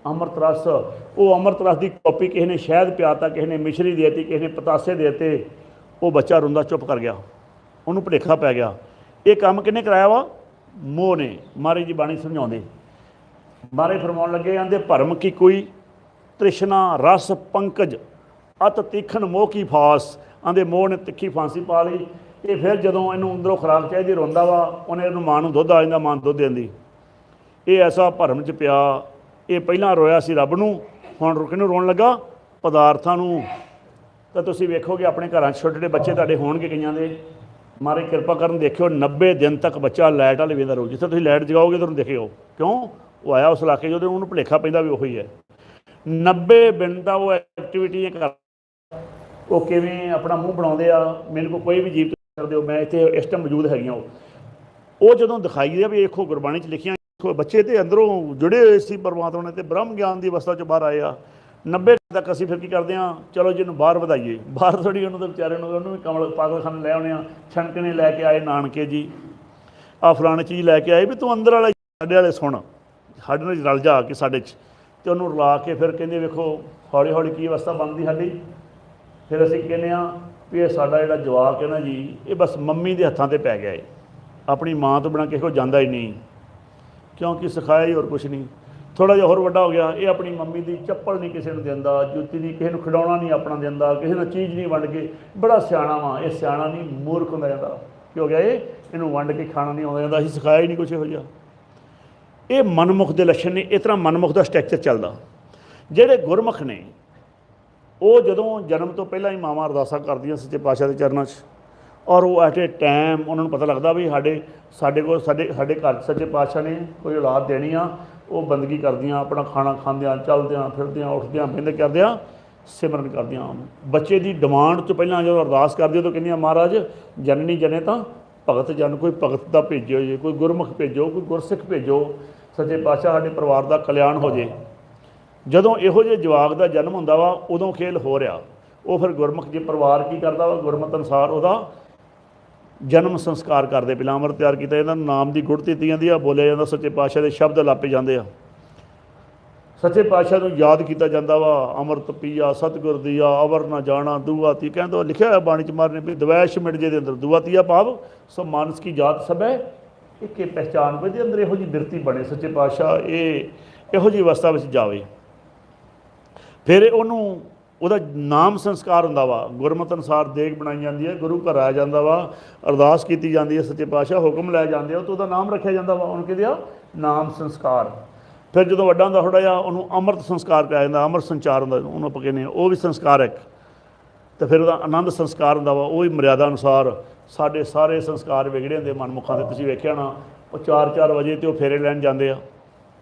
ਅੰਮ੍ਰਿਤ ਰਸ। ਉਹ ਅੰਮ੍ਰਿਤ ਰਸ ਦੀ ਕਾਪੀ ਕਿਸੇ ਨੇ ਸ਼ਹਿਦ ਪਿਆਤਾ, ਕਿਸੇ ਨੇ ਮਿਸ਼ਰੀ ਦੇ ਦਿੱਤੀ, ਕਿਸੇ ਨੇ ਪਤਾਸੇ ਦੇ ਦਿੱਤੇ। ਉਹ ਬੱਚਾ ਰੋਂਦਾ ਚੁੱਪ ਕਰ ਗਿਆ, ਉਹਨੂੰ ਭੁਲੇਖਾ ਪੈ ਗਿਆ। ਇਹ ਕੰਮ ਕਿਹਨੇ ਕਰਾਇਆ ਵਾ? ਮੋਹ ਨੇ। ਮਹਾਰਾਜ ਜੀ ਬਾਣੀ ਸਮਝਾਉਂਦੇ, ਮਹਾਰਾਜ ਫਰਮਾਉਣ ਲੱਗੇ, ਆਂਦੇ ਭਰਮ ਕੀ ਕੋਈ ਤ੍ਰਿਸ਼ਨਾ ਰਸ ਪੰਕਜ ਅਤ ਤੀਖਣ ਮੋਹ ਕੀ ਫਾਸ, ਆਂਦੇ ਮੋਹ ਨੇ ਤਿੱਖੀ ਫਾਂਸੀ ਪਾ ਲਈ। ਇਹ ਫਿਰ ਜਦੋਂ ਇਹਨੂੰ ਅੰਦਰੋਂ ਖੁਰਾਕ ਚਾਹੀਦੀ ਰੋਂਦਾ ਵਾ, ਉਹਨੇ ਇਹਨੂੰ ਮਾਂ ਨੂੰ ਦੁੱਧ ਆ ਜਾਂਦਾ, ਮਾਂ ਨੂੰ ਦੁੱਧ ਦਿੰਦੀ। ਇਹ ਐਸਾ ਭਰਮ 'ਚ ਪਿਆ, ਇਹ ਪਹਿਲਾਂ ਰੋਇਆ ਸੀ ਰੱਬ ਨੂੰ, ਹੁਣ ਕਿਹਨੂੰ ਰੋਣ ਲੱਗਾ? ਪਦਾਰਥਾਂ ਨੂੰ। ਤਾਂ ਤੁਸੀਂ ਵੇਖੋਗੇ ਆਪਣੇ ਘਰਾਂ 'ਚ ਛੋਟੇ ਛੋਟੇ ਬੱਚੇ ਤੁਹਾਡੇ ਹੋਣਗੇ ਕਈਆਂ ਦੇ, ਮਾਰੇ ਕਿਰਪਾ ਕਰਨ ਦੇਖਿਓ 90 ਦਿਨ ਤੱਕ ਬੱਚਾ ਲਾਈਟ ਵਾਲੇ ਵੇਂਦਾ ਰਹੂ। ਜਿੱਥੇ ਤੁਸੀਂ ਲਾਈਟ ਜਗਾਓਗੇ ਤੁਹਾਨੂੰ ਦੇਖਿਓ, ਕਿਉਂ? ਉਹ ਆਇਆ ਉਸ ਇਲਾਕੇ 'ਚ, ਉਹਨੂੰ ਭੁਲੇਖਾ ਪੈਂਦਾ ਵੀ ਉਹੀ ਹੈ। 90 ਦਿਨ ਦਾ ਉਹ ਐਕਟੀਵਿਟੀਆਂ ਕਰ, ਉਹ ਕਿਵੇਂ ਆਪਣਾ ਮੂੰਹ ਬਣਾਉਂਦੇ ਆ। ਮੇਰੇ ਕੋਲ ਕੋਈ ਵੀ ਜੀਵ ਸਕਦੇ ਹੋ, ਮੈਂ ਇੱਥੇ ਇਸ ਟਾਈਮ ਮੌਜੂਦ ਹੈਗੀਆਂ। ਉਹ ਜਦੋਂ ਦਿਖਾਈ ਦੇ ਵੀ ਦੇਖੋ ਗੁਰਬਾਣੀ 'ਚ ਲਿਖੀਆਂ, ਬੱਚੇ ਤੇ ਅੰਦਰੋਂ ਜੁੜੇ ਹੋਏ ਸੀ ਪਰਮਾਤਮਾ ਨੇ, ਤੇ ਬ੍ਰਹਮ ਗਿਆਨ ਦੀ ਅਵਸਥਾ 'ਚ ਬਾਹਰ ਆਏ ਆ। 90 ਤੱਕ ਅਸੀਂ ਫਿਰ ਕੀ ਕਰਦੇ ਹਾਂ? ਚਲੋ ਜਿਹਨੂੰ ਬਾਹਰ ਵਧਾਈਏ, ਬਾਹਰ ਥੋੜ੍ਹੀ ਉਹਨੂੰ ਤਾਂ ਵਿਚਾਰੇ ਨੂੰ, ਉਹਨੂੰ ਵੀ ਕਮਲ ਪਾਗਲਖਾਨੇ ਲੈ ਆਉਣੇ ਆ। ਛਣਕਣੇ ਲੈ ਕੇ ਆਏ ਨਾਨਕੇ ਜੀ, ਆਹ ਫਲਾਣੀ ਚੀਜ਼ ਲੈ ਕੇ ਆਏ ਵੀ ਤੂੰ ਅੰਦਰ ਵਾਲਾ ਸਾਡੇ ਵਾਲੇ ਸੁਣ, ਸਾਡੇ ਨਾਲ ਰਲ ਜਾ ਕੇ ਸਾਡੇ 'ਚ, ਅਤੇ ਉਹਨੂੰ ਰਲਾ ਕੇ ਫਿਰ ਕਹਿੰਦੇ ਵੇਖੋ ਹੌਲੀ ਹੌਲੀ ਕੀ ਅਵਸਥਾ ਬਣਦੀ ਸਾਡੀ। ਫਿਰ ਅਸੀਂ ਕਹਿੰਦੇ ਹਾਂ ਵੀ ਇਹ ਸਾਡਾ ਜਿਹੜਾ ਜਵਾਕ ਹੈ ਨਾ ਜੀ, ਇਹ ਬਸ ਮੰਮੀ ਦੇ ਹੱਥਾਂ 'ਤੇ ਪੈ ਗਿਆ ਹੈ, ਆਪਣੀ ਮਾਂ ਤੋਂ ਬਿਨਾਂ ਕਿਸੇ ਕੋਲ ਜਾਂਦਾ ਹੀ ਨਹੀਂ, ਕਿਉਂਕਿ ਸਿਖਾਇਆ ਹੀ ਹੋਰ ਕੁਛ ਨਹੀਂ। ਥੋੜ੍ਹਾ ਜਿਹਾ ਹੋਰ ਵੱਡਾ ਹੋ ਗਿਆ, ਇਹ ਆਪਣੀ ਮੰਮੀ ਦੀ ਚੱਪਲ ਨਹੀਂ ਕਿਸੇ ਨੂੰ ਦਿੰਦਾ, ਜੁੱਤੀ ਨਹੀਂ ਕਿਸੇ ਨੂੰ, ਖਿਡੌਣਾ ਨਹੀਂ ਆਪਣਾ ਦਿੰਦਾ, ਕਿਸੇ ਨੂੰ ਚੀਜ਼ ਨਹੀਂ ਵੰਡ ਕੇ। ਬੜਾ ਸਿਆਣਾ ਵਾ ਇਹ, ਸਿਆਣਾ ਨਹੀਂ ਮੂਰਖ ਹੁੰਦਾ ਜਾਂਦਾ। ਕੀ ਹੋ ਗਿਆ? ਇਹਨੂੰ ਵੰਡ ਕੇ ਖਾਣਾ ਨਹੀਂ ਆਉਂਦਾ ਜਾਂਦਾ, ਅਸੀਂ ਸਿਖਾਇਆ ਹੀ ਨਹੀਂ ਕੁਛ ਇਹੋ ਜਿਹਾ। ਇਹ ਮਨਮੁਖ ਦੇ ਲੱਛਣ ਨੇ। ਇਸ ਤਰ੍ਹਾਂ ਮਨਮੁਖ ਦਾ ਸਟਰਕਚਰ ਚੱਲਦਾ। ਜਿਹੜੇ ਗੁਰਮੁਖ ਨੇ ਉਹ ਜਦੋਂ ਜਨਮ ਤੋਂ ਪਹਿਲਾਂ ਹੀ ਮਾਵਾਂ ਅਰਦਾਸਾਂ ਕਰਦੀਆਂ ਸੱਚੇ ਪਾਤਸ਼ਾਹ ਦੇ ਚਰਨਾਂ 'ਚ, ਔਰ ਉਹ ਐਟ ਏ ਟਾਈਮ ਉਹਨਾਂ ਨੂੰ ਪਤਾ ਲੱਗਦਾ ਵੀ ਸਾਡੇ ਕੋਲ ਸਾਡੇ ਘਰ ਸੱਚੇ ਪਾਤਸ਼ਾਹ ਨੇ ਕੋਈ ਔਲਾਦ ਦੇਣੀ ਆ। ਉਹ ਬੰਦਗੀ ਕਰਦੀਆਂ, ਆਪਣਾ ਖਾਣਾ ਖਾਂਦਿਆਂ, ਚੱਲਦਿਆਂ ਫਿਰਦਿਆਂ, ਉੱਠਦਿਆਂ ਬਹਿੰਦੇ ਕਰਦਿਆਂ ਸਿਮਰਨ ਕਰਦਿਆਂ। ਬੱਚੇ ਦੀ ਡਿਮਾਂਡ ਤੋਂ ਪਹਿਲਾਂ ਜਦੋਂ ਅਰਦਾਸ ਕਰਦੀ ਉਦੋਂ ਕਹਿੰਦੀਆਂ ਮਹਾਰਾਜ ਜਨਨੀ ਜਨੇ ਤਾਂ ਭਗਤ ਜਨ, ਕੋਈ ਭਗਤ ਦਾ ਭੇਜੋ ਜੀ, ਕੋਈ ਗੁਰਮੁਖ ਭੇਜੋ, ਕੋਈ ਗੁਰਸਿੱਖ ਭੇਜੋ, ਸੱਚੇ ਪਾਤਸ਼ਾਹ ਸਾਡੇ ਪਰਿਵਾਰ ਦਾ ਕਲਿਆਣ ਹੋ ਜੇ। ਜਦੋਂ ਇਹੋ ਜਿਹੇ ਜਵਾਕ ਦਾ ਜਨਮ ਹੁੰਦਾ ਵਾ ਉਦੋਂ ਖੇਲ ਹੋ ਰਿਹਾ। ਉਹ ਫਿਰ ਗੁਰਮੁਖ ਜੇ ਪਰਿਵਾਰ ਕੀ ਕਰਦਾ ਵਾ, ਗੁਰਮਤ ਅਨੁਸਾਰ ਉਹਦਾ ਜਨਮ ਸੰਸਕਾਰ ਕਰਦੇ। ਪਹਿਲਾਂ ਅੰਮ੍ਰਿਤ ਤਿਆਰ ਕੀਤਾ ਜਾਂਦਾ, ਨਾਮ ਦੀ ਗੁੜਤੀ ਦਿੱਤੀ ਜਾਂਦੀ ਆ, ਬੋਲਿਆ ਜਾਂਦਾ, ਸੱਚੇ ਪਾਤਸ਼ਾਹ ਦੇ ਸ਼ਬਦ ਲਾਪੇ ਜਾਂਦੇ ਆ, ਸੱਚੇ ਪਾਤਸ਼ਾਹ ਨੂੰ ਯਾਦ ਕੀਤਾ ਜਾਂਦਾ ਵਾ। ਅੰਮ੍ਰਿਤ ਪੀਆ ਸਤਿਗੁਰ ਦੀਆ, ਅਵਰ ਨਾ ਜਾਣਾ ਦੂਆਤੀ, ਕਹਿੰਦਾ ਲਿਖਿਆ ਹੋਇਆ ਬਾਣੀ 'ਚ ਮਾਰਨੇ ਵੀ ਦਵੈਸ਼ ਮਿਟ ਜੇ ਦੇ ਅੰਦਰ ਦੂਆਤੀਆ ਭਾਵ ਸੋ ਮਾਨਸ ਕੀ ਜਾਤ ਸਭ ਹੈ ਇੱਕੇ ਪਹਿਚਾਣ। ਇਹਦੇ ਅੰਦਰ ਇਹੋ ਜਿਹੀ ਬਿਰਤੀ ਬਣੇ, ਸੱਚੇ ਪਾਤਸ਼ਾਹ ਇਹੋ ਜਿਹੀ ਅਵਸਥਾ ਵਿੱਚ ਜਾਵੇ। ਫਿਰ ਉਹਨੂੰ ਉਹਦਾ ਨਾਮ ਸੰਸਕਾਰ ਹੁੰਦਾ ਵਾ, ਗੁਰਮਤਿ ਅਨੁਸਾਰ ਦੇਗ ਬਣਾਈ ਜਾਂਦੀ ਹੈ, ਗੁਰੂ ਘਰ ਆਇਆ ਜਾਂਦਾ ਵਾ, ਅਰਦਾਸ ਕੀਤੀ ਜਾਂਦੀ ਹੈ, ਸੱਚੇ ਪਾਤਸ਼ਾਹ ਹੁਕਮ ਲੈ ਜਾਂਦੇ ਆ, ਉਹ ਤੋਂ ਉਹਦਾ ਨਾਮ ਰੱਖਿਆ ਜਾਂਦਾ ਵਾ। ਉਹਨੂੰ ਕਹਿੰਦੇ ਆ ਨਾਮ ਸੰਸਕਾਰ। ਫਿਰ ਜਦੋਂ ਵੱਡਾ ਹੁੰਦਾ ਥੋੜ੍ਹਾ ਜਿਹਾ ਉਹਨੂੰ ਅੰਮ੍ਰਿਤ ਸੰਸਕਾਰ ਪਿਆ ਜਾਂਦਾ, ਅੰਮ੍ਰਿਤ ਸੰਚਾਰ ਹੁੰਦਾ ਉਹਨੂੰ ਆਪਾਂ ਕਹਿੰਦੇ, ਉਹ ਵੀ ਸੰਸਕਾਰ ਇੱਕ। ਅਤੇ ਫਿਰ ਉਹਦਾ ਆਨੰਦ ਸੰਸਕਾਰ ਹੁੰਦਾ ਵਾ, ਉਹ ਵੀ ਮਰਿਆਦਾ ਅਨੁਸਾਰ। ਸਾਡੇ ਸਾਰੇ ਸੰਸਕਾਰ ਵਿਗੜੇ ਹੁੰਦੇ ਮਨਮੁਖਾਂ ਦੇ, ਤੁਸੀਂ ਵੇਖਿਆ ਨਾ, ਉਹ 4-4 ਵਜੇ 'ਤੇ ਉਹ ਫੇਰੇ ਲੈਣ ਜਾਂਦੇ ਆ,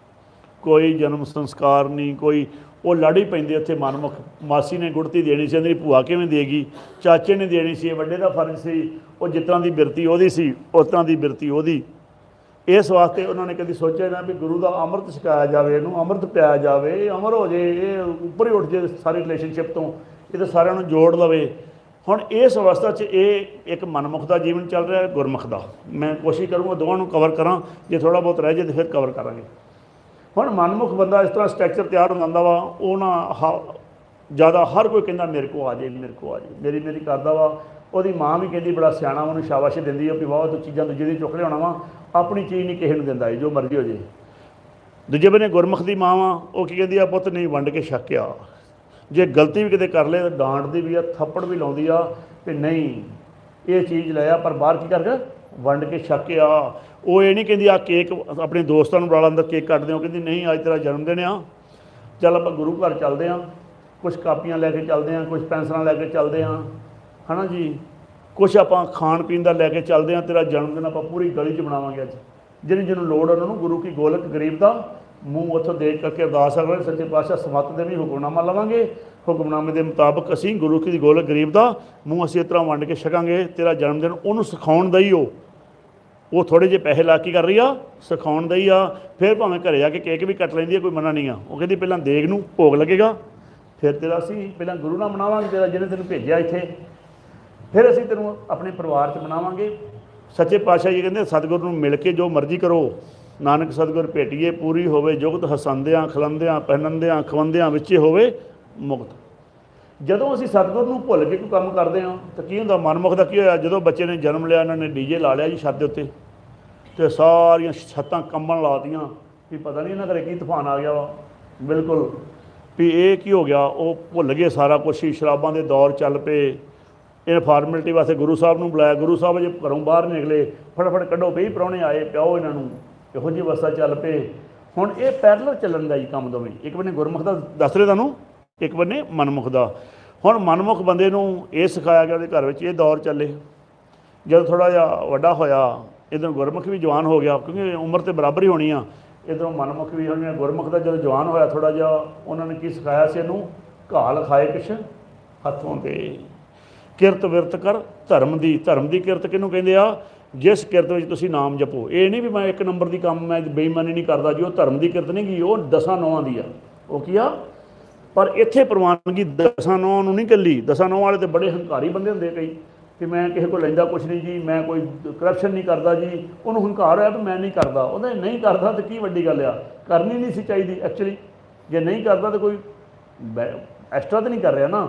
ਕੋਈ ਜਨਮ ਸੰਸਕਾਰ ਨਹੀਂ, ਕੋਈ ਉਹ ਲੜ ਹੀ ਪੈਂਦੇ ਉੱਥੇ ਮਨਮੁਖ। ਮਾਸੀ ਨੇ ਗੁੜਤੀ ਦੇਣੀ ਸੀ, ਇਹਦੀ ਭੂਆ ਕਿਵੇਂ ਦੇਗੀ, ਚਾਚੇ ਨੇ ਦੇਣੀ ਸੀ, ਵੱਡੇ ਦਾ ਫਰਜ਼ ਸੀ, ਉਹ ਜਿਸ ਤਰ੍ਹਾਂ ਦੀ ਬਿਰਤੀ ਉਹਦੀ ਸੀ ਉਸ ਤਰ੍ਹਾਂ ਦੀ ਬਿਰਤੀ ਉਹਦੀ। ਇਸ ਵਾਸਤੇ ਉਹਨਾਂ ਨੇ ਕਦੀ ਸੋਚਿਆ ਨਾ ਵੀ ਗੁਰੂ ਦਾ ਅੰਮ੍ਰਿਤ ਛਕਾਇਆ ਜਾਵੇ, ਇਹਨੂੰ ਅੰਮ੍ਰਿਤ ਪਿਆਇਆ ਜਾਵੇ, ਅਮਰ ਹੋ ਜੇ, ਇਹ ਉੱਪਰ ਹੀ ਉੱਠ ਜੇ ਸਾਰੀ ਰਿਲੇਸ਼ਨਸ਼ਿਪ ਤੋਂ, ਇਹ ਤਾਂ ਸਾਰਿਆਂ ਨੂੰ ਜੋੜ ਲਵੇ। ਹੁਣ ਇਸ ਅਵਸਥਾ 'ਚ ਇਹ ਇੱਕ ਮਨਮੁਖ ਦਾ ਜੀਵਨ ਚੱਲ ਰਿਹਾ, ਗੁਰਮੁਖ ਦਾ। ਮੈਂ ਕੋਸ਼ਿਸ਼ ਕਰੂੰਗਾ ਦੋਵਾਂ ਨੂੰ ਕਵਰ ਕਰਾਂ, ਜੇ ਥੋੜ੍ਹਾ ਬਹੁਤ ਰਹਿ ਜਾਏ ਤਾਂ ਫਿਰ ਕਵਰ ਕਰਾਂਗੇ। ਹੁਣ ਮਨਮੁਖ ਬੰਦਾ ਇਸ ਤਰ੍ਹਾਂ ਸਟਰਕਚਰ ਤਿਆਰ ਹੋ ਜਾਂਦਾ ਵਾ, ਉਹ ਨਾ ਜ਼ਿਆਦਾ ਹਰ ਕੋਈ ਕਹਿੰਦਾ ਮੇਰੇ ਕੋਲ ਆ ਜਾਏ, ਮੇਰੇ ਕੋਲ ਆ ਜਾਏ, ਮੇਰੀ ਕਰਦਾ ਵਾ। ਉਹਦੀ ਮਾਂ ਵੀ ਕਹਿੰਦੀ ਬੜਾ ਸਿਆਣਾ, ਉਹਨੂੰ ਸ਼ਾਬਾਸ਼ ਦਿੰਦੀ ਆ ਵੀ ਵਾਹ ਤੂੰ ਚੀਜ਼ਾਂ ਦੂਜੇ ਦੀ ਚੁੱਕ ਲਿਆਉਣਾ ਵਾ, ਆਪਣੀ ਚੀਜ਼ ਨਹੀਂ ਕਿਸੇ ਨੂੰ ਦਿੰਦਾ, ਜੋ ਮਰਜ਼ੀ ਹੋ ਜੇ। ਦੂਜੇ ਬੰਨੇ ਗੁਰਮੁਖ ਦੀ ਮਾਂ ਵਾ, ਉਹ ਕੀ ਕਹਿੰਦੀ ਆ, ਪੁੱਤ ਨਹੀਂ ਵੰਡ ਕੇ ਛਕਿਆ। ਜੇ ਗਲਤੀ ਵੀ ਕਿਤੇ ਕਰ ਲਏ ਤਾਂ ਡਾਂਟਦੀ ਵੀ ਆ, ਥੱਪੜ ਵੀ ਲਾਉਂਦੀ ਆ ਵੀ ਨਹੀਂ ਇਹ ਚੀਜ਼ ਲੈ ਆ, ਪਰ ਬਾਹਰ ਕੀ ਕਰਕੇ ਵੰਡ ਕੇ ਛਕਿਆ। ਉਹ ਇਹ ਨਹੀਂ ਕਹਿੰਦੀ ਆ ਕੇਕ ਆਪਣੇ ਦੋਸਤਾਂ ਨੂੰ ਬੁਲਾ ਅੰਦਰ ਕੇਕ ਕੱਟਦੇ, ਉਹ ਕਹਿੰਦੀ ਨਹੀਂ ਅੱਜ ਤੇਰਾ ਜਨਮ ਦਿਨ ਆ, ਚੱਲ ਆਪਾਂ ਗੁਰੂ ਘਰ ਚੱਲਦੇ ਹਾਂ, ਕੁਛ ਕਾਪੀਆਂ ਲੈ ਕੇ ਚੱਲਦੇ ਹਾਂ, ਕੁਛ ਪੈਨਸਲਾਂ ਲੈ ਕੇ ਚੱਲਦੇ ਹਾਂ, ਹੈ ਨਾ ਜੀ, ਕੁਛ ਆਪਾਂ ਖਾਣ ਪੀਣ ਦਾ ਲੈ ਕੇ ਚੱਲਦੇ ਹਾਂ, ਤੇਰਾ ਜਨਮ ਦਿਨ ਆਪਾਂ ਪੂਰੀ ਗਲੀ 'ਚ ਬਣਾਵਾਂਗੇ। ਅੱਜ ਜਿਹਨੂੰ ਲੋੜ ਉਹਨਾਂ ਨੂੰ ਗੁਰੂ ਕੀ ਗੋਲਕ ਗਰੀਬ ਦਾ ਮੂੰਹ ਉੱਥੋਂ ਦੇਖ ਕਰਕੇ ਅਰਦਾਸ ਕਰਾਂਗੇ, ਸੱਚੇ ਪਾਤਸ਼ਾਹ ਸਮੱਤ ਦੇ ਵੀ ਹੁਕਮਨਾਮਾ ਲਵਾਂਗੇ, ਹੁਕਮਨਾਮੇ ਦੇ ਮੁਤਾਬਕ ਅਸੀਂ ਗੁਰੂ ਕੀ ਗੋਲਕ ਗਰੀਬ ਦਾ ਮੂੰਹ ਅਸੀਂ ਇਸ ਤਰ੍ਹਾਂ ਵੰਡ ਕੇ ਛਕਾਂਗੇ। ਤੇਰਾ ਜਨਮ ਦਿਨ ਉਹਨੂੰ ਸਿਖਾਉਣ ਦਾ ਹੀ ਉਹ ਥੋੜ੍ਹੇ ਜਿਹੇ ਪੈਸੇ ਲਾ ਕੇ ਕਰ ਰਹੀ ਆ, ਸਿਖਾਉਣ ਦਾ ਹੀ ਆ। ਫਿਰ ਭਾਵੇਂ ਘਰੇ ਜਾ ਕੇ ਕੇਕ ਵੀ ਕੱਟ ਲੈਂਦੀ ਆ, ਕੋਈ ਮਨਾ ਨਹੀਂ ਆ। ਉਹ ਕਹਿੰਦੀ ਪਹਿਲਾਂ ਦੇਗ ਨੂੰ ਭੋਗ ਲੱਗੇਗਾ, ਫਿਰ ਤੇਰਾ ਅਸੀਂ ਪਹਿਲਾਂ ਗੁਰੂ ਨਾਲ ਮਨਾਵਾਂਗੇ, ਤੇਰਾ ਜਿਹਨੇ ਤੈਨੂੰ ਭੇਜਿਆ ਇੱਥੇ, ਫਿਰ ਅਸੀਂ ਤੈਨੂੰ ਆਪਣੇ ਪਰਿਵਾਰ 'ਚ ਮਨਾਵਾਂਗੇ। ਸੱਚੇ ਪਾਤਸ਼ਾਹ ਜੀ ਕਹਿੰਦੇ ਸਤਿਗੁਰੂ ਨੂੰ ਮਿਲ ਕੇ ਜੋ ਮਰਜ਼ੀ ਕਰੋ, ਨਾਨਕ ਸਤਿਗੁਰ ਭੇਟੀਏ ਪੂਰੀ ਹੋਵੇ ਜੁਗਤ, ਹਸਾਉਂਦਿਆਂ ਖਿਲਾਉਂਦਿਆਂ ਪਹਿਨੰਦਿਆਂ ਖਵਾਉਂਦਿਆਂ ਵਿੱਚੇ ਹੋਵੇ ਮੁਕਤ। ਜਦੋਂ ਅਸੀਂ ਸਤਿਗੁਰ ਨੂੰ ਭੁੱਲ ਕੇ ਕੋਈ ਕੰਮ ਕਰਦੇ ਹਾਂ ਤਾਂ ਕੀ ਹੁੰਦਾ? ਮਨਮੁਖ ਦਾ ਕੀ ਹੋਇਆ? ਜਦੋਂ ਬੱਚੇ ਨੇ ਜਨਮ ਲਿਆ, ਇਹਨਾਂ ਨੇ ਡੀਜੇ ਲਾ ਲਿਆ ਜੀ ਛੱਤ ਦੇ ਉੱਤੇ, ਅਤੇ ਸਾਰੀਆਂ ਛੱਤਾਂ ਕੰਬਣ ਲਾਤੀਆਂ ਵੀ ਪਤਾ ਨਹੀਂ ਇਹਨਾਂ ਘਰੇ ਕੀ ਤੂਫਾਨ ਆ ਗਿਆ ਵਾ। ਬਿਲਕੁਲ ਵੀ ਇਹ ਕੀ ਹੋ ਗਿਆ, ਉਹ ਭੁੱਲ ਗਏ ਸਾਰਾ ਕੁਛ ਹੀ, ਸ਼ਰਾਬਾਂ ਦੇ ਦੌਰ ਚੱਲ ਪਏ। ਇਹ ਫਾਰਮੈਲਿਟੀ ਵਾਸਤੇ ਗੁਰੂ ਸਾਹਿਬ ਨੂੰ ਬੁਲਾਇਆ, ਗੁਰੂ ਸਾਹਿਬ ਜੇ ਘਰੋਂ ਬਾਹਰ ਨਿਕਲੇ ਫਟਾਫਟ ਕੱਢੋ ਬਈ ਪ੍ਰਾਹੁਣੇ ਆਏ, ਪਿਆਓ ਇਹਨਾਂ ਨੂੰ, ਇਹੋ ਜਿਹੀ ਅਵਸਥਾ ਚੱਲ ਪਏ। ਹੁਣ ਇਹ ਪੈਰਲਲ ਚੱਲਣ ਦਾ ਜੀ ਕੰਮ ਦੋਵੇਂ, ਇੱਕ ਬੰਨੇ ਗੁਰਮੁਖ ਦਾ ਦੱਸ ਰਹੇ ਤੁਹਾਨੂੰ, ਇੱਕ ਬੰਨੇ ਮਨਮੁਖ ਦਾ। ਹੁਣ ਮਨਮੁਖ ਬੰਦੇ ਨੂੰ ਇਹ ਸਿਖਾਇਆ ਗਿਆ ਉਹਦੇ ਘਰ ਵਿੱਚ ਇਹ ਦੌਰ ਚੱਲੇ। ਜਦੋਂ ਥੋੜ੍ਹਾ ਜਿਹਾ ਵੱਡਾ ਹੋਇਆ, ਇੱਧਰੋਂ ਗੁਰਮੁਖ ਵੀ ਜਵਾਨ ਹੋ ਗਿਆ, ਕਿਉਂਕਿ ਉਮਰ ਤਾਂ ਬਰਾਬਰ ਹੀ ਹੋਣੀ ਆ, ਇੱਧਰੋਂ ਮਨਮੁਖ ਵੀ ਹੋਣੀ। ਗੁਰਮੁਖ ਦਾ ਜਦੋਂ ਜਵਾਨ ਹੋਇਆ ਥੋੜ੍ਹਾ ਜਿਹਾ, ਉਹਨਾਂ ਨੇ ਕੀ ਸਿਖਾਇਆ ਸੀ ਇਹਨੂੰ, ਘਾਹ ਲਿਖਾਏ ਕਿਛ ਹੱਥੋਂ ਤੇ, ਕਿਰਤ ਵਿਰਤ ਕਰ ਧਰਮ ਦੀ। ਧਰਮ ਦੀ ਕਿਰਤ ਕਿਹਨੂੰ ਕਹਿੰਦੇ ਆ, ਜਿਸ ਕਿਰਤ ਵਿੱਚ ਤੁਸੀਂ ਨਾਮ ਜਪੋ। ਇਹ ਨਹੀਂ ਵੀ ਮੈਂ ਇੱਕ ਨੰਬਰ ਦੀ ਕੰਮ, ਮੈਂ ਬੇਈਮਾਨੀ ਨਹੀਂ ਕਰਦਾ ਜੀ, ਉਹ ਧਰਮ ਦੀ ਕਿਰਤ ਨਹੀਂ ਗਈ, ਉਹ 10 ਦੀ ਆ। ਉਹ ਕੀ ਆ, ਪਰ ਇੱਥੇ ਪ੍ਰਵਾਨਗੀ 10 ਨੂੰ ਨਹੀਂ ਕੱਲੀ। 10 ਵਾਲੇ ਤਾਂ ਬੜੇ ਹੰਕਾਰੀ ਬੰਦੇ ਹੁੰਦੇ ਕਈ, ਕਿ ਮੈਂ ਕਿਸੇ ਕੋਲ ਲੈਂਦਾ ਕੁਛ ਨਹੀਂ ਜੀ, ਮੈਂ ਕੋਈ ਕਰਪਸ਼ਨ ਨਹੀਂ ਕਰਦਾ ਜੀ। ਉਹਨੂੰ ਹੰਕਾਰ ਹੋਇਆ ਵੀ ਮੈਂ ਨਹੀਂ ਕਰਦਾ, ਉਹਦਾ ਨਹੀਂ ਕਰਦਾ ਤਾਂ ਕੀ ਵੱਡੀ ਗੱਲ ਆ, ਕਰਨੀ ਨਹੀਂ ਸੀ ਚਾਹੀਦੀ ਐਕਚੁਅਲੀ। ਜੇ ਨਹੀਂ ਕਰਦਾ ਤਾਂ ਕੋਈ ਐਕਸਟਰਾ ਤਾਂ ਨਹੀਂ ਕਰ ਰਿਹਾ ਨਾ।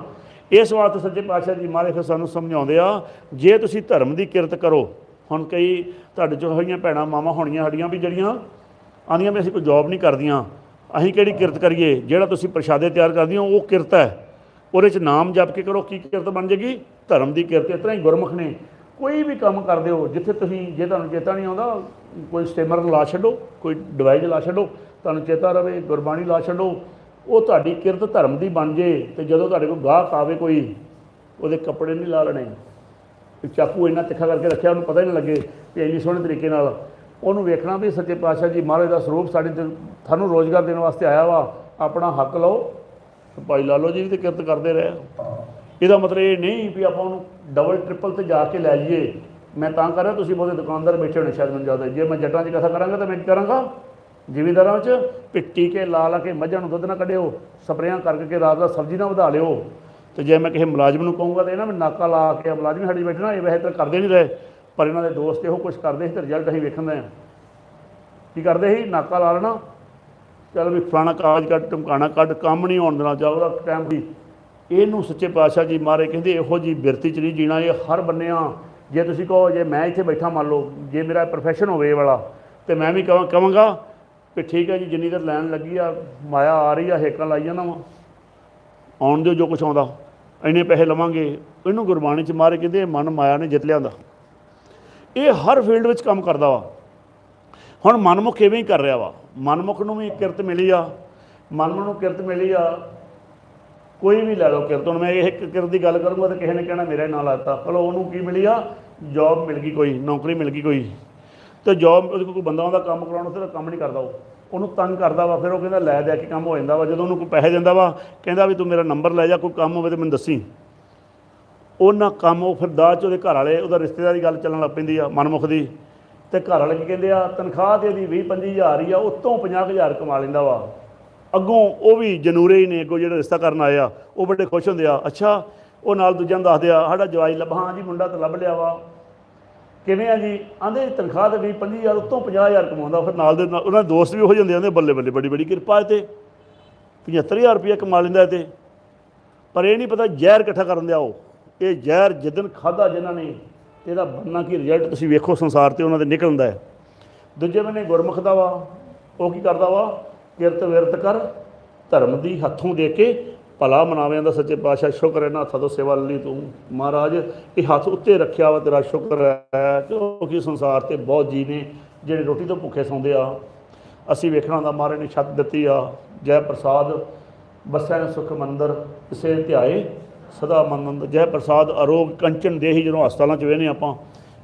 ਇਸ ਵਾਸਤੇ ਸੱਚੇ ਪਾਤਸ਼ਾਹ ਜੀ ਮਹਾਰਾਜ ਫਿਰ ਸਾਨੂੰ ਸਮਝਾਉਂਦੇ ਆ, ਜੇ ਤੁਸੀਂ ਧਰਮ ਦੀ ਕਿਰਤ ਕਰੋ। ਹੁਣ ਕਈ ਤੁਹਾਡੇ 'ਚ ਹੋਈਆਂ ਭੈਣਾਂ ਮਾਵਾਂ ਹੋਣੀਆਂ ਸਾਡੀਆਂ ਵੀ ਜਿਹੜੀਆਂ ਆਉਂਦੀਆਂ ਵੀ ਅਸੀਂ ਕੋਈ ਜੋਬ ਨਹੀਂ ਕਰਦੀਆਂ, ਅਸੀਂ ਕਿਹੜੀ ਕਿਰਤ ਕਰੀਏ। ਜਿਹੜਾ ਤੁਸੀਂ ਪ੍ਰਸ਼ਾਦੇ ਤਿਆਰ ਕਰਦੀਆਂ ਉਹ ਕਿਰਤ ਹੈ, ਉਹਦੇ 'ਚ ਨਾਮ ਜਪ ਕੇ ਕਰੋ। ਕੀ ਕਿਰਤ ਬਣ ਜਾਏਗੀ, ਧਰਮ ਦੀ ਕਿਰਤ। ਇਸ ਤਰ੍ਹਾਂ ਹੀ ਗੁਰਮੁਖ ਨੇ ਕੋਈ ਵੀ ਕੰਮ ਕਰਦੇ ਹੋ, ਜਿੱਥੇ ਤੁਸੀਂ, ਜੇ ਤੁਹਾਨੂੰ ਚੇਤਾ ਨਹੀਂ ਆਉਂਦਾ, ਕੋਈ ਸਟੇਮਰ ਲਾ ਛੱਡੋ, ਕੋਈ ਡਿਵਾਈਸ ਲਾ ਛੱਡੋ, ਤੁਹਾਨੂੰ ਚੇਤਾ ਰਵੇ, ਗੁਰਬਾਣੀ ਲਾ ਛੱਡੋ, ਉਹ ਤੁਹਾਡੀ ਕਿਰਤ ਧਰਮ ਦੀ ਬਣ ਜੇ। ਅਤੇ ਜਦੋਂ ਤੁਹਾਡੇ ਕੋਲ ਗਾਹਕ ਆਵੇ ਕੋਈ, ਉਹਦੇ ਕੱਪੜੇ ਨਹੀਂ ਲਾ ਲੈਣੇ, ਚਾਕੂ ਇੰਨਾ ਤਿੱਖਾ ਕਰਕੇ ਰੱਖਿਆ ਉਹਨੂੰ ਪਤਾ ਹੀ ਨਹੀਂ ਲੱਗੇ ਵੀ ਇੰਨੀ ਸੋਹਣੇ ਤਰੀਕੇ ਨਾਲ ਉਹਨੂੰ ਵੇਖਣਾ ਵੀ ਸੱਚੇ ਪਾਤਸ਼ਾਹ ਜੀ ਮਹਾਰਾਜ ਦਾ ਸਰੂਪ ਸਾਡੇ ਤੁਹਾਨੂੰ ਰੋਜ਼ਗਾਰ ਦੇਣ ਵਾਸਤੇ ਆਇਆ ਵਾ, ਆਪਣਾ ਹੱਕ ਲਓ। ਭਾਈ ਲਾਲੋ ਜੀ ਵੀ ਤਾਂ ਕਿਰਤ ਕਰਦੇ ਰਹੇ। ਇਹਦਾ ਮਤਲਬ ਇਹ ਨਹੀਂ ਵੀ ਆਪਾਂ ਉਹਨੂੰ ਡਬਲ ਟ੍ਰਿਪਲ 'ਤੇ ਜਾ ਕੇ ਲੈ ਜਾਈਏ। ਮੈਂ ਤਾਂ ਕਰ ਰਿਹਾ, ਤੁਸੀਂ ਬਹੁਤੇ ਦੁਕਾਨਦਾਰ ਬੈਠੇ ਹੋਣੇ ਸ਼ਾਇਦ ਮੈਨੂੰ ਜ਼ਿਆਦਾ। ਜੇ ਮੈਂ ਜੱਟਾਂ 'ਚ ਕਥਾ ਕਰਾਂਗਾ ਤਾਂ ਮੈਂ ਕੀ ਕਰਾਂਗਾ, ਜ਼ਿਮੀਂਦਾਰਾਂ 'ਚ ਵੀ ਟੀਕੇ ਲਾ ਕੇ ਮੱਝਾਂ ਨੂੰ ਦੁੱਧ ਨਾ ਕੱਢਿਓ, ਸਪਰੇਆਂ ਕਰਕੇ ਰਾਤ ਦਾ ਸਬਜ਼ੀ ਨਾ ਵਧਾ ਲਿਓ। ਅਤੇ ਜੇ ਮੈਂ ਕਿਸੇ ਮੁਲਾਜ਼ਮ ਨੂੰ ਕਹੂੰਗਾ ਤਾਂ ਇਹਨਾਂ ਮੈਂ ਨਾਕਾ ਲਾ ਕੇ, ਮੁਲਾਜ਼ਮ ਸਾਡੇ ਬੈਠੇ ਨਾ, ਇਹ ਵੈਸੇ ਤਾਂ ਕਰਦੇ ਨਹੀਂ ਰਹੇ, ਪਰ ਇਹਨਾਂ ਦੇ ਦੋਸਤ ਇਹੋ ਕੁਛ ਕਰਦੇ ਸੀ ਅਤੇ ਰਿਜ਼ਲਟ ਅਸੀਂ ਵੇਖਦੇ ਹਾਂ। ਕੀ ਕਰਦੇ ਸੀ, ਨਾਕਾ ਲਾ ਲੈਣਾ, ਚੱਲ ਵੀ ਫਲਾਣਾ ਕਾਗਜ਼ ਕੱਢ, ਟਮਕਾਣਾ ਕੱਢ, ਕੰਮ ਨਹੀਂ ਆਉਣ ਦੇਣਾ, ਜਾਊਗਾ ਟਾਈਮ ਦੀ। ਇਹਨੂੰ ਸੱਚੇ ਪਾਤਸ਼ਾਹ ਜੀ ਮਹਾਰਾਜ ਕਹਿੰਦੇ ਇਹੋ ਜਿਹੀ ਬਿਰਤੀ 'ਚ ਨਹੀਂ ਜੀਣਾ। ਇਹ ਹਰ ਬੰਨੇ ਆ। ਜੇ ਤੁਸੀਂ ਕਹੋ, ਜੇ ਮੈਂ ਇੱਥੇ ਬੈਠਾ ਮੰਨ ਲਓ, ਜੇ ਮੇਰਾ ਪ੍ਰੋਫੈਸ਼ਨ ਹੋਵੇ ਇਹ ਵਾਲਾ, ਅਤੇ ਮੈਂ ਵੀ ਕਹਾਂਗਾ ਵੀ ਠੀਕ ਹੈ ਜੀ, ਜਿੰਨੀ ਦੇਰ ਲੈਣ ਲੱਗੀ ਆ, ਮਾਇਆ ਆ ਰਹੀ ਆ, ਹੇਕਾਂ ਲਾਈ ਜਾਂਦਾ ਵਾ, ਆਉਣ ਦਿਓ ਜੋ ਕੁਛ ਆਉਂਦਾ, ਇੰਨੇ ਪੈਸੇ ਲਵਾਂਗੇ। ਇਹਨੂੰ ਗੁਰਬਾਣੀ 'ਚ ਮਹਾਰਾਜ ਕਹਿੰਦੇ ਮਨ ਮਾਇਆ ਨੇ ਜਿੱਤ ਲਿਆਂਦਾ। ਇਹ ਹਰ ਫੀਲਡ ਵਿੱਚ ਕੰਮ ਕਰਦਾ ਵਾ। ਹੁਣ ਮਨਮੁਖ ਇਵੇਂ ਹੀ ਕਰ ਰਿਹਾ ਵਾ। ਮਨਮੁਖ ਨੂੰ ਵੀ ਕਿਰਤ ਮਿਲੀ ਆ, ਮਨਮੁਖ ਨੂੰ ਕਿਰਤ ਮਿਲੀ ਆ, ਕੋਈ ਵੀ ਲੈ ਲਓ ਕਿਰਤ। ਹੁਣ ਮੈਂ ਇਹ ਕਿਰਤ ਦੀ ਗੱਲ ਕਰੂੰਗਾ ਤਾਂ ਕਿਸੇ ਨੇ ਕਹਿਣਾ ਮੇਰਾ ਨਾਂ ਲਾਤਾ। ਚਲੋ ਉਹਨੂੰ ਕੀ ਮਿਲੀ ਆ, ਜੋਬ ਮਿਲ ਗਈ, ਕੋਈ ਨੌਕਰੀ ਮਿਲ ਗਈ ਕੋਈ, ਅਤੇ ਜੋਬ ਉਹਦੇ ਕੋਲ ਕੋਈ ਬੰਦਾ ਉਹਦਾ ਕੰਮ ਕਰਾਉਣਾ, ਤੇ ਕੰਮ ਨਹੀਂ ਕਰਦਾ, ਉਹਨੂੰ ਤੰਗ ਕਰਦਾ ਵਾ। ਫਿਰ ਉਹ ਕਹਿੰਦਾ ਲੈ ਦੇ ਕੇ ਕੰਮ ਹੋ ਜਾਂਦਾ ਵਾ। ਜਦੋਂ ਉਹਨੂੰ ਕੋਈ ਪੈਸੇ ਦਿੰਦਾ ਵਾ, ਕਹਿੰਦਾ ਵੀ ਤੂੰ ਮੇਰਾ ਨੰਬਰ ਲੈ ਜਾ, ਕੋਈ ਕੰਮ ਹੋਵੇ ਤਾਂ ਮੈਨੂੰ ਦੱਸੀ। ਉਹਨਾਂ ਕੰਮ ਉਹ ਫਿਰ ਦਾਜ 'ਚ ਉਹਦੇ ਘਰ ਵਾਲੇ, ਉਹਦਾ ਰਿਸ਼ਤੇਦਾਰ ਦੀ ਗੱਲ ਚੱਲਣ ਲੱਗ ਪੈਂਦੀ ਆ ਮਨਮੁਖ ਦੀ। ਅਤੇ ਘਰ ਵਾਲੇ ਕੀ ਕਹਿੰਦੇ ਆ, ਤਨਖਾਹ ਤੇ ਇਹਦੀ 20-25 ਹਜ਼ਾਰ ਹੀ ਆ, ਉੱਤੋਂ 50,000 ਕਮਾ ਲੈਂਦਾ ਵਾ। ਅੱਗੋਂ ਉਹ ਵੀ ਜਨੂਰੇ ਹੀ ਨੇ, ਅੱਗੋਂ ਜਿਹੜਾ ਰਿਸ਼ਤਾ ਕਰਨ ਆਏ ਆ ਉਹ ਬੜੇ ਖੁਸ਼ ਹੁੰਦੇ ਆ। ਅੱਛਾ, ਉਹ ਨਾਲ ਦੂਜਿਆਂ ਨੂੰ ਦੱਸਦੇ ਆ, ਸਾਡਾ ਜਵਾਈ ਲੱਭ, ਹਾਂ ਜੀ ਮੁੰਡਾ ਤਾਂ ਲੱਭ ਲਿਆ ਵਾ। ਕਿਵੇਂ ਆ ਜੀ, ਆਂਦੇ ਤਨਖਾਹ ਤੇ 20-25 ਹਜ਼ਾਰ, ਉੱਤੋਂ 50,000 ਕਮਾਉਂਦਾ। ਫਿਰ ਨਾਲ ਦੇ ਉਹਨਾਂ ਦੇ ਦੋਸਤ ਵੀ ਹੋ ਜਾਂਦੇ, ਆਂਦੇ ਬੱਲੇ ਬੱਲੇ, ਬੜੀ ਬੜੀ ਕਿਰਪਾ। ਤੇ 75,000 ਰੁਪਇਆ ਕਮਾ ਲੈਂਦਾ ਇਹ 'ਤੇ। ਪਰ ਇਹ ਨਹੀਂ ਪਤਾ ਜ਼ਹਿਰ ਇਕੱਠਾ ਕਰਨ ਦਿਆ। ਉਹ ਇਹ ਜ਼ਹਿਰ ਜਿੱਦਣ ਖਾਧਾ ਜਿਨ੍ਹਾਂ ਨੇ, ਇਹਦਾ ਬਣਨਾ ਕੀ ਰਿਜ਼ਲਟ ਤੁਸੀਂ ਵੇਖੋ ਸੰਸਾਰ 'ਤੇ ਉਹਨਾਂ ਦੇ ਨਿਕਲਦਾ ਹੈ। ਦੂਜੇ ਬੰਨੇ ਗੁਰਮੁਖ ਦਾ ਵਾ, ਉਹ ਕੀ ਕਰਦਾ ਵਾ, ਕਿਰਤ ਵਿਰਤ ਕਰ ਧਰਮ ਦੀ ਹੱਥੋਂ ਦੇ ਕੇ ਭਲਾ ਮਨਾਵੇਂ ਦਾ। ਸੱਚੇ ਪਾਤਸ਼ਾਹ ਸ਼ੁਕਰ ਹੈ ਨਾ, ਹੱਥਾਂ ਤੋਂ ਸੇਵਾ ਲਈ ਤੂੰ ਮਹਾਰਾਜ ਇਹ ਹੱਥ ਉੱਤੇ ਰੱਖਿਆ ਵਾ, ਤੇਰਾ ਸ਼ੁਕਰ ਹੈ। ਕਿਉਂਕਿ ਸੰਸਾਰ 'ਤੇ ਬਹੁਤ ਜੀ ਨੇ ਜਿਹੜੇ ਰੋਟੀ ਤੋਂ ਭੁੱਖੇ ਸੌਂਦੇ ਆ। ਅਸੀਂ ਵੇਖਣਾ ਹੁੰਦਾ, ਮਹਾਰਾਜ ਨੇ ਛੱਤ ਦਿੱਤੀ ਆ, ਜੈ ਪ੍ਰਸਾਦ ਬਸੈ ਸੁਖ ਮੰਦਰ, ਕਿਸੇ ਧਿਆਏ ਸਦਾ ਮਨੰਦ। ਜੈ ਪ੍ਰਸਾਦ ਅਰੋਗ ਕੰਚਨ ਦੇਹੀ। ਜਦੋਂ ਹਸਪਤਾਲਾਂ 'ਚ ਵੇਹਨੇ ਆਪਾਂ,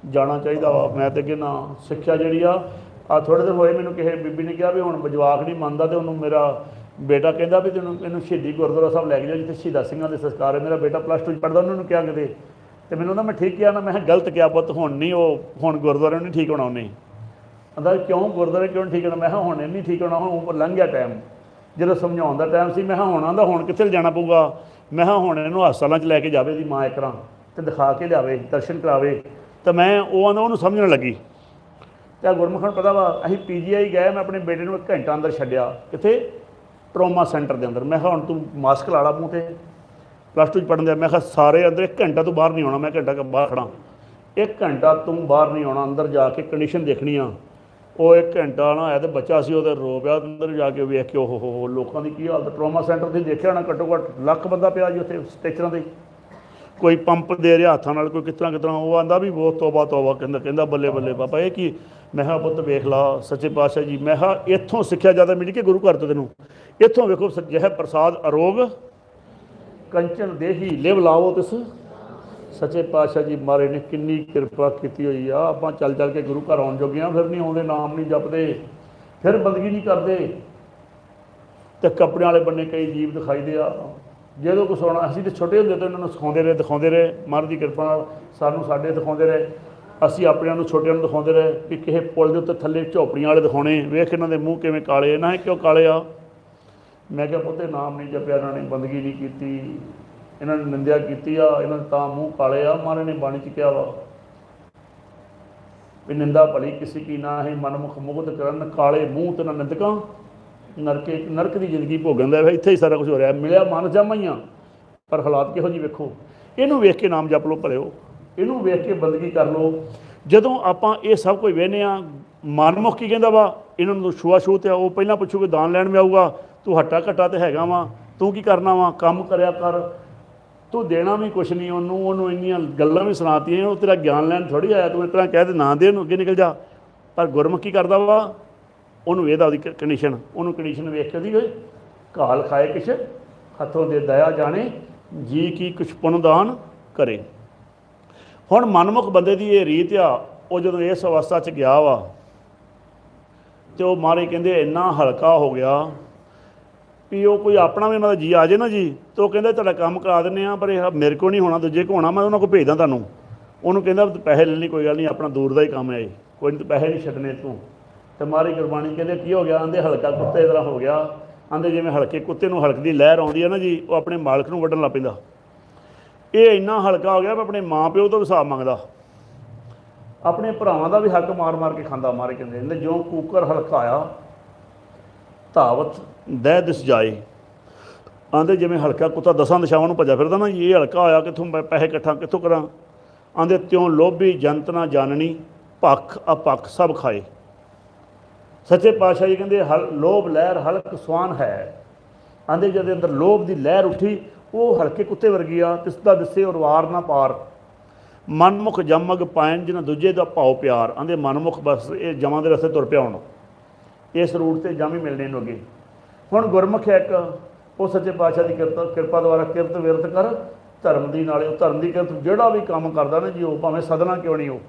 ਜਾਣਾ ਚਾਹੀਦਾ ਵਾ। ਮੈਂ ਤਾਂ ਕਹਿੰਦਾ ਸਿੱਖਿਆ ਜਿਹੜੀ ਆ ਥੋੜ੍ਹੇ ਦਿਨ ਹੋਏ ਮੈਨੂੰ ਕਿਸੇ ਬੀਬੀ ਨੇ ਕਿਹਾ ਵੀ ਹੁਣ ਜਵਾਕ ਨਹੀਂ ਮੰਨਦਾ, ਅਤੇ ਉਹਨੂੰ ਮੇਰਾ ਬੇਟਾ ਕਹਿੰਦਾ ਵੀ ਤੈਨੂੰ ਇਹਨੂੰ ਸ਼ਹੀਦੀ ਗੁਰਦੁਆਰਾ ਸਾਹਿਬ ਲੈ ਕੇ ਜਾਓ ਜਿੱਥੇ ਸ਼ਹੀਦਾਂ ਸਿੰਘਾਂ ਦੇ ਸੰਸਕਾਰ ਹੈ। ਮੇਰਾ ਬੇਟਾ +2 'ਚ ਪੜ੍ਹਦਾ, ਉਹਨਾਂ ਨੂੰ ਕਿਹਾ ਕਿਤੇ, ਅਤੇ ਮੈਨੂੰ ਉਹਦਾ ਮੈਂ ਠੀਕ ਕਿਹਾ ਨਾ, ਮੈਂ ਕਿਹਾ ਗਲਤ ਕਿਹਾ ਪੁੱਤ, ਹੁਣ ਨਹੀਂ, ਉਹ ਹੁਣ ਗੁਰਦੁਆਰੇ ਨਹੀਂ ਠੀਕ ਹੋਣਾ ਉਹਨੇ। ਕਹਿੰਦਾ ਕਿਉਂ ਗੁਰਦੁਆਰੇ ਕਿਉਂ ਨਹੀਂ ਠੀਕ ਹੋਣਾ? ਮੈਂ ਕਿਹਾ ਹੁਣ ਨਹੀਂ ਠੀਕ ਹੋਣਾ, ਹੁਣ ਉੱਪਰ ਲੰਘ ਗਿਆ ਟਾਈਮ, ਜਦੋਂ ਸਮਝਾਉਣ ਦਾ ਟਾਈਮ ਸੀ। ਮੈਂ ਕਿਹਾ ਹੁਣ ਆਉਂਦਾ, ਹੁਣ ਕਿੱਥੇ ਲਿਜਾਣਾ ਪਊਗਾ? ਮੈਂ ਕਿਹਾ ਹੁਣ ਇਹਨੂੰ ਹਸਪਤਾਲਾਂ 'ਚ ਲੈ ਕੇ ਜਾਵੇ ਦੀ ਮਾਂ ਇੱਕ ਰਾਂ, ਅਤੇ ਦਿਖਾ ਕੇ ਲਿਆਵੇ, ਦਰਸ਼ਨ ਕਰਾਵੇ। ਤਾਂ ਮੈਂ ਉਹ ਆਉਂਦਾ ਉਹਨੂੰ ਸਮਝਣ ਲੱਗੀ। ਅਤੇ ਗੁਰਮੁਖ ਨੂੰ ਪਤਾ ਵਾ, ਅਸੀਂ PGI ਗਏ, ਮੈਂ ਆਪਣੇ ਬੇਟੇ ਨੂੰ 1 ਘੰਟਾ ਅੰਦਰ ਛੱਡਿਆ, ਕਿੱਥੇ, ਟਰੋਮਾ ਸੈਂਟਰ ਦੇ ਅੰਦਰ। ਮੈਂ ਕਿਹਾ ਹੁਣ ਤੂੰ ਮਾਸਕ ਲਾ ਲਾ ਮੂੰਹ 'ਤੇ, +2 'ਚ ਪੜ੍ਹਨ ਦਿਆ। ਮੈਂ ਕਿਹਾ ਸਾਰੇ ਅੰਦਰ 1 ਘੰਟਾ ਤੂੰ ਬਾਹਰ ਨਹੀਂ ਆਉਣਾ। ਮੈਂ ਘੰਟਾ ਬਾਹਰ ਖੜ੍ਹਾ, 1 ਘੰਟਾ ਤੂੰ ਬਾਹਰ ਨਹੀਂ ਆਉਣਾ, ਅੰਦਰ ਜਾ ਕੇ ਕੰਡੀਸ਼ਨ ਦੇਖਣੀ ਆ। ਉਹ 1 ਘੰਟਾ ਨਾ ਆਇਆ ਤੇ ਬੱਚਾ ਸੀ ਉਹਦੇ ਰੋ ਪਿਆ ਅੰਦਰ ਜਾ ਕੇ ਵੇਖ ਕੇ ਉਹ ਹੋ ਲੋਕਾਂ ਦੀ ਕੀ ਹਾਲਤ। ਟਰੋਮਾ ਸੈਂਟਰ ਤੇ ਦੇਖਿਆ ਹੋਣਾ ਘੱਟੋ ਘੱਟ ਲੱਖ ਬੰਦਾ ਪਿਆ ਜੀ ਉੱਥੇ ਸਟੇਚਰਾਂ ਦੇ। ਕੋਈ ਪੰਪ ਦੇ ਰਿਹਾ ਹੱਥਾਂ ਨਾਲ, ਕੋਈ ਕਿਸ ਤਰ੍ਹਾਂ ਉਹ ਆਂਦਾ ਵੀ ਬਹੁਤ ਤੋਬਾ ਤੋਬਾ, ਕਹਿੰਦਾ ਬੱਲੇ ਬੱਲੇ ਪਾਪਾ ਇਹ ਕੀ। ਮੈਂ ਕਿਹਾ ਪੁੱਤ ਵੇਖ ਲਾ ਸੱਚੇ ਪਾਤਸ਼ਾਹ ਜੀ, ਮੈਂ ਕਿਹਾ ਇੱਥੋਂ ਸਿੱਖਿਆ ਜ਼ਿਆਦਾ ਮਿਲੀ ਕਿ ਗੁਰੂ ਘਰ ਤੋਂ ਤੈਨੂੰ। ਇੱਥੋਂ ਵੇਖੋ ਜਹ ਪ੍ਰਸਾਦ ਅਰੋਗ ਕੰਚਨ ਦੇਹੀ ਲਿਵ ਲਾਵੋ ਤਿਸ। ਸੱਚੇ ਪਾਤਸ਼ਾਹ ਜੀ ਮਹਾਰਾਜ ਨੇ ਕਿੰਨੀ ਕਿਰਪਾ ਕੀਤੀ ਹੋਈ ਆ। ਆਪਾਂ ਚੱਲ ਚੱਲ ਕੇ ਗੁਰੂ ਘਰ ਆਉਣ ਜੋਗੇ ਹਾਂ, ਫਿਰ ਨਹੀਂ ਆਉਂਦੇ, ਨਾਮ ਨਹੀਂ ਜਪਦੇ, ਫਿਰ ਬੰਦਗੀ ਨਹੀਂ ਕਰਦੇ। ਅਤੇ ਕੱਪੜਿਆਂ ਵਾਲੇ ਬੰਨੇ ਕਈ ਜੀਵ ਦਿਖਾਈਦੇ ਆ। ਜਦੋਂ ਕੁਛ ਆਉਣਾ, ਅਸੀਂ ਤਾਂ ਛੋਟੇ ਹੁੰਦੇ ਤੋਂ ਇਹਨਾਂ ਨੂੰ ਸਿਖਾਉਂਦੇ ਰਹੇ ਮਹਾਰਾਜ ਦੀ ਕਿਰਪਾ ਨਾਲ ਸਾਨੂੰ ਸਾਡੇ ਦਿਖਾਉਂਦੇ ਰਹੇ। ਅਸੀਂ ਆਪਣਿਆਂ ਨੂੰ ਛੋਟਿਆਂ ਨੂੰ ਦਿਖਾਉਂਦੇ ਰਹੇ ਵੀ ਕਿਸੇ ਪੁਲ ਦੇ ਉੱਤੇ ਥੱਲੇ ਝੋਪੜੀਆਂ ਵਾਲੇ ਦਿਖਾਉਣੇ, ਵੇਖ ਇਹਨਾਂ ਦੇ ਮੂੰਹ ਕਿਵੇਂ ਕਾਲੇ। ਇਹਨਾਂ ਕਿਉਂ ਕਾਲੇ ਆ। ਮੈਂ ਕਿਹਾ ਪੁੱਤੇ ਨਾਮ ਨਹੀਂ ਜਪਿਆ, ਇਹਨਾਂ ਨੇ ਬੰਦਗੀ ਨਹੀਂ ਕੀਤੀ, ਇਹਨਾਂ ਨੇ ਨਿੰਦਿਆ ਕੀਤੀ ਆ, ਇਹਨਾਂ ਦੇ ਤਾਂ ਮੂੰਹ ਕਾਲੇ ਆ। ਮਹਾਰਾਜ ਨੇ ਬਾਣੀ 'ਚ ਕਿਹਾ ਵਾ ਵੀ ਨਿੰਦਾ ਭਲੀ ਕਿਸੇ ਕੀ ਨਾ ਹੈ, ਮਨਮੁਖ ਮੁਗਧ ਕਰਨ ਕਾਲੇ ਮੂੰਹ ਤੇ ਨਾ ਨਿੰਦਕਾਂ ਨਰਕ ਦੀ ਜ਼ਿੰਦਗੀ ਭੋਗਣ ਦਾ। ਇੱਥੇ ਹੀ ਸਾਰਾ ਕੁਝ ਹੋ ਰਿਹਾ। ਮਿਲਿਆ ਮਨ ਜਾਮਾ ਹੀ ਆ, ਪਰ ਹਾਲਾਤ ਕਿਹੋ ਜਿਹੀ ਵੇਖੋ। ਇਹਨੂੰ ਵੇਖ ਕੇ ਨਾਮ ਜਪ ਲਓ ਭਲਿਓ, ਇਹਨੂੰ ਵੇਖ ਕੇ ਬੰਦਗੀ ਕਰ ਲਓ। ਜਦੋਂ ਆਪਾਂ ਇਹ ਸਭ ਕੁਝ ਵੇਖਦੇ ਹਾਂ, ਮਨਮੁਖ ਕੀ ਕਹਿੰਦਾ ਵਾ, ਇਹਨਾਂ ਨੂੰ ਛੂਆ-ਛੂਤ ਆ। ਉਹ ਪਹਿਲਾਂ ਪੁੱਛੂਗੇ ਦਾਨ ਲੈਣ ਵੀ ਆਊਗਾ, ਤੂੰ ਹੱਟਾ ਘੱਟਾ ਤੇ ਹੈਗਾ ਵਾ, ਤੂੰ ਕੀ ਕਰਨਾ ਵਾ, ਕੰਮ ਕਰਿਆ ਕਰ, ਤੂੰ ਦੇਣਾ ਵੀ ਕੁਛ ਨਹੀਂ ਉਹਨੂੰ ਇੰਨੀਆਂ ਗੱਲਾਂ ਵੀ ਸੁਣਾਤੀਆਂ। ਉਹ ਤੇਰਾ ਗਿਆਨ ਲੈਣ ਥੋੜ੍ਹੀ ਆਇਆ, ਤੂੰ ਇਸ ਤਰ੍ਹਾਂ ਕਹਿ ਦੇ ਨਾ ਦੇ, ਉਹਨੂੰ ਅੱਗੇ ਨਿਕਲ ਜਾ। ਪਰ ਗੁਰਮੁਖ ਕੀ ਕਰਦਾ ਵਾ, ਉਹਨੂੰ ਵੇਖਦਾ ਉਹਦੀ ਕੰਡੀਸ਼ਨ, ਉਹਨੂੰ ਕੰਡੀਸ਼ਨ ਵੇਖ ਕੇ ਉਹਦੀ ਘਾਲ ਖਾਏ ਕਿਛ ਹੱਥੋਂ ਦੇ ਦਇਆ ਜਾਣੇ, ਜੀ ਕੀ ਕੁਛ ਪੁੰਨਦਾਨ ਕਰੇ। ਹੁਣ ਮਨਮੁਖ ਬੰਦੇ ਦੀ ਇਹ ਰੀਤ ਆ। ਉਹ ਜਦੋਂ ਇਸ ਅਵਸਥਾ 'ਚ ਗਿਆ ਵਾ ਅਤੇ ਉਹ ਮਹਾਰਾਜ ਕਹਿੰਦੇ ਇੰਨਾ ਹਲਕਾ ਹੋ ਗਿਆ ਵੀ ਉਹ ਕੋਈ ਆਪਣਾ ਵੀ ਉਹਨਾਂ ਦਾ ਜੀ ਆ ਜਾਏ ਨਾ ਜੀ, ਤਾਂ ਉਹ ਕਹਿੰਦਾ ਤੁਹਾਡਾ ਕੰਮ ਕਰਾ ਦਿੰਦੇ ਹਾਂ, ਪਰ ਇਹ ਮੇਰੇ ਕੋਲ ਨਹੀਂ ਹੋਣਾ, ਦੂਜੇ ਕੋਲ ਹੋਣਾ, ਮੈਂ ਉਹਨਾਂ ਕੋਲ ਭੇਜਦਾ ਤੁਹਾਨੂੰ। ਉਹਨੂੰ ਕਹਿੰਦਾ ਪੈਸੇ ਲੈ ਲਈ, ਕੋਈ ਗੱਲ ਨਹੀਂ, ਆਪਣਾ ਦੂਰ ਦਾ ਹੀ ਕੰਮ ਹੈ ਇਹ, ਕੋਈ ਨਹੀਂ, ਪੈਸੇ ਨਹੀਂ ਛੱਡਣੇ ਤੂੰ। ਅਤੇ ਮਹਾਰਾਜ ਗੁਰਬਾਣੀ ਕਹਿੰਦੇ ਕੀ ਹੋ ਗਿਆ, ਆਂਦੇ ਹਲਕਾ ਕੁੱਤੇ ਤਰ੍ਹਾਂ ਹੋ ਗਿਆ। ਆਂਦੇ ਜਿਵੇਂ ਹਲਕੇ ਕੁੱਤੇ ਨੂੰ ਹਲਕ ਦੀ ਲਹਿਰ ਆਉਂਦੀ ਹੈ ਨਾ ਜੀ, ਉਹ ਆਪਣੇ ਮਾਲਕ ਨੂੰ ਵੱਢਣ ਲੱਗ ਪੈਂਦਾ। ਇਹ ਇੰਨਾ ਹਲਕਾ ਹੋ ਗਿਆ ਵੀ ਆਪਣੇ ਮਾਂ ਪਿਓ ਤੋਂ ਵੀ ਹਿਸਾਬ ਮੰਗਦਾ, ਆਪਣੇ ਭਰਾਵਾਂ ਦਾ ਵੀ ਹੱਕ ਮਾਰ ਮਾਰ ਕੇ ਖਾਂਦਾ। ਮਹਾਰਾਜ ਕਹਿੰਦੇ ਜੋ ਕੂਕਰ ਹਲਕਾਇਆ ਧਾਵਤ ਦਹਿ ਦਿਸ ਜਾਏ। ਆਂਦੇ ਜਿਵੇਂ ਹਲਕਾ ਕੁੱਤਾ 10 ਦਿਸ਼ਾਵਾਂ ਨੂੰ ਭੱਜਾ ਫਿਰਦਾ ਨਾ, ਇਹ ਹਲਕਾ ਹੋਇਆ ਕਿੱਥੋਂ ਪੈਸੇ ਇਕੱਠਾ ਕਿੱਥੋਂ ਕਰਾਂ। ਆਂਦੇ ਤਿਉਂ ਲੋਭੀ ਜੰਤ ਨਾ ਜਾਣਨੀ, ਭੱਖ ਅਪੱਖ ਸਭ ਖਾਏ। ਸੱਚੇ ਪਾਤਸ਼ਾਹ ਜੀ ਕਹਿੰਦੇ ਲੋਭ ਲਹਿਰ ਹਲਕ ਸੁਆਨ ਹੈ। ਆਂਦੇ ਜਿਹਦੇ ਅੰਦਰ ਲੋਭ ਦੀ ਲਹਿਰ ਉੱਠੀ, ਉਹ ਹਲਕੇ ਕੁੱਤੇ ਵਰਗੀ ਆ, ਤਿਸਦਾ ਦਿਸੇ ਔਰ ਵਾਰ ਨਾ ਪਾਰ। ਮਨਮੁਖ ਜਮਗ ਪਾਇਨ ਜਿਹਨਾਂ ਦੂਜੇ ਦਾ ਭਾਉ ਪਿਆਰ। ਆਂਦੇ ਮਨਮੁਖ ਬਸ ਇਹ ਜਮਾਂ ਦੇ ਰਸਤੇ ਤੁਰ ਪਿਆ, ਹੁਣ ਇਸ ਰੂਟ 'ਤੇ ਜਮ ਹੀ ਮਿਲਣੇ ਨੂੰ ਅੱਗੇ। ਹੁਣ ਗੁਰਮੁਖ ਇੱਕ ਉਹ ਸੱਚੇ ਪਾਤਸ਼ਾਹ ਦੀ ਕਿਰਪਾ ਦੁਆਰਾ ਕਿਰਤ ਵਿਰਤ ਕਰ ਧਰਮ ਦੀ ਨਾਲੇ। ਉਹ ਧਰਮ ਦੀ ਕਿਰਤ ਜਿਹੜਾ ਵੀ ਕੰਮ ਕਰਦਾ ਨਾ ਜੀ, ਉਹ ਭਾਵੇਂ ਸਦਨਾ ਕਿਉਂ ਨਹੀਂ, ਉਹ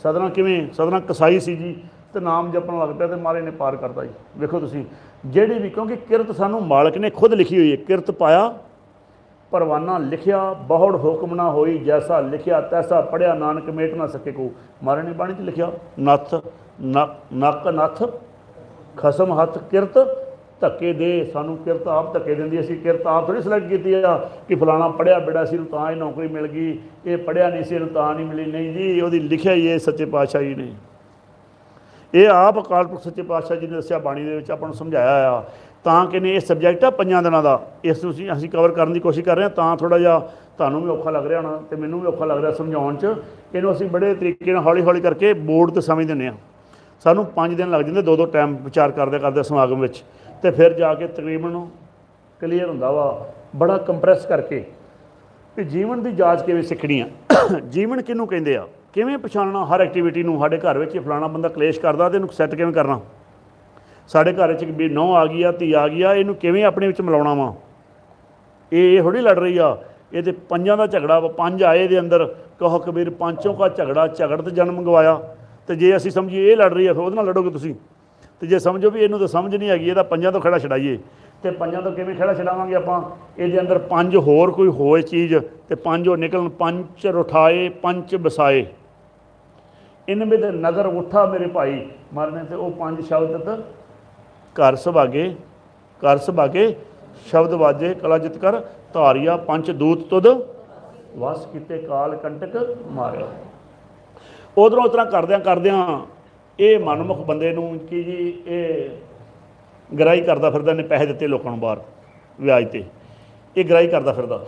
ਸਦਨਾ ਕਿਵੇਂ, ਸਦਨਾ ਕਸਾਈ ਸੀ ਜੀ ਤੇ ਨਾਮ ਜਪਣ ਲੱਗ ਪਿਆ ਤੇ ਮਹਾਰਾਜ ਨੇ ਪਾਰ ਕਰਦਾ ਜੀ। ਵੇਖੋ ਤੁਸੀਂ ਜਿਹੜੀ ਵੀ, ਕਿਉਂਕਿ ਕਿਰਤ ਸਾਨੂੰ ਮਾਲਕ ਨੇ ਖੁਦ ਲਿਖੀ ਹੋਈ ਹੈ। ਕਿਰਤ ਪਾਇਆ ਪਰਵਾਨਾ ਲਿਖਿਆ, ਬਹੁੜ ਹੁਕਮ ਨਾ ਹੋਈ, ਜੈਸਾ ਲਿਖਿਆ ਤੈਸਾ ਪੜ੍ਹਿਆ, ਨਾਨਕ ਮੇਟ ਨਾ ਸਕੇ ਕੋ। ਮਹਾਰਾਜ ਨੇ ਬਾਣੀ 'ਚ ਲਿਖਿਆ, ਨੱਥ ਨੱਕ ਨੱਥ ਖਸਮ ਹੱਥ ਕਿਰਤ ਧੱਕੇ ਦੇ। ਸਾਨੂੰ ਕਿਰਤ ਆਪ ਧੱਕੇ ਦਿੰਦੀ। ਅਸੀਂ ਕਿਰਤ ਆਪ ਥੋੜ੍ਹੀ ਸਿਲੈਕਟ ਕੀਤੀ ਆ ਕਿ ਫਲਾਣਾ ਪੜ੍ਹਿਆ ਬੇੜਾ ਸੀ ਨੂੰ ਤਾਂ ਇਹ ਨੌਕਰੀ ਮਿਲ ਗਈ, ਇਹ ਪੜ੍ਹਿਆ ਨਹੀਂ ਸੀ ਇਹਨੂੰ ਤਾਂ ਨਹੀਂ ਮਿਲੀ। ਨਹੀਂ ਜੀ, ਉਹਦੀ ਲਿਖਿਆ ਹੀ ਇਹ ਸੱਚੇ ਪਾਤਸ਼ਾਹ ਜੀ ਨੇ। ਇਹ ਆਪ ਅਕਾਲ ਪੁਰਖ ਸੱਚੇ ਪਾਤਸ਼ਾਹ ਜੀ ਨੇ ਦੱਸਿਆ ਬਾਣੀ ਦੇ ਵਿੱਚ, ਆਪਾਂ ਨੂੰ ਸਮਝਾਇਆ ਆ। ਤਾਂ ਕਿ ਇਹ ਸਬਜੈਕਟ ਆ 5 ਦਿਨਾਂ ਦਾ, ਇਸ ਨੂੰ ਅਸੀਂ ਕਵਰ ਕਰਨ ਦੀ ਕੋਸ਼ਿਸ਼ ਕਰ ਰਹੇ ਹਾਂ। ਤਾਂ ਥੋੜ੍ਹਾ ਜਿਹਾ ਤੁਹਾਨੂੰ ਵੀ ਔਖਾ ਲੱਗ ਰਿਹਾ ਹੋਣਾ ਅਤੇ ਮੈਨੂੰ ਵੀ ਔਖਾ ਲੱਗ ਰਿਹਾ ਸਮਝਾਉਣ 'ਚ। ਇਹਨੂੰ ਅਸੀਂ ਬੜੇ ਤਰੀਕੇ ਨਾਲ ਹੌਲੀ ਹੌਲੀ ਕਰਕੇ ਬੋਰਡ 'ਤੇ ਸਮਝ ਦਿੰਦੇ ਹਾਂ। ਸਾਨੂੰ 5 ਦਿਨ ਲੱਗ ਜਾਂਦੇ, 2-2 ਟਾਈਮ ਵਿਚਾਰ ਕਰਦੇ ਸਮਾਗਮ ਵਿੱਚ, ਅਤੇ ਫਿਰ ਜਾ ਕੇ ਤਕਰੀਬਨ ਕਲੀਅਰ ਹੁੰਦਾ ਵਾ ਬੜਾ ਕੰਪਰੈਸ ਕਰਕੇ ਵੀ ਜੀਵਨ ਦੀ ਜਾਂਚ ਕਿਵੇਂ ਸਿੱਖਣੀ ਆ। ਜੀਵਨ ਕਿਹਨੂੰ ਕਹਿੰਦੇ ਆ, ਕਿਵੇਂ ਪਛਾਣਨਾ ਹਰ ਐਕਟੀਵਿਟੀ ਨੂੰ। ਸਾਡੇ ਘਰ ਵਿੱਚ ਫਲਾਣਾ ਬੰਦਾ ਕਲੇਸ਼ ਕਰਦਾ ਅਤੇ ਇਹਨੂੰ ਸੈੱਟ ਕਿਵੇਂ ਕਰਨਾ। ਸਾਡੇ ਘਰ 'ਚ ਵੀ ਨਹੁੰ ਆ ਗਈ ਆ, ਧੀ ਆ ਗਈ ਆ, ਇਹਨੂੰ ਕਿਵੇਂ ਆਪਣੇ ਵਿੱਚ ਮਿਲਾਉਣਾ ਵਾ। ਇਹ ਥੋੜ੍ਹੀ ਲੜ ਰਹੀ ਆ, ਇਹ ਤਾਂ 5 ਦਾ ਝਗੜਾ ਵਾ। 5 ਆਏ ਇਹਦੇ ਅੰਦਰ, ਕਹੋ ਕਬੀਰ ਪਾਂਚੋਂ ਕਾ ਝਗੜਾ ਝਗੜ ਜਨਮ ਗਵਾਇਆ। ਅਤੇ ਜੇ ਅਸੀਂ ਸਮਝੀਏ ਇਹ ਲੜ ਰਹੀ ਆ, ਫਿਰ ਉਹਦੇ ਨਾਲ ਲੜੋਗੇ ਤੁਸੀਂ। ਅਤੇ ਜੇ ਸਮਝੋ ਵੀ ਇਹਨੂੰ ਤਾਂ ਸਮਝ ਨਹੀਂ ਹੈਗੀ, ਇਹਦਾ 5 ਤੋਂ ਖਹਿੜਾ ਛਡਾਈਏ। ਅਤੇ 5 ਤੋਂ ਕਿਵੇਂ ਖਹਿੜਾ ਛਡਾਵਾਂਗੇ ਆਪਾਂ। ਇਹਦੇ ਅੰਦਰ 5 ਹੋਰ ਕੋਈ ਹੋਏ ਚੀਜ਼ ਅਤੇ 5 ਉਹ ਨਿਕਲਣ। ਪੰਚ ਰੁਠਾਏ ਪੰਚ ਵਸਾਏ, ਇਨ ਬਿਦ ਨਗਰ ਉੱਠਾ ਮੇਰੇ ਭਾਈ। ਮਰਨੇ ਤੇ ਉਹ 5 ਸ਼ਬਦ ਘਰ ਸੁਭਾਗੇ ਸ਼ਬਦ ਵਾਜੇ ਕਲਾ ਜਿਤ ਕਰ ਧਾਰੀਆ, ਪੰਚ ਦੂਤ ਤੁਧ ਵਸ ਕੀਤੇ ਕਾਲ ਕੰਟਕ ਮਾਰਿਆ। ਉਧਰੋਂ ਉਸ ਤਰ੍ਹਾਂ ਕਰਦਿਆਂ ਇਹ ਮਨਮੁਖ ਬੰਦੇ ਨੂੰ ਕਿ ਜੀ ਇਹ ਗਰਾਈ ਕਰਦਾ ਫਿਰਦਾ। ਇਹਨੇ ਪੈਸੇ ਦਿੱਤੇ ਲੋਕਾਂ ਨੂੰ ਬਾਹਰ ਵਿਆਜ 'ਤੇ, ਇਹ ਗਰਾਈ ਕਰਦਾ ਫਿਰਦਾ।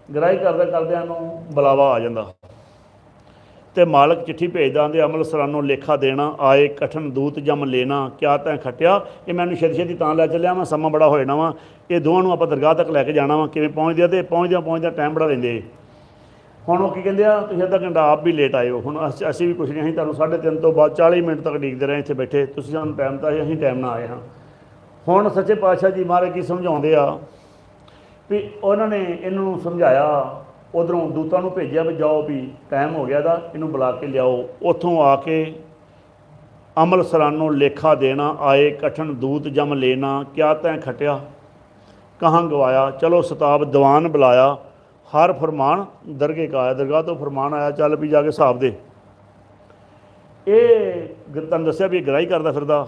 ਗਰਾਈ ਕਰਦਿਆਂ ਨੂੰ ਬੁਲਾਵਾ ਆ ਜਾਂਦਾ। ਤੇ ਮਾਲਕ चिट्ठी भेजदा आंदे अमल सरानो लेखा देना आए कठन दूत जम लेना क्या तैं खट्टिया। ये मैनूं छेती छेती तां लै चलिया वा समा बड़ा हो जाना वा ये दोवां नूं आपां दरगाह तक लैके जाना वा किवें पहुँचदे ते पहुँचदियां टाइम बड़ा लैंदे। हुण वो की कहिंदे आ तुसीं अद्धा घंटा आप भी लेट आए हो। हुण असीं भी कुछ नहीं असीं तुहानूं 3:30 तो बाद 40 मिनट तक उਡੀਕਦੇ रहे इत्थे बैठे तुसीं सानूं टाइम तां असीं टाइम ना आए हाँ। हुण सच्चे पातशाह जी महाराज की समझाउंदे आ भी उन्होंने इन्हूं समझाया उधरों दूतां नूं भेजिया भी जाओ भी टाइम हो गया दा इनू बुला के लियाओ। उत्थों आके अमल सरानो लेखा देना आए कठन दूत जम लेना क्या तैं खट्टिया कहाँ गवाया। चलो सताब दीवान बुलाया हर फरमान दरगे का आया। दरगाह तो फरमान आया चल भी जाके हिसाब दे। ये तुहानूं दस्सिया भी गराही करदा फिरदा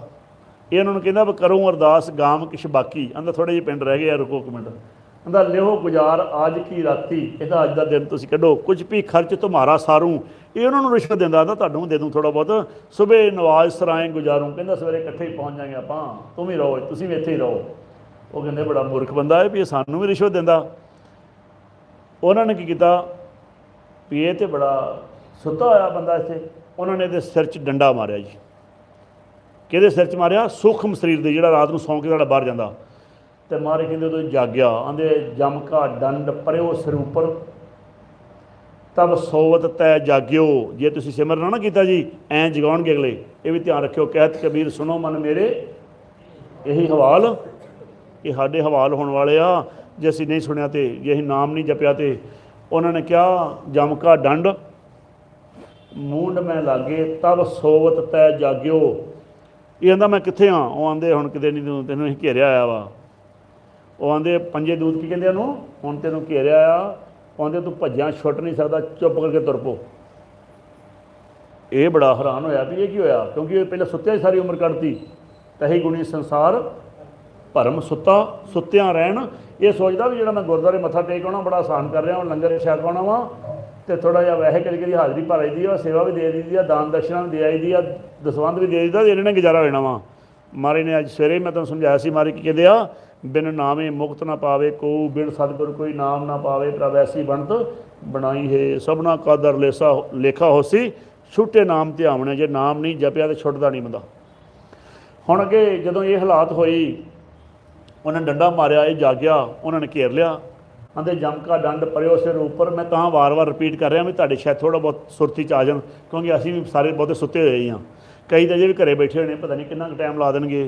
ये उन्होंने कहना भी करो अरदास गाम किश बाकी आंदा थोड़े जे पिंड रह गए रुको एक मिनट आंदा लिहो गुजार आज की राती इहदा अज दा दिन तुसीं कढो कुछ भी खर्च तुम्हारा सारूं। ये उन्होंने रिश्वत दिंदा आंदा तुहानूं दे दूँ थोड़ा बहुत सुबह नवाज सराएं गुजारूं कहंदा सवेरे इकट्ठे ही पहुँच जाएंगे आपां तुम ही रहो तुसीं भी इत्थे ही रहो। वो कहंदे बड़ा मूर्ख बंदा है भी सानूं भी रिश्वत दिंदा। उन्होंने की कीता भी ये तो बड़ा सुत्ता होया बंदा इत्थे। उन्होंने इहदे सिर च डंडा मारिया जी। किहदे सिर च मारिया सूखम शरीर दे जिहड़ा रात नूं सौं के साडा बाहर जांदा ते मारे कहंदे उदों जाग्या आंदे जम का दंड परयो सिर उपर तब सोवत तै जाग्यो। जे तुसीं सिमरन ना कीता जी ऐं जगाउणगे अगले ये भी ध्यान रखियो। कहत कबीर सुनो मन मेरे यही हवाल ये साडे हवाल होने वाले आ जे असीं नहीं सुनिया तो जे असीं नाम नहीं जपिया तो। उन्होंने कहा जम का दंड मूंड में लागे तब सोवत तै जाग्यो। ये आंदा मैं कित्थे हाँ वो आंदे हुण किते नहीं तैनूं असीं घेरिया आया वा। वो आंदे पंजे दूत की कहंदे उहनूं हुण तैनूं घेरिया आ आंदे तूं भज्जिया छुट नहीं सकदा चुप करके तुर पो। ये बड़ा हैरान होया भी ये की होया क्योंकि पहले सुत्तिया सारी उम्र कढ़ती तही गुणी संसार भरम सुत्ता सुत्तियां रहन। ये सोचदा भी जिहड़ा मैं गुरुद्वारे मत्था टेक आउणा बड़ा आसान कर रहा लंगर छक आउणा वा तो थोड़ा जिहा वैसे करी करी हाज़री भर आई दी सेवा भी दे दी दी दान दक्षिणा भी दे आई दी दसवंध भी दे दीदा इन्हें ने गुजारा हो जाना वा। महाराज ने अज सवेरे मैं तुहानूं समझाया सी महाराज की कहंदे आ बिन नामे मुक्त ना पावे को बिन सतगुर कोई नाम ना पावे प्रभ ऐसी बनत बनाई है सबना का दर लेसा लेखा होसी छुट्टे नाम ध्यावणे। जे नाम नहीं जपिया तो छुटदा नहीं बंदा। हुण अगे जदों ये हालात होई उन्हें डंडा मारिया ये जाग्या उन्होंने घेर लिया आंदे जम का दंड परयो सिर उपर। मैं तां वार वार रिपीट कर रहा भी तुहाडे शायद थोड़ा बहुत सुरती च आ जाण क्योंकि असीं भी सारे बहुते सुत्ते होए ही हाँ। कई तो अजे भी घरे बैठे होने पता नहीं कितना टाइम ला देणगे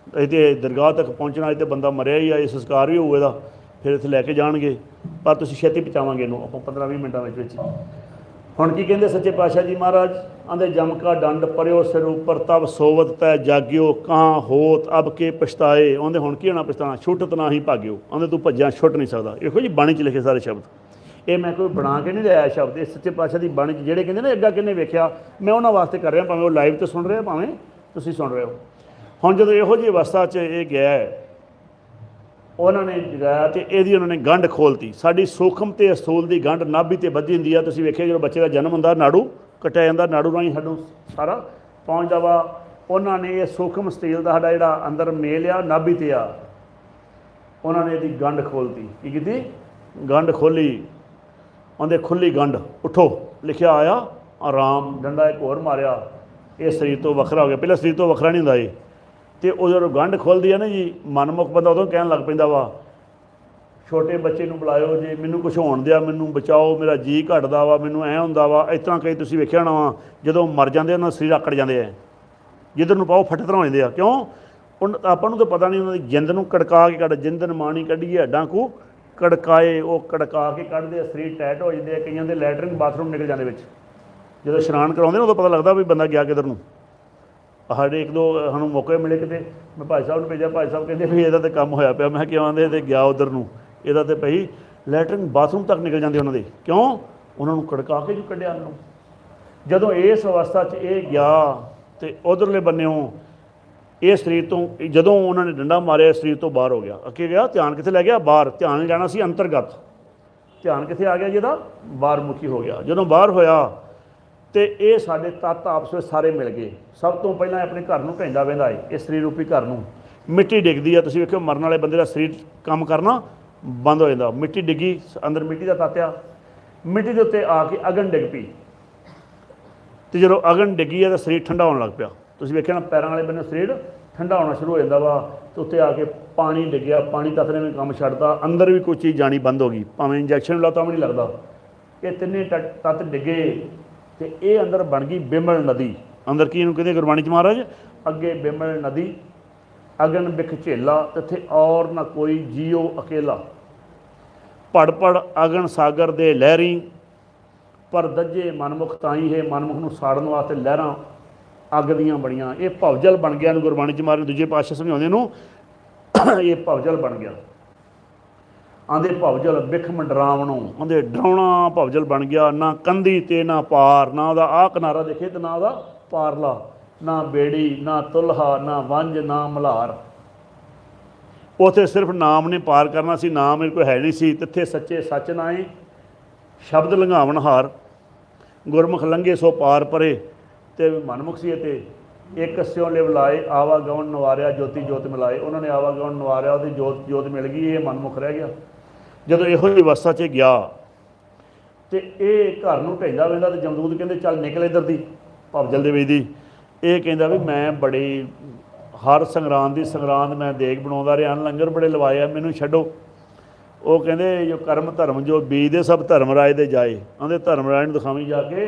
असीं ते दरगाह तक पहुँचना अजे तो बंदा मरिया ही आ संस्कार भी होऊगा फिर इत्थे लैके जाणगे पर तुसीं छेती पहुँचावांगे इहनूं आपां 15-20 मिनटां विच। हुण की कहंदे सच्चे पातशाह जी महाराज आंदे जम का दंड परयो सिर उपर तब सोवत तै जाग्यो कहाँ होत अब के पछताए। आंदे हुण की होना पछताना छुटत ना ही भाग्यो। आंदे तू भज्जिया छुट नहीं सकदा। देखो जी बाणी च लिखे सारे शब्द ये मैं कोई बना के नहीं लिया शब्द ये सच्चे पातशाह की बाणी जिहड़े कहंदे ना अग्गा किन्ने वेख्या मैं उन्हां वास्ते कर रहा भावें वो लाइव तो सुन रहे भावें तुसीं सुन रहे हो। हुण जदों इहो जी अवस्था च ये गया उन्होंने जगाया तो यदी उन्होंने गंढ खोलती। साड़ी सूखम तो असूल की गंढ नाभि ते बधी हुंदी आ। तुसीं वेखिआ जो बच्चे का जन्म हुंदा नाड़ू कट्टिया जांदा नाड़ू राहीं सानूं सारा पहुँचदा वा। उन्होंने ये सूखम स्टील का साडा जिहड़ा अंदर मेल आ नाभि ते आ उन्होंने यदी गंढ खोलती। की कीती गंढ खोली आंदे खुली गंढ उठो लिखिया आया आराम डंडा एक होर मारिया ये शरीर तो वखरा हो गया। पहले शरीर तो वखरा नहीं हुंदा ये तो वो जो गंढ खोलती है ना जी मनमुख बंदा उदों कहन लग पैंदा वा छोटे बच्चे नूं बुलाओ जे मैनूं कुछ होण दिया मैनूं बचाओ मेरा जी घटदा वा मैनूं ऐ हुंदा वा। इस तरह कई तुसीं वेखिआ होणा वा जदों मर जांदे उन्हां शरीर आकड़ जांदे आ जिधर नूं पाओ फट तरह हो जांदे आ। क्यों उन आपां नूं तां पता नहीं उन्हां दी जिंद नूं कड़का के कढ जिंदन माणी कढीए हड्डां कू कड़काए वो कड़का के कढदे शरीर टाइट हो जांदे आ। कईआं दे लैटरिन बाथरूम निकल जांदे विच जदों इशनान कराउंदे ना उदों पता लगदा भी बंदा गया किधर नूं। साढ़े एक दो सानूं मौके मिले किते मैं भाई साहब नूं भेजिआ भाई साहब कहंदे भी इहदा तो काम होया पिया। मैं क्यों आंदे ते गया उधर नूं इहदा ते भई लैटरिन बाथरूम तक निकल जांदे उन्हां दे। क्यों उन्हां नूं कड़का के जो कढिआ उन्हां नूं। जदों इस अवस्था च ये गया तो उधरले बन्नेों ये शरीर तो जदों उन्होंने डंडा मारिया शरीर तो बाहर हो गया। अगे गया ध्यान कित्थे लै गया बाहर ध्यान जाना सी अंतरगत ध्यान कित्थे आ गया जिहदा बाहर मुखी हो गया। जदों बाहर होया तो ये साढ़े तत्त आपस में सारे मिल गए। सब तो पहला अपने घर में ढांदा वहिंदा है इस शरीर रूपी घर में मिट्टी डिगदी है। तुसीं वेखिओ मरन वाले बंदे का शरीर काम करना बंद हो जाता। मिट्टी डिगी अंदर मिट्टी का तत्त आ मिट्टी के उत्ते आके अगन डिग पई तो जो अगन डिगी है तो शरीर ठंडा होने लग पिया। तुसीं वेखिआ ना पैरों वाले बन्ने शरीर ठंडा होना शुरू हो जाता वा। तो उत्ते आके पानी डिग्या, पानी तत्त ने भी काम छड्डता, अंदर भी कोई चीज़ जानी बंद हो गई, भावें इंजैक्शन ला तां भी नहीं लगता। ये तिन्ने तत्त डिगे तो ये अंदर बन गई बिमल नदी। अंदर की कहते गुरबाणी च महाराज, अगे बिमल नदी अगन बिख झेला, तिथे और ना कोई जियो अकेला, पड़ पड़ अगन सागर दे लहरी, पर दजे मनमुख ताई है, मनमुख नूं साड़न वास्ते लहरां अग दियां बड़ियां। ये भवजल बन गया, गुरबाणी च महाराज दूजे पातशाह समझाउंदे नूं ये भवजल बन गया। आंदे भवजल बिख मंडरावणों, आंदे डरावना भवजल बन गया। ना कंधी ते ना पार, ना उहदा आ किनारा दिखे ते ना उहदा पारला, ना बेड़ी ना तुल्हा ना वंज ना मल्हार। उत्थे सिर्फ नाम ने पार करना सी, नाम कोई है नहीं सी। तिथे सच्चे सच नाए शब्द लंघावन हार, गुरमुख लंघे सो पार परे। ते मनमुख सी ते एक स्यों लिव लाए, आवागमन नवारिया ज्योति जोत मिलाए। उन्होंने आवागमन नवारिया, उसकी जोत जोत मिल गई, ये मनमुख रह गया। जदों इहो जी अवस्था च गया तो ये घर नूं ढैंदा वहिंदा, तो जमदूत कहंदे चल निकल इधर दी भवजल दे विच दी। ये कहंदा भी मैं बड़ी हर संगरांद दी संगरांद मैं देग बनाउंदा रहा, लंगर बड़े लवाए आ, मैनूं छड्डो। वो कहंदे जो कर्म धर्म जो बीजदे सब धर्मराज दे जाए। आंदे धर्मराज नूं दिखावी जाके,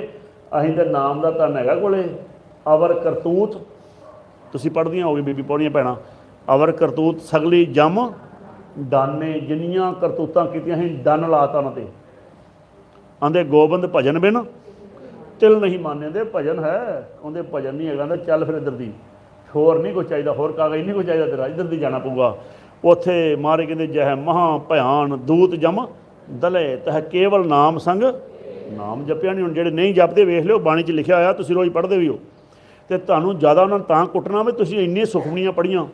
असीं ते नाम दा धन हैगा कोले। अवर करतूत तुसीं पढ़दियां होगे बीबी पौड़ियां भैणां, अवर करतूत सगली जम दाने, जिन्नियां करतूतां कीतियां ही दन लाता उन्हां ते। आंदे गोबिंद भजन बिन तिल नहीं माने, दे भजन है उहदे भजन नहीं हैगा। चल फिर इधर दी, होर नहीं कुछ चाहिए, होर कागज नहीं कुछ चाहिए तेरा, इधर दी जाना पऊगा। उत्थे मारे कहंदे जह महा भयान दूत जम दले, तह केवल नाम संग नाम जपिया नहीं। हुण जिहड़े नहीं जपदे वेख लिओ, बाणी च लिखिआ होया, तुसीं रोज़ पढ़दे भी हो। तो तुहानूं ज़्यादा उन्होंने तां कुੱਟਣਾ भी तुसीं इन्नी सुखमणियां पढ़ियां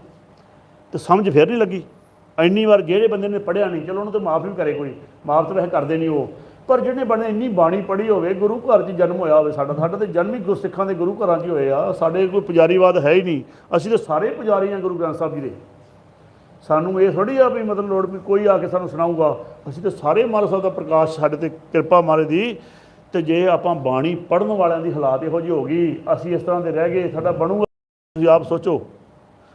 तो समझ फिर नहीं लगी। ਇੰਨੀ वार ਜਿਹੜੇ बंदे ने पढ़िया नहीं, चलो उन्होंने तो माफ़ भी करे, कोई माफ़ तो वैसे करते नहीं वो, पर जिन्हें बंदे इन्नी बाणी पढ़ी होवे, गुरु घर च जन्म होया होवे, साडा तो जन्म ही गुरसिखां दे गुरु घरां च होए आ। साडे कोई पुजारीवाद है ही नहीं, असीं तो सारे पुजारी हैं गुरु ग्रंथ साहिब जी दे। सानूं ये थोड़ी आ भी मतलब लोड़ भी कोई आके सानूं सुणाऊगा, असीं तो सारे महाराज साहब दा प्रकाश साडे ते किरपा महाराज दी। तो जे आपां बाणी पढ़न वालिਆਂ ਦੀ हालात इहो जी हो गई, असीं इस तरह ਦੇ ਰਹਿ ਗਏ, ਸਾਡਾ ਬਣੂਗਾ ਤੁਸੀਂ ਆਪ ਸੋਚੋ।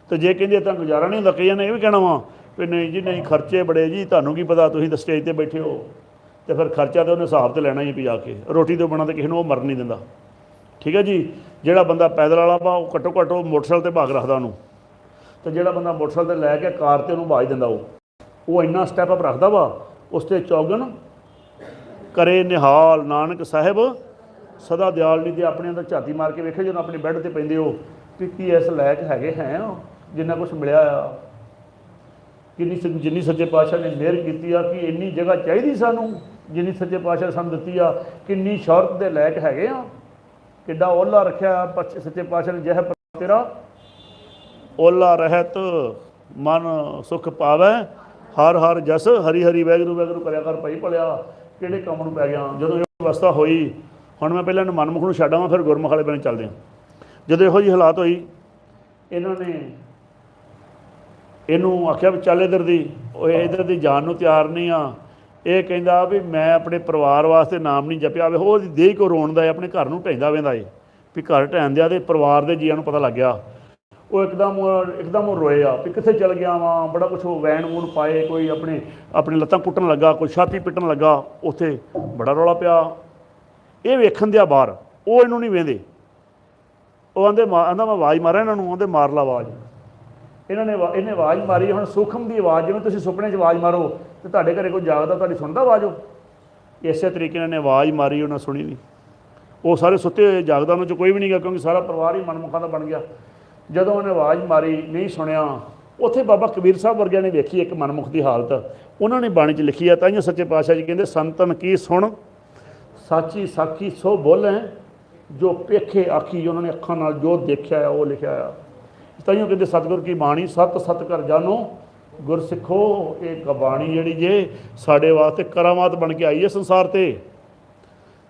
तो जे ਕਹਿੰਦੇ ਤਾਂ ਗੁਜ਼ਾਰਾ नहीं ਹੁੰਦਾ, ਕਈਆਂ ਨੇ ਇਹ ਵੀ ਕਹਿਣਾ ਵਾ ਵੀ ਨਹੀਂ ਜੀ ਨਹੀਂ ਖਰਚੇ ਬੜੇ ਜੀ, ਤੁਹਾਨੂੰ ਕੀ ਪਤਾ, ਤੁਸੀਂ ਤਾਂ ਸਟੇਜ ਤੇ ਬੈਠੇ ਹੋ। तो फिर खर्चा तो उन्हें हिसाब से लेना ही भी जाके, रोटी तो बना तो किसी को मर नहीं दिंदा। ठीक है जी, जोड़ा बंदा पैदल वाला वा घट्टो घट्ट मोटरसाइकिल ते भाग रखता उन्होंने, तो जोड़ा बंदा मोटरसाइकिल ते लैके कार ते उन्होंने आवाज़ दिंदा, वो इन्ना स्टैप अप रखता वा, उस ते चौगन करे निहाल नानक साहिब सदा दयाल नहीं। तो अपने अंदर झाती मार के वेखे जो अपने बैड ते पैंदे हो कि इस लायक हैगे हैं जिन्ना कुछ मिलिया आ, कि जिन्नी सच्चे पातशाह ने मेहर की कि इन्नी जगह चाहिए सानू, जिन्नी सच्चे पातशाह सानू दित्ती आ, किन्नी शौहरत दे लायक हैगे आ, किड्डा ओला रखा सच्चे पातशाह ने, जह तेरा ओला रहत मन सुख पावै, हर हर जस हरी हरी वैगुरू वैगुरू करया कर भाई भलिया, किहड़े काम नूं पै गया। जदों इह अवस्था होई, हुण मैं पहले मनमुख नूं छड्ड आवां, फिर गुरमुख वाले बने चलदे हां। जदों इहो जी हालात होई, इन्हां ने इनू आख्या भी चल इधर दी, इधर दी जान नूं तैयार नहीं आ। ये कहंदा भी मैं अपने परिवार वास्ते नाम नहीं जपिया। वे वो देह को रोणदा है, अपने घर नूं ढैंदा वेंदा है भी घर ढैन दिया, तो परिवार के जीआं नूं पता लग गया। वो एकदम रोए आ भी कित्थे चल गया वा, बड़ा कुछ वैन वून पाए, कोई अपने अपने लत्तां कुट्टन लगा, कोई छाती पिट्टन लगा, उत्थे बड़ा रौला पिया। ये वेखण दिया बाहर, वो इनू नहीं वेंदे, वो आंदे आंदा मैं आवाज़ मारा इन्हां नूं, आंदे मार ला आवाज़। इन्होंने इन्हें आवाज़ मारी, हुण सूखम की आवाज़, जिवें तुसीं सुपने च आवाज़ मारो तो तुहाडे घरे कोई जागदा तुहाडी सुणदा आवाज़, हो इस तरीके इन्होंने आवाज़ मारी, उन्हें सुनी नहीं। वो सारे सुते हुए, जागदा उन्होंने कोई भी नहीं गया, क्योंकि सारा परिवार ही मनमुखां दा बन गया। जदों उन्हें आवाज़ मारी नहीं सुनिया, उत्थे बाबा कबीर साहब वर्गिਆਂ ने वेखी एक मनमुख की हालत, उन्होंने बाणी च लिखी है। ताइयों सच्चे पातशाह जी कहते संतन की सुण साची साखी सो बोलें, जो पेखे आखी, उन्होंने अखां नाल जो देखा है वो लिखा है। ताइयों कहते सतगुर की बाणी सत सत कर जानो गुर सिखो, एक बाणी जिहड़ी जे साडे वास्ते करामात बन के आई है संसार ते।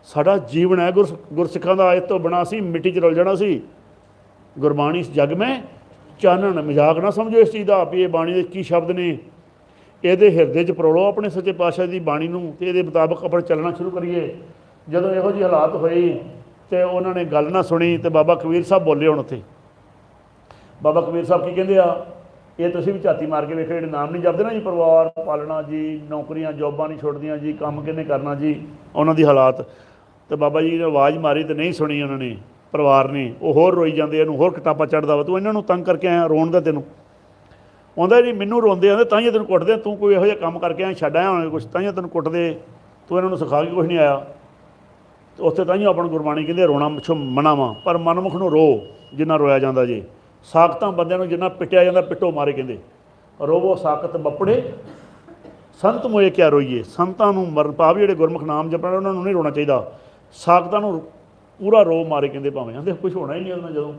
साडा जीवन है गुरसिखां दा, इस तो बिना असीं मिट्टी च रुल जाना सी। गुरबाणी इस जग में चानण, मजाक ना समझो इस चीज़ का भी ये बाणी दे की शब्द ने, ये हिरदे च परोलो अपने सच्चे पातशाह की बाणी नूं, ते इहदे मुताबक अपना चलना शुरू करिए। जदों इहो जी हालात होई, तो उन्होंने गल ना सुनी। तो बाबा कबीर साहब बोले हुण उत्थे बाबा कबीर साहब की कहते आ, ये तुसीं भी झाती मार के वेखो जिहड़े नाम नहीं जपदे ना जी, परिवार पालना जी, नौकरियां जॉबां नहीं छुड़दियां जी, काम किहने करना जी, उन्हां दी हालात। तो बाबा जी ने आवाज़ मारी तो नहीं सुनी उन्होंने, परिवार ने, वो होर रोई जाते, इन्हूं होर कटापा चढ़दा वा, तूं इन्हां नूं तंग करके आया, रोण दा तैनूं आउंदा जी, मैनूं रोंदे आंदे तां ही तैनूं कुੱਟਦੇ, तूं कोई इहो जिहा काम करके आया, छड्ड आया होना कुछ, तां ही तैनूं कुੱਟਦੇ, तूं इन्हां नूं सिखा के कुछ नहीं आया। तो उत्थे तां ही अपनी गुरबाणी कहंदे रोना पिछों मना वा, पर मनमुख नूं रो जिन्ना रोया जांदा जी। साकतां बंदिआं नूं जिन्ना पिटिया जांदा पिट्टो मारे, कहंदे रोवो साकत बपड़े संत मोए क्या रोईए। संतां नूं मरण पाप जिहड़े गुरमुख नाम जपण उन्हां नूं नहीं रोना चाहीदा, साकतां नूं पूरा रो मारे, कहंदे भावें आंदे कुछ होना ही नहीं उन्हां जदों।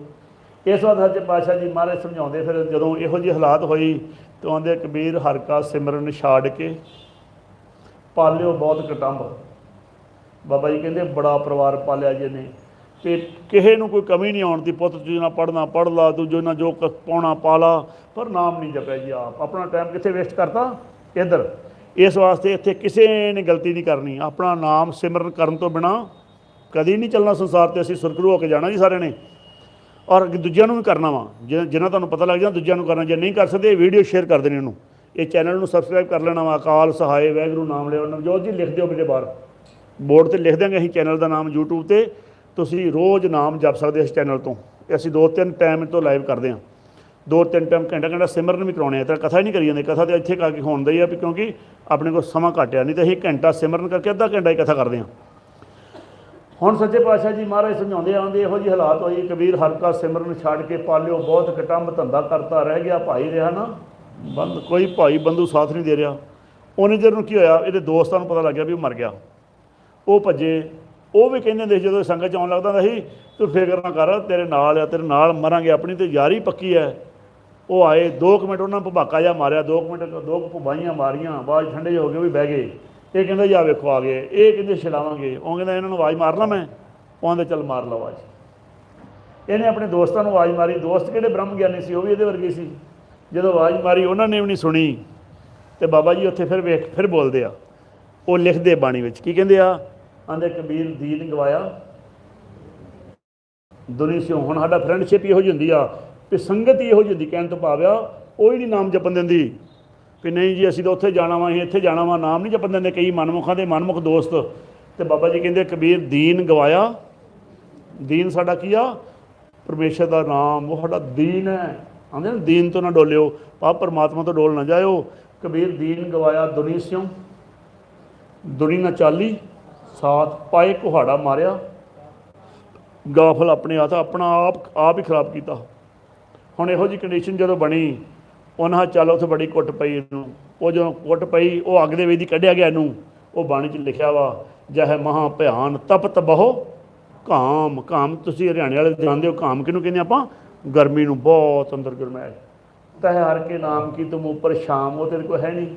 इस वार सच्चे पातशाह जी महाराज समझाते, फिर जदों इहो जी हालात होई तो आंदे कबीर हर का सिमरन छाड़ के पालिओ बहुत कटंब। बाबा जी कहते बड़ा परिवार पालिया जी ने, तो किसी को कोई कमी नहीं आउण दी, पुत्त तू ना पढ़ना पढ़ ला, तू जो ना जो पाउणा पा ला, पर नाम नहीं जपया जी। आप अपना टाइम कित्थे वेस्ट करता इधर। इस वास्ते इत्थे किसी ने गलती नहीं करनी, अपना नाम सिमरन करन तो बिना कदी नहीं चलना संसार ते। असीं सुरखरू होकर जाना जी सारिਆਂ ने, और दूजिਆਂ ਨੂੰ भी करना वा, जिन्ना तुहानूं पता लग जाए दूजिਆਂ ਨੂੰ करना। जे नहीं कर सकते वीडियो शेयर कर देनी उन्होंने, ये चैनल ਨੂੰ सबसक्राइब कर लेना वा। अकाल सहाय वाहिगुरू नाम लिओ। नवजोत जी लिख दिओ मेरे बाहर बोर्ड पर लिख देंगे असीं चैनल का नाम यूट्यूब पर, तुसीं रोज़ नाम जप सकते इस चैनल तो। असीं 2-3 टाइम तो लाइव करते हैं, 2-3 टाइम घंटा सिमरन भी कराने, तो कथा ही नहीं करी जाती। कथा तो इत्थे करके होंदा ही है, क्योंकि अपने को समा घट आ, नहीं तो असीं घंटा सिमरन करके अद्धा घंटा ही कथा करते हैं। हुण सच्चे पातशाह जी महाराज समझाते आंदे इहो जी हालात होई, कबीर हर का सिमरन छड़ के पालिओ बहुत कटंब, धंधा करता रह गया भाई रहा ना बंद, कोई भाई बंधु साथ नहीं दे रहा। उन्हें चਿਰ ਨੂੰ ਕੀ ਹੋਇਆ, ਇਹਦੇ ਦੋਸਤਾਂ ਨੂੰ पता लग गया भी वो मर गया। वो भजे, वो भी कहते ਹੁੰਦੇ ਜਦੋਂ ਸੰਗਤ 'ਚ ਆਉਣ लगता ਹੁੰਦਾ ਸੀ, तू फिक्र ना कर तेरे नाल आ, तेरे नाल मरांगे, अपनी तो यारी पक्की है। वो आए 2 मिनट उन्होंने भबाका जा मारिया, 2 मिनट 2 भुबाइयां मारियां, आवाज़ ठंडे हो गए भी बह गए। ये कहते जा वेखो आ गए, ये कहते छड़ावांगे, वो कहता इन्होंने आवाज़ मार ला, मैं वो आंदे चल मार ला आवाज़। इन्हें अपने दोस्तों को आवाज़ मारी, दोस्त किहड़े ब्रह्म ज्ञानी सी, वो भी ये वर्गे सी। जो आवाज़ मारी उन्होंने भी नहीं सुनी, तो बाबा जी उत्थे फिर बोलते आ, वो लिखते बाणी विच की कहते आ, आंदे कबीर दीन गवाया दुनी सिओ। हुण साडा फ्रेंडशिप इहो जी हुंदी आ भी संगत ही इहो जी हुंदी, कहण तो भाव आ वो ही नहीं नाम जपन दिंदी भी नहीं जी असीं तो उत्थे जाना वा, असीं इत्थे जाना वा, नाम नहीं जपन दिंदे कई मनमुखां दे मनमुख दोस्त। तो बाबा जी कहते कबीर दीन गवाया, दीन साडा की आ परमेश्वर का नाम, वो साडा दीन है। आंदे ना दीन तो ना डोलिओ, पाप परमात्मा तो डोल ना जाओ। कबीर दीन गवाया दुनी सिओ, दुनी ना चाली साथ पाए कुहाड़ा मारिया, गाफल अपने हाथ अपना आप ही खराब किया। हुण इहो जी कंडीशन जो बनी, उन्हें चल उत्थे बड़ी कुट पई इनू, वो जो कुट पई वो अग दे विच कढ़िया गया इनू। वो बाणी च लिखिया वा, जह महा भयान तपत बहो घाम। घाम तुसीं हरियाणे वाले जानते हो, घाम किनूं कहंदे आपां, गर्मी नूं बहुत अंदर गरमैश। तह हर के नाम की तुम ऊपर शाम, वो तेरे को है नहीं।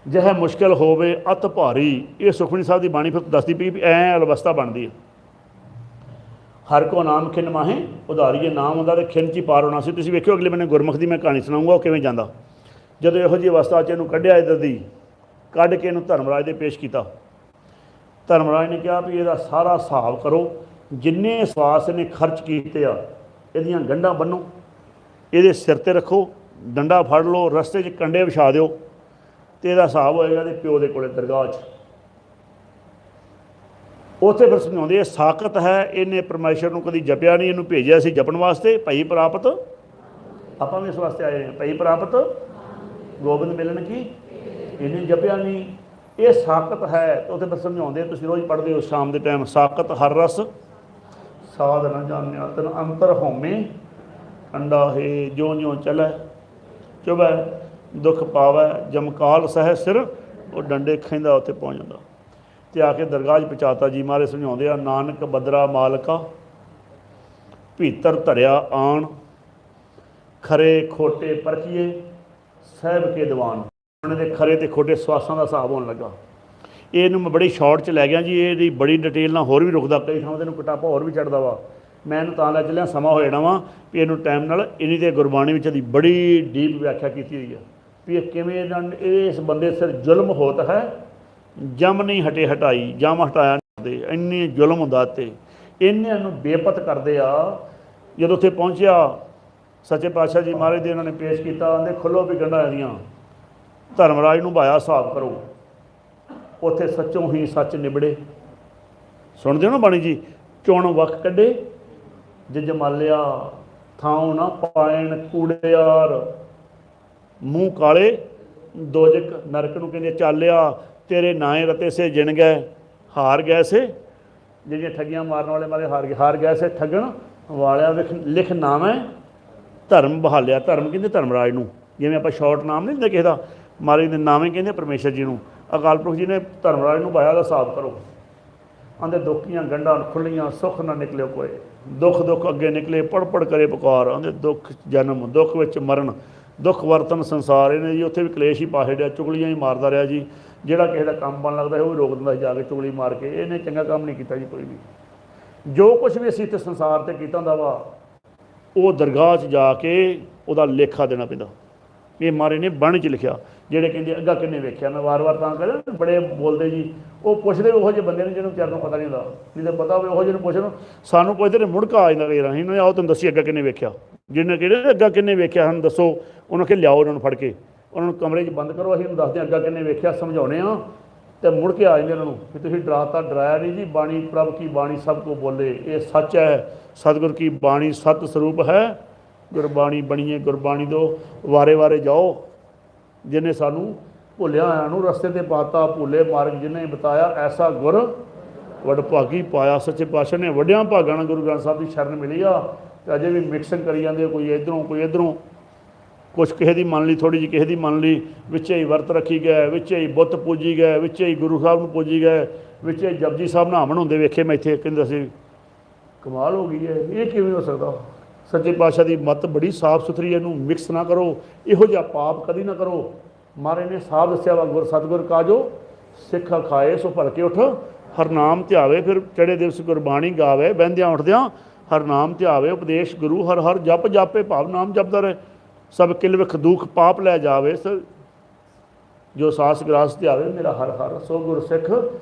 जह मुश्किल होवे अत भारी, ये सुखमनी साहब की बाणी फिर दसदी पई भी ऐ अवस्था बनती है। हर को नाम खिन माहे उधारी, ये नाम होंदा तो खिन च ही पार होना सी। तुसीं वेखिओ अगले महीने गुरमुख की मैं कहानी सुनाऊंगा, वो किवें जांदा। जदों इहो जी अवस्था च इहनूं कढ़िया इधर दी, कढ़ के इहनूं धर्मराज दे पेश किया। धर्मराज ने कहा भी इहदा सारा हिसाब करो, जिन्ने सवास ने खर्च कीते आ, इहदियां गंढां बन्नो, इहदे सिर ते रखो, डंडा फड़ लो, रस्ते 'च कंडे विछा दिओ, तो यह हिसाब होएगा तो प्यो के कोले दरगाह च। उत्थे फिर समझाते साकत है, इन्हें परमेश्वर को कभी जपिया नहीं, इन्हूं भेजिया सी जपण वास्ते। भई प्राप्त आपां भी इस वास्ते आए हैं, भई प्राप्त गोबिंद मिलन की, इन्हें जपिया नहीं, ये साकत है। तो उत्थे फिर समझाते, तुसीं रोज़ पढ़ते हो शाम के टाइम, साकत हर रस साध न जानिया, तन अंतर होमे अंडा है, ज्यों ज्यों चलै चुभै दुख पावै, जमकाल सह सिर, वो डंडे खैंदा उत्थे पहुँच जाता। तो आके दरगाह पहुँचाता जी। महाराज समझाते आ, नानक बदरा मालका भीतर धरिया आण, खरे खोटे परखिए साहब के दीवान। उन्होंने खरे तो खोटे सवासां का हिसाब होने लगा। ये मैं बड़ी शॉर्ट च लै गया जी, ये बड़ी डिटेल ना होर भी रुकदा, कई थां ते कटापा होर भी चढ़दा वा। मैं इन्हूं तां लै चलिया, समा हो जाना वा भी इन्हूं टाइम नाल इन्हीं ते गुरबाणी विच दी बड़ी डीप व्याख्या की हुई है भी किवें इस बंदे सिर जुल्म होता है, जम नहीं हटे हटाई, जम हटाया नहीं, इन्नी जुल्म हुंदा ते ਇਹਨਾਂ ਨੂੰ ਬੇਪਤ ਕਰਦੇ ਆ। ਜਦੋਂ ਉੱਥੇ ਪਹੁੰਚਿਆ ਸੱਚੇ ਪਾਤਸ਼ਾਹ ਜੀ ਮਹਾਰਾਜ ਦੇ ਇਹਨਾਂ ਨੇ ਪੇਸ਼ ਕੀਤਾ, ਆਂਦੇ ਖੁੱਲੋ ਵੀ ਗੰਢਾਂ ਇਹਦੀਆਂ, ਧਰਮਰਾਜ ਨੂੰ ਭਾਇਆ ਹਿਸਾਬ ਕਰੋ। ਉੱਥੇ ਸੱਚੋਂ ਹੀ ਸੱਚ ਨਿਬੜੇ। ਸੁਣਦੇ ਹੋ ਨਾ ਬਾਣੀ ਜੀ, ਚੁਣ ਵਕ ਕੱਢੇ ਜਜਮਾਲਿਆ, ਥਾਉ ਨਾ ਪਾਇਣ ਕੂੜਿਆਰ, ਮੂੰਹ ਕਾਲੇ ਦੋਜਕ ਨਰਕ ਨੂੰ ਕਹਿੰਦੇ ਚਾਲਿਆ, ਤੇਰੇ ਨਾਏ ਰਤੇ ਸੇ ਜਿਣ ਗਏ, ਹਾਰ ਗਏ ਸੇ, ਜਿਹੜੀਆਂ ਠੱਗੀਆਂ ਮਾਰਨ ਵਾਲੇ ਮਾਰੇ ਹਾਰ ਗਏ ਸੇ, ਠੱਗਣ ਵਾਲਿਆ ਲਿਖ ਨਾਮ ਹੈ ਧਰਮ ਬਹਾਲਿਆ। ਧਰਮ ਕਹਿੰਦੇ ਧਰਮਰਾਜ ਨੂੰ, ਜਿਵੇਂ ਆਪਾਂ ਸ਼ਾਰਟ ਨਾਮ ਨਹੀਂ ਦਿੰਦੇ ਕਿਸੇ ਦਾ, ਮਹਾਰਾਜ ਦੇ ਨਾਵੇਂ ਕਹਿੰਦੇ ਪਰਮੇਸ਼ਰ ਜੀ ਨੂੰ। ਅਕਾਲ ਪੁਰਖ ਜੀ ਨੇ ਧਰਮਰਾਜ ਨੂੰ ਭਾਇਆ ਦਾ ਹਿਸਾਬ ਕਰੋ। ਆਂਦੇ ਦੁੱਖੀਆਂ ਗੰਢਾਂ ਖੁੱਲੀਆਂ, ਸੁੱਖ ਨਾ ਨਿਕਲਿਓ ਕੋਏ, ਦੁੱਖ ਅੱਗੇ ਨਿਕਲੇ, ਪੜ ਕਰੇ ਪੁਕਾਰ। ਆਂਦੇ ਦੁੱਖ ਜਨਮ, ਦੁੱਖ ਵਿੱਚ ਮਰਨ, ਦੁੱਖ ਵਰਤਨ ਸੰਸਾਰ। ਇਹਨੇ ਜੀ ਉੱਥੇ ਵੀ ਕਲੇਸ਼ ਹੀ ਪਾ ਛੱਡਿਆ, ਚੁਗਲੀਆਂ ਹੀ ਮਾਰਦਾ ਰਿਹਾ ਜੀ। ਜਿਹੜਾ ਕਿਸੇ ਦਾ ਕੰਮ ਬਣ ਲੱਗਦਾ ਉਹ ਵੀ ਰੋਕ ਦਿੰਦਾ ਸੀ ਜਾ ਕੇ ਚੁਗਲੀ ਮਾਰ ਕੇ। ਇਹਨੇ ਚੰਗਾ ਕੰਮ ਨਹੀਂ ਕੀਤਾ ਜੀ ਕੋਈ ਵੀ। ਜੋ ਕੁਛ ਵੀ ਅਸੀਂ ਇੱਥੇ ਸੰਸਾਰ 'ਤੇ ਕੀਤਾ ਹੁੰਦਾ ਵਾ, ਉਹ ਦਰਗਾਹ 'ਚ ਜਾ ਕੇ ਉਹਦਾ ਲੇਖਾ ਦੇਣਾ ਪੈਂਦਾ। ਇਹ ਮਹਾਰਾਜ ਨੇ ਬਾਣੀ 'ਚ ਲਿਖਿਆ। ਜਿਹੜੇ ਕਹਿੰਦੇ ਅੱਗਾ ਕਿੰਨੇ ਵੇਖਿਆ, ਮੈਂ ਵਾਰ-ਵਾਰ ਤਾਂ ਕਹਿੰਦਾ, ਬੜੇ ਬੋਲਦੇ ਜੀ, ਉਹ ਪੁੱਛਦੇ ਉਹੋ ਜਿਹੇ ਬੰਦੇ ਨੇ ਜਿਹਨੂੰ ਵਿਚਾਰ ਨੂੰ ਪਤਾ ਨਹੀਂ ਹੁੰਦਾ। ਨਹੀਂ ਤਾਂ ਪਤਾ ਹੋਵੇ ਉਹੋ ਜਿਹੇ ਨੂੰ ਪੁੱਛਣ, ਸਾਨੂੰ ਪੁੱਛਦੇ ਨੇ ਮੁੜਕਾ ਆ ਜਾਂਦਾ ਕਈ ਰਾਹੀਂ। ਇਹਨਾਂ ਨੇ ਆਓ ਤੁਹਾਨੂੰ ਦੱਸੀ ਅੱਗਾ ਕਿੰਨੇ ਵੇਖਿਆ। ਜਿਹਨੇ ਕਿਹੜੇ ਅੱਗਾ ਕਿੰਨੇ ਵੇਖਿਆ ਸਾਨੂੰ ਦੱਸੋ, ਉਹਨਾਂ ਕੇ ਲਿਆਓ, ਉਹਨਾਂ ਨੂੰ ਫੜ ਕੇ ਉਹਨਾਂ ਨੂੰ ਕਮਰੇ 'ਚ ਬੰਦ ਕਰੋ, ਅਸੀਂ ਉਹਨੂੰ ਦੱਸਦੇ ਅੱਗਾ ਕਿੰਨੇ ਵੇਖਿਆ, ਸਮਝਾਉਣੇ ਆ। ਅਤੇ ਮੁੜ ਕੇ ਆ ਜਾਂਦੇ ਉਹਨਾਂ ਨੂੰ ਕਿ ਤੁਸੀਂ ਡਰਾਇਆ ਨਹੀਂ ਜੀ। ਬਾਣੀ ਪ੍ਰਭ ਕੀ ਬਾਣੀ ਸਭ ਕੋ ਬੋਲੇ, ਇਹ ਸੱਚ ਹੈ। ਸਤਿਗੁਰ ਕੀ ਬਾਣੀ ਸਤ ਸਰੂਪ ਹੈ, ਗੁਰਬਾਣੀ ਬਣੀਏ ਗੁਰਬਾਣੀ ਤੋਂ ਵਾਰੇ ਜਾਓ। ਜਿਹਨੇ ਸਾਨੂੰ ਭੁੱਲਿਆ ਹੋਇਆਂ ਨੂੰ ਰਸਤੇ 'ਤੇ ਪਾਤਾ, ਭੁੱਲੇ ਮਾਰਗ ਜਿਹਨੇ ਬਤਾਇਆ, ਐਸਾ ਗੁਰ ਵਡਭਾਗੀ ਪਾਇਆ। ਸੱਚੇ ਪਾਤਸ਼ਾਹ ਨੇ ਵੱਡਿਆਂ ਭਾਗਾਂ ਨਾਲ ਗੁਰੂ ਗ੍ਰੰਥ ਸਾਹਿਬ ਦੀ ਸ਼ਰਨ ਮਿਲੀ ਆ। ਅਤੇ ਅਜੇ ਵੀ ਮਿਕਸਿੰਗ ਕਰੀ ਜਾਂਦੇ, ਕੋਈ ਇੱਧਰੋਂ ਕੋਈ ਇੱਧਰੋਂ, ਕੁਛ ਕਿਸੇ ਦੀ ਮੰਨ ਲਈ, ਥੋੜ੍ਹੀ ਜਿਹੀ ਕਿਸੇ ਦੀ ਮੰਨ ਲਈ, ਵਿੱਚ ਹੀ ਵਰਤ ਰੱਖੀ ਗਏ, ਵਿੱਚ ਹੀ ਬੁੱਤ ਪੂਜੀ ਗਏ, ਵਿੱਚ ਹੀ ਗੁਰੂ ਸਾਹਿਬ ਨੂੰ ਪੂਜੀ ਗਏ, ਵਿੱਚ ਹੀ ਜਪਜੀ ਸਾਹਿਬ ਨਹਾਵਣ ਹੁੰਦੇ ਵੇਖੇ ਮੈਂ ਇੱਥੇ। ਕਹਿੰਦੇ ਸੀ ਕਮਾਲ ਹੋ ਗਈ ਹੈ, ਇਹ ਕਿਵੇਂ ਹੋ ਸਕਦਾ। ਸੱਚੇ ਪਾਤਸ਼ਾਹ ਦੀ ਮੱਤ ਬੜੀ ਸਾਫ਼ ਸੁਥਰੀ, ਇਹਨੂੰ ਮਿਕਸ ਨਾ ਕਰੋ, ਇਹੋ ਜਿਹਾ ਪਾਪ ਕਦੀ ਨਾ ਕਰੋ। ਮਹਾਰਾਜ ਨੇ ਸਾਫ਼ ਦੱਸਿਆ ਵਾ, ਗੁਰ ਸਤਿਗੁਰ ਕਾਜੋ ਸਿੱਖ ਖਾਏ ਸੋ ਭਲਕੇ ਉੱਠ, ਹਰਨਾਮ ਧਿਆਵੇ ਫਿਰ ਚੜੇ ਦਿਵਸ ਗੁਰਬਾਣੀ ਗਾਵੇ, ਬਹਿੰਦਿਆਂ ਉੱਠਦਿਆਂ ਹਰਨਾਮ ਧਿਆਵੇ, ਉਪਦੇਸ਼ ਗੁਰੂ ਹਰ ਹਰ ਜਪ ਜਾਪੇ, ਭਾਵ ਨਾਮ ਜਪਦਾ ਰਹੇ, ਸਭ ਕਿਲ ਵਿਖ ਦੁਖ ਪਾਪ ਲੈ ਜਾਵੇ, ਜੋ ਸਾਸ ਗ੍ਰਾਸ ਧਿਆਵੇ ਮੇਰਾ ਹਰ ਹਰ, ਸੋ ਗੁਰ ਸਿੱਖ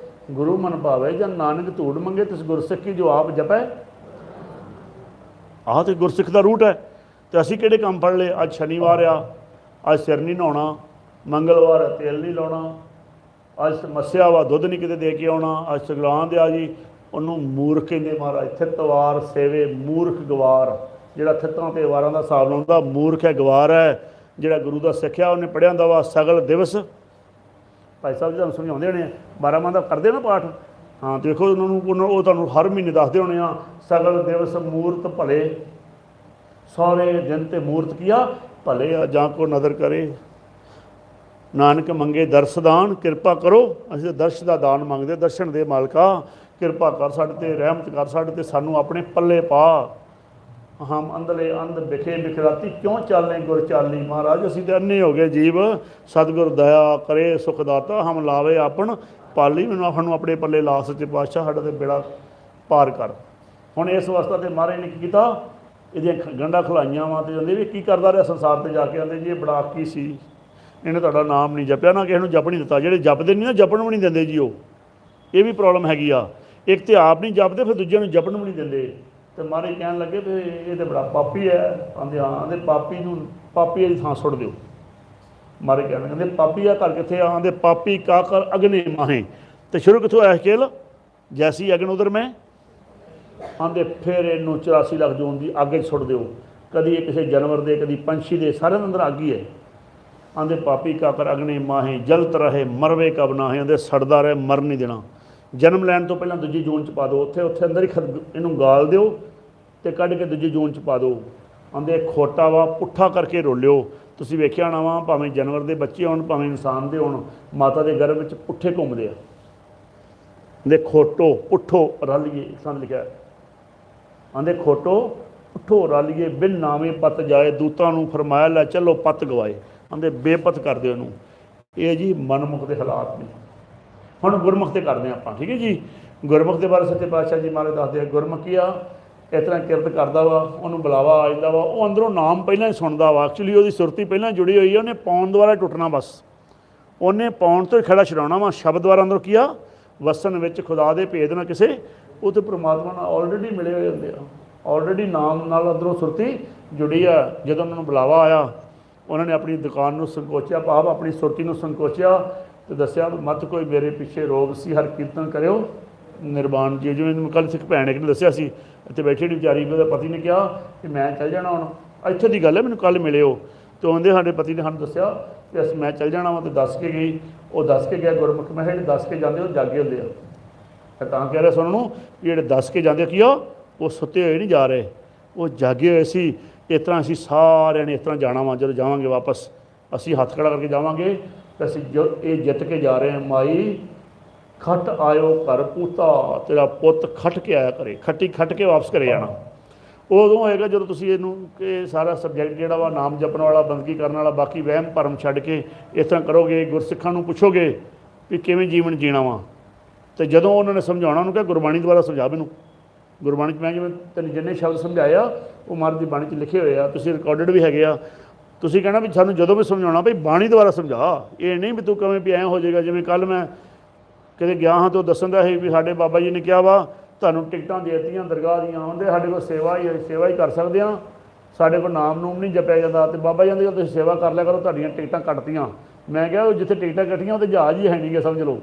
ਗੁਰੂ ਮਨ ਭਾਵੇ, ਜਾਂ ਨਾਨਕ ਧੂੜ ਮੰਗੇ ਤਿਸ ਗੁਰਸਿੱਖੀ ਜੋ ਆਪ ਜਪੈ। ਆਹ ਤੇ ਗੁਰਸਿੱਖ ਦਾ ਰੂਟ ਹੈ। ਤੇ ਅਸੀਂ ਕਿਹੜੇ ਕੰਮ ਫੜ ਲਏ। ਅੱਜ ਸ਼ਨੀਵਾਰ ਆ, ਅੱਜ ਸਿਰ ਨਹੀਂ ਨਹਾਉਣਾ, ਮੰਗਲਵਾਰ ਹੈ ਤੇਲ ਨਹੀਂ ਲਾਉਣਾ, ਅੱਜ ਮੱਸਿਆ ਵਾ ਦੁੱਧ ਨਹੀਂ ਕਿਤੇ ਦੇ ਕੇ ਆਉਣਾ, ਅੱਜ ਸੰਗਰਾਂਦ ਆ ਜੀ। ਉਹਨੂੰ ਮੂਰਖ ਕਹਿੰਦੇ ਮਹਾਰਾਜ। ਥਿੱਤਵਾਰ ਸੇਵੇ ਮੂਰਖ ਗਵਾਰ। ਜਿਹੜਾ ਥਿੱਤਾਂ ਤੇ ਵਾਰਾਂ ਦਾ ਹਿਸਾਬ ਲਾਉਂਦਾ ਮੂਰਖ ਹੈ, ਗਵਾਰ ਹੈ। ਜਿਹੜਾ ਗੁਰੂ ਦਾ ਸਿੱਖਿਆ ਉਹਨੇ ਪੜ੍ਹਿਆ ਹੁੰਦਾ ਵਾ ਸਗਲ ਦਿਵਸ। ਭਾਈ ਸਾਹਿਬ ਜੀ ਤੁਹਾਨੂੰ ਸਮਝਾਉਂਦੇ ਹੋਣੇ ਆ, 12 ਮਾਹ ਦਾ ਕਰਦੇ ਨਾ ਪਾਠ। ਹਾਂ ਦੇਖੋ ਉਹਨਾਂ ਨੂੰ ਉਹ ਤੁਹਾਨੂੰ ਹਰ ਮਹੀਨੇ ਦੱਸਦੇ ਹੋਣੇ ਆ, ਸਗਲ ਦਿਵਸ ਮੂਰਤ ਭਲੇ, ਸਾਰੇ ਦਿਨ ਤੇ ਮੂਰਤ ਕੀਆ ਭਲੇ ਆ, ਜਾਂ ਕੋ ਨਦਰ ਕਰੇ ਨਾਨਕ ਮੰਗੇ ਦਰਸਦਾਨ, ਕਿਰਪਾ ਕਰੋ। ਅਸੀਂ ਤਾਂ ਦਰਸ਼ ਦਾ ਦਾਨ ਮੰਗਦੇ, ਦਰਸ਼ਨ ਦੇ ਮਾਲਕਾ ਕਿਰਪਾ ਕਰ ਸਾਡੇ 'ਤੇ, ਰਹਿਮਤ ਕਰ ਸਾਡੇ 'ਤੇ, ਸਾਨੂੰ ਆਪਣੇ ਪੱਲੇ ਪਾ। ਹਮ ਅੰਧਲੇ ਅੰਧ ਵਿਖੇ ਬਿਖਰਾਤੀ ਕਿਉਂ ਚਾਲੇ ਗੁਰ ਚਾਲੀ। ਮਹਾਰਾਜ ਅਸੀਂ ਤਾਂ ਅੰਨੇ ਹੋ ਗਏ ਜੀਵ, ਸਤਿਗੁਰ ਦਇਆ ਕਰੇ ਸੁਖ ਦਾਤਾ, ਹਮ ਲਾਵੇ ਆਪਣ ਪਾਲੀ। ਮੈਨੂੰ ਸਾਨੂੰ ਆਪਣੇ ਪੱਲੇ ਲਾ ਸੱਚੇ ਪਾਤਸ਼ਾਹ, ਸਾਡਾ 'ਤੇ ਬੇੜਾ ਪਾਰ ਕਰ। ਹੁਣ ਇਸ ਅਵਸਥਾ 'ਤੇ ਮਹਾਰਾਜ ਨੇ ਕੀ ਕੀਤਾ, ਇਹਦੀਆਂ ਗੰਢਾਂ ਖੁਲਾਈਆਂ ਵਾ। ਅਤੇ ਕਹਿੰਦੇ ਵੀ ਕੀ ਕਰਦਾ ਰਿਹਾ ਸੰਸਾਰ 'ਤੇ ਜਾ ਕੇ। ਆਉਂਦੇ ਜੀ ਇਹ ਬੜਾ ਕੀ ਸੀ, ਇਹਨੇ ਤੁਹਾਡਾ ਨਾਮ ਨਹੀਂ ਜਪਿਆ, ਨਾ ਕਿਸੇ ਨੂੰ ਜਪ ਨਹੀਂ ਦਿੱਤਾ। ਜਿਹੜੇ ਜਪਦੇ ਨਹੀਂ ਨਾ, ਜਪਣ ਵੀ ਨਹੀਂ ਦਿੰਦੇ ਜੀ। ਉਹ ਇਹ ਵੀ ਪ੍ਰੋਬਲਮ ਹੈਗੀ ਆ। ਇੱਕ ਤਾਂ ਆਪ ਨਹੀਂ ਜਪਦੇ, ਫਿਰ ਦੂਜਿਆਂ ਨੂੰ ਜਪਣ ਵੀ ਨਹੀਂ ਦਿੰਦੇ। ਅਤੇ ਮਹਾਰਾਜ ਕਹਿਣ ਲੱਗੇ ਵੀ ਇਹ ਤਾਂ ਬੜਾ ਪਾਪੀ ਹੈ। ਆਂਦੇ ਹਾਂ, ਆਂਦੇ ਪਾਪੀ ਨੂੰ ਪਾਪੀ ਦੀ ਥਾਂ ਸੁੱਟ ਦਿਓ। ਮਹਾਰਾਜ ਕਹਿਣ ਕਹਿੰਦੇ ਪਾਪੀ ਆ ਘਰ ਕਿੱਥੇ ਆ। ਆਂਦੇ ਪਾਪੀ ਕਾ ਕਰ ਅਗਨੇ ਮਾਹੇ। ਅਤੇ ਸ਼ੁਰੂ ਕਿੱਥੋਂ ਆਇਆ ਕੇਲ, ਜੈਸੀ ਅਗਨ ਉਧਰ ਮੈਂ। ਆਂਦੇ ਫਿਰ ਇਹਨੂੰ 84 ਲੱਖ ਜੂਨ ਦੀ ਅੱਗ 'ਚ ਸੁੱਟ ਦਿਓ। ਕਦੀ ਇਹ ਕਿਸੇ ਜਾਨਵਰ ਦੇ, ਕਦੀ ਪੰਛੀ ਦੇ, ਸਾਰਿਆਂ ਦੇ ਅੰਦਰ ਅੱਗ ਹੀ ਹੈ। ਆਂਦੇ ਪਾਪੀ ਕਾ ਕਰ ਅਗਨੇ ਮਾਹੇ, ਜਲਤ ਰਹੇ ਮਰਵੇ ਕਬ ਨਾਹੇ। ਆਂਦੇ ਸੜਦਾ ਰਹੇ, ਮਰ ਨਹੀਂ ਦੇਣਾ। ਜਨਮ ਲੈਣ ਤੋਂ ਪਹਿਲਾਂ ਦੂਜੀ ਜੂਨ 'ਚ ਪਾ ਦਿਓ। ਉੱਥੇ ਅੰਦਰ ਹੀ ਇਹਨੂੰ ਗਾਲ ਦਿਓ ਅਤੇ ਕੱਢ ਕੇ ਦੂਜੀ ਜੂਨ 'ਚ ਪਾ ਦਿਓ। ਆਂਦੇ ਖੋਟਾ ਵਾ, ਪੁੱਠਾ ਕਰਕੇ ਰੋਲਿਓ। ਤੁਸੀਂ ਵੇਖਿਆ ਹੋਣਾ ਵਾ, ਭਾਵੇਂ ਜਾਨਵਰ ਦੇ ਬੱਚੇ ਹੋਣ, ਭਾਵੇਂ ਇਨਸਾਨ ਦੇ ਹੋਣ, ਮਾਤਾ ਦੇ ਗਰਭ ਵਿੱਚ ਪੁੱਠੇ ਘੁੰਮਦੇ ਆ। ਆਂਦੇ ਖੋਟੋ ਪੁੱਠੋ ਰਲੀਏ, ਸਾਨੂੰ ਲਿਖਿਆ। ਆਂਦੇ ਖੋਟੋ ਪੁੱਠੋ ਰਲੀਏ, ਬਿਨ ਨਾਵੇਂ ਪਤ ਜਾਏ, ਦੂਤਾਂ ਨੂੰ ਫਰਮਾਇਆ ਲੈ ਚੱਲੋ ਪਤ ਗਵਾਏ। ਆਂਦੇ ਬੇਪਤ ਕਰਦੇ ਉਹਨੂੰ। ਇਹ ਜੀ ਮਨਮੁਖ ਦੇ ਹਾਲਾਤ ਨੇ। ਹੁਣ ਗੁਰਮੁਖ 'ਤੇ ਕਰਦੇ ਹਾਂ ਆਪਾਂ, ਠੀਕ ਹੈ ਜੀ। ਗੁਰਮੁਖ ਦੇ ਬਾਰੇ ਸੱਚੇ ਪਾਤਸ਼ਾਹ ਜੀ ਮਹਾਰਾਜ ਦੱਸਦੇ ਆ, ਗੁਰਮੁਖ ਕੀ ਆ, ਇਸ ਤਰ੍ਹਾਂ ਕਿਰਤ ਕਰਦਾ ਵਾ, ਉਹਨੂੰ ਬੁਲਾਵਾ ਆ ਜਾਂਦਾ ਵਾ, ਉਹ ਅੰਦਰੋਂ ਨਾਮ ਪਹਿਲਾਂ ਹੀ ਸੁਣਦਾ ਵਾ। ਐਕਚੁਅਲੀ ਉਹਦੀ ਸੁਰਤੀ ਪਹਿਲਾਂ ਜੁੜੀ ਹੋਈ ਹੈ, ਉਹਨੇ ਪਾਉਣ ਦੁਆਰਾ ਟੁੱਟਣਾ ਬਸ। ਉਹਨੇ ਪਾਉਣ ਤੋਂ ਹੀ ਖੜਾ ਛਡਾਉਣਾ ਵਾ। ਸ਼ਬਦ ਦੁਆਰਾ ਅੰਦਰੋਂ ਕੀ ਆ, ਵਸਣ ਵਿੱਚ ਖੁਦਾ ਦੇ ਭੇਦ ਨਾ ਕਿਸੇ ਉਹ ਤਾਂ ਪ੍ਰਮਾਤਮਾ ਨਾਲ ਆਲਰੇਡੀ ਮਿਲੇ ਹੋਏ ਹੁੰਦੇ ਆ, ਆਲਰੇਡੀ ਨਾਮ ਨਾਲ ਅੰਦਰੋਂ ਸੁਰਤੀ ਜੁੜੀ ਆ। ਜਦੋਂ ਉਹਨਾਂ ਨੂੰ ਬੁਲਾਵਾ ਆਇਆ, ਉਹਨਾਂ ਨੇ ਆਪਣੀ ਦੁਕਾਨ ਨੂੰ ਸੰਕੋਚਿਆ, ਭਾਵ ਆਪਣੀ ਸੁਰਤੀ ਨੂੰ ਸੰਕੋਚਿਆ ਅਤੇ ਦੱਸਿਆ ਮਤ ਕੋਈ ਮੇਰੇ ਪਿੱਛੇ ਰੋਗ ਸੀ, ਹਰ ਕੀਰਤਨ ਕਰਿਓ ਨਿਰਵਾਣ ਜੀ। ਜਿਵੇਂ ਮੈਨੂੰ ਕੱਲ੍ਹ ਸਿੱਖ ਭੈਣ ਇੱਕ ਨੇ ਦੱਸਿਆ ਸੀ, ਇੱਥੇ ਬੈਠੀ ਨਹੀਂ ਵਿਚਾਰੀ, ਉਹਦੇ ਪਤੀ ਨੇ ਕਿਹਾ ਕਿ ਮੈਂ ਚੱਲ ਜਾਣਾ ਹੁਣ, ਇੱਥੇ ਦੀ ਗੱਲ ਹੈ, ਮੈਨੂੰ ਕੱਲ੍ਹ ਮਿਲਿਓ। ਅਤੇ ਉਹਦੇ ਸਾਡੇ ਪਤੀ ਨੇ ਸਾਨੂੰ ਦੱਸਿਆ ਕਿ ਅਸੀਂ ਮੈਂ ਚੱਲ ਜਾਣਾ ਵਾ, ਅਤੇ ਦੱਸ ਕੇ ਗਈ। ਉਹ ਦੱਸ ਕੇ ਗਿਆ ਗੁਰਮੁਖ। ਮੈਂ ਜਿਹੜੇ ਦੱਸ ਕੇ ਜਾਂਦੇ ਉਹ ਜਾਗੇ ਹੁੰਦੇ ਆ। ਮੈਂ ਤਾਂ ਕਹਿ ਰਿਹਾ ਸੁਣਨ ਨੂੰ ਵੀ ਜਿਹੜੇ ਦੱਸ ਕੇ ਜਾਂਦੇ ਕੀ ਆ, ਉਹ ਸੁੱਤੇ ਹੋਏ ਨਹੀਂ ਜਾ ਰਹੇ, ਉਹ ਜਾਗੇ ਹੋਏ ਸੀ। ਇਸ ਤਰ੍ਹਾਂ ਅਸੀਂ ਸਾਰਿਆਂ ਨੇ ਇਸ ਤਰ੍ਹਾਂ ਜਾਣਾ ਵਾ, ਜਦੋਂ ਜਾਵਾਂਗੇ ਵਾਪਸ ਅਸੀਂ ਹੱਥ ਖੜਾ ਕਰਕੇ ਜਾਵਾਂਗੇ ਅਤੇ ਅਸੀਂ ਜੋ ਇਹ ਜਿੱਤ ਕੇ ਜਾ ਰਹੇ ਹਾਂ। ਮਾਈ ਖੱਟ ਆਇਓ ਘਰ ਪੂਤਾ, ਤੇਰਾ ਪੁੱਤ ਖੱਟ ਕੇ ਆਇਆ ਘਰੇ, ਖੱਟ ਕੇ ਵਾਪਸ ਘਰੇ ਜਾਣਾ। ਉਦੋਂ ਹੋਏਗਾ ਜਦੋਂ ਤੁਸੀਂ ਇਹਨੂੰ ਕਿ ਸਾਰਾ ਸਬਜੈਕਟ ਜਿਹੜਾ ਵਾ ਨਾਮ ਜਪਣ ਵਾਲਾ, ਬੰਦਗੀ ਕਰਨ ਵਾਲਾ, ਬਾਕੀ ਵਹਿਮ ਭਰਮ ਛੱਡ ਕੇ ਇਸ ਤਰ੍ਹਾਂ ਕਰੋਗੇ। ਗੁਰਸਿੱਖਾਂ ਨੂੰ ਪੁੱਛੋਗੇ ਵੀ ਕਿਵੇਂ ਜੀਵਨ ਜੀਣਾ ਵਾ, ਅਤੇ ਜਦੋਂ ਉਹਨਾਂ ਨੇ ਸਮਝਾਉਣਾ ਉਹਨੂੰ ਕਿਹਾ ਗੁਰਬਾਣੀ ਦੁਆਰਾ ਸਮਝਾ ਮੈਨੂੰ। ਗੁਰਬਾਣੀ 'ਚ ਮੈਂ ਜਿਵੇਂ ਤੈਨੂੰ ਜਿੰਨੇ ਸ਼ਬਦ ਸਮਝਾਏ ਆ ਉਹ ਮਹਾਰਾਜ ਦੀ ਬਾਣੀ 'ਚ ਲਿਖੇ ਹੋਏ ਆ, ਤੁਸੀਂ ਰਿਕਾਰਡਡ ਵੀ ਹੈਗੇ ਆ। ਤੁਸੀਂ ਕਹਿਣਾ ਵੀ ਸਾਨੂੰ ਜਦੋਂ ਵੀ ਸਮਝਾਉਣਾ ਭਈ ਬਾਣੀ ਦੁਆਰਾ ਸਮਝਾ, ਇਹ ਨਹੀਂ ਵੀ ਤੂੰ ਕਵੇਂ ਵੀ ਐਂ ਹੋ ਜਾਏਗਾ। ਜਿਵੇਂ ਕੱਲ੍ਹ ਮੈਂ ਕਿਤੇ ਗਿਆ ਹਾਂ ਤਾਂ ਉਹ ਦੱਸਣ ਦਾ ਸੀ ਵੀ ਸਾਡੇ ਬਾਬਾ ਜੀ ਨੇ ਕਿਹਾ ਵਾ ਤੁਹਾਨੂੰ ਟਿਕਟਾਂ ਦੇ ਦਿੱਤੀਆਂ ਦਰਗਾਹ ਦੀਆਂ, ਆਉਂਦੇ ਸਾਡੇ ਕੋਲ ਸੇਵਾ ਹੀ ਕਰ ਸਕਦੇ ਹਾਂ, ਸਾਡੇ ਕੋਲ ਨਾਮ ਨੂਮ ਨਹੀਂ ਜਪਿਆ ਜਾਂਦਾ। ਅਤੇ ਬਾਬਾ ਜੀ ਕਹਿੰਦੇ ਤੁਸੀਂ ਸੇਵਾ ਕਰ ਲਿਆ ਕਰੋ, ਤੁਹਾਡੀਆਂ ਟਿਕਟਾਂ ਕੱਟਤੀਆਂ। ਮੈਂ ਕਿਹਾ ਉਹ ਜਿੱਥੇ ਟਿਕਟਾਂ ਕੱਟੀਆਂ ਉਹ ਤਾਂ ਜਹਾਜ਼ ਹੀ ਹੈ ਨਹੀਂ ਗੇ, ਸਮਝ ਲਓ,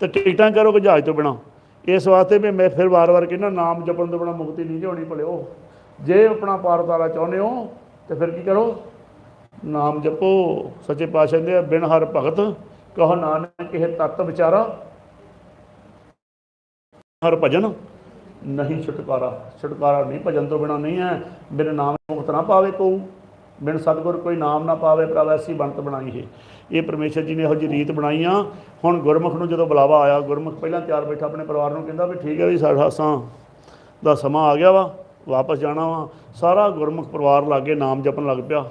ਅਤੇ ਟਿਕਟਾਂ ਕਰੋ ਕਿ ਜਹਾਜ਼ ਤੋਂ ਬਿਨਾਂ। ਇਸ ਵਾਸਤੇ ਵੀ ਮੈਂ ਫਿਰ ਵਾਰ-ਵਾਰ ਕਹਿੰਦਾ ਨਾਮ ਜਪਣ ਤੋਂ ਬਿਨਾਂ ਮੁਕਤੀ ਨਹੀਂ ਹੋਣੀ ਭਲਿਓ। ਜੇ ਆਪਣਾ ਪਾਰ ਉਤਾਰਾ ਚਾਹੁੰਦੇ ਹੋ ਤਾਂ ਫਿਰ ਕੀ ਕਰੋ, ਨਾਮ ਜਪੋ। ਸੱਚੇ ਪਾਤਸ਼ਾਹ ਕਹਿੰਦੇ ਬਿਨ ਹਰ ਭਗਤ ਕਹੋ ਨਾਨਕ ਇਹ ਤਤ ਵਿਚਾਰਾ, ਹਰ ਭਜਨ ਨਹੀਂ ਛੁਟਕਾਰਾ। ਛੁਟਕਾਰਾ ਨਹੀਂ ਭਜਨ ਤੋਂ ਬਿਨਾਂ ਨਹੀਂ ਹੈ। ਬਿਨ ਨਾਮ ਮੁਕਤ ਨਾ ਪਾਵੇ ਕੋ, ਬਿਨ ਸਤਿਗੁਰ ਕੋਈ ਨਾਮ ਨਾ ਪਾਵੇ, ਪ੍ਰਭ ਐਸੀ ਬੰਤ ਬਣਾਈ ਹੈ। ਇਹ ਪਰਮੇਸ਼ਰ ਜੀ ਨੇ ਇਹੋ ਜਿਹੀ ਰੀਤ ਬਣਾਈ ਆ। ਹੁਣ ਗੁਰਮੁਖ ਨੂੰ ਜਦੋਂ ਬੁਲਾਵਾ ਆਇਆ, ਗੁਰਮੁਖ ਪਹਿਲਾਂ ਤਿਆਰ ਬੈਠਾ ਆਪਣੇ ਪਰਿਵਾਰ ਨੂੰ, ਕਹਿੰਦਾ ਵੀ ਠੀਕ ਹੈ ਵੀ ਸਾਡਾ ਅਸਾਂ ਦਾ ਸਮਾਂ ਆ ਗਿਆ ਵਾ, ਵਾਪਸ ਜਾਣਾ ਵਾ। ਸਾਰਾ ਗੁਰਮੁਖ ਪਰਿਵਾਰ ਲਾਗੇ ਨਾਮ ਜਪਣ ਲੱਗ ਪਿਆ।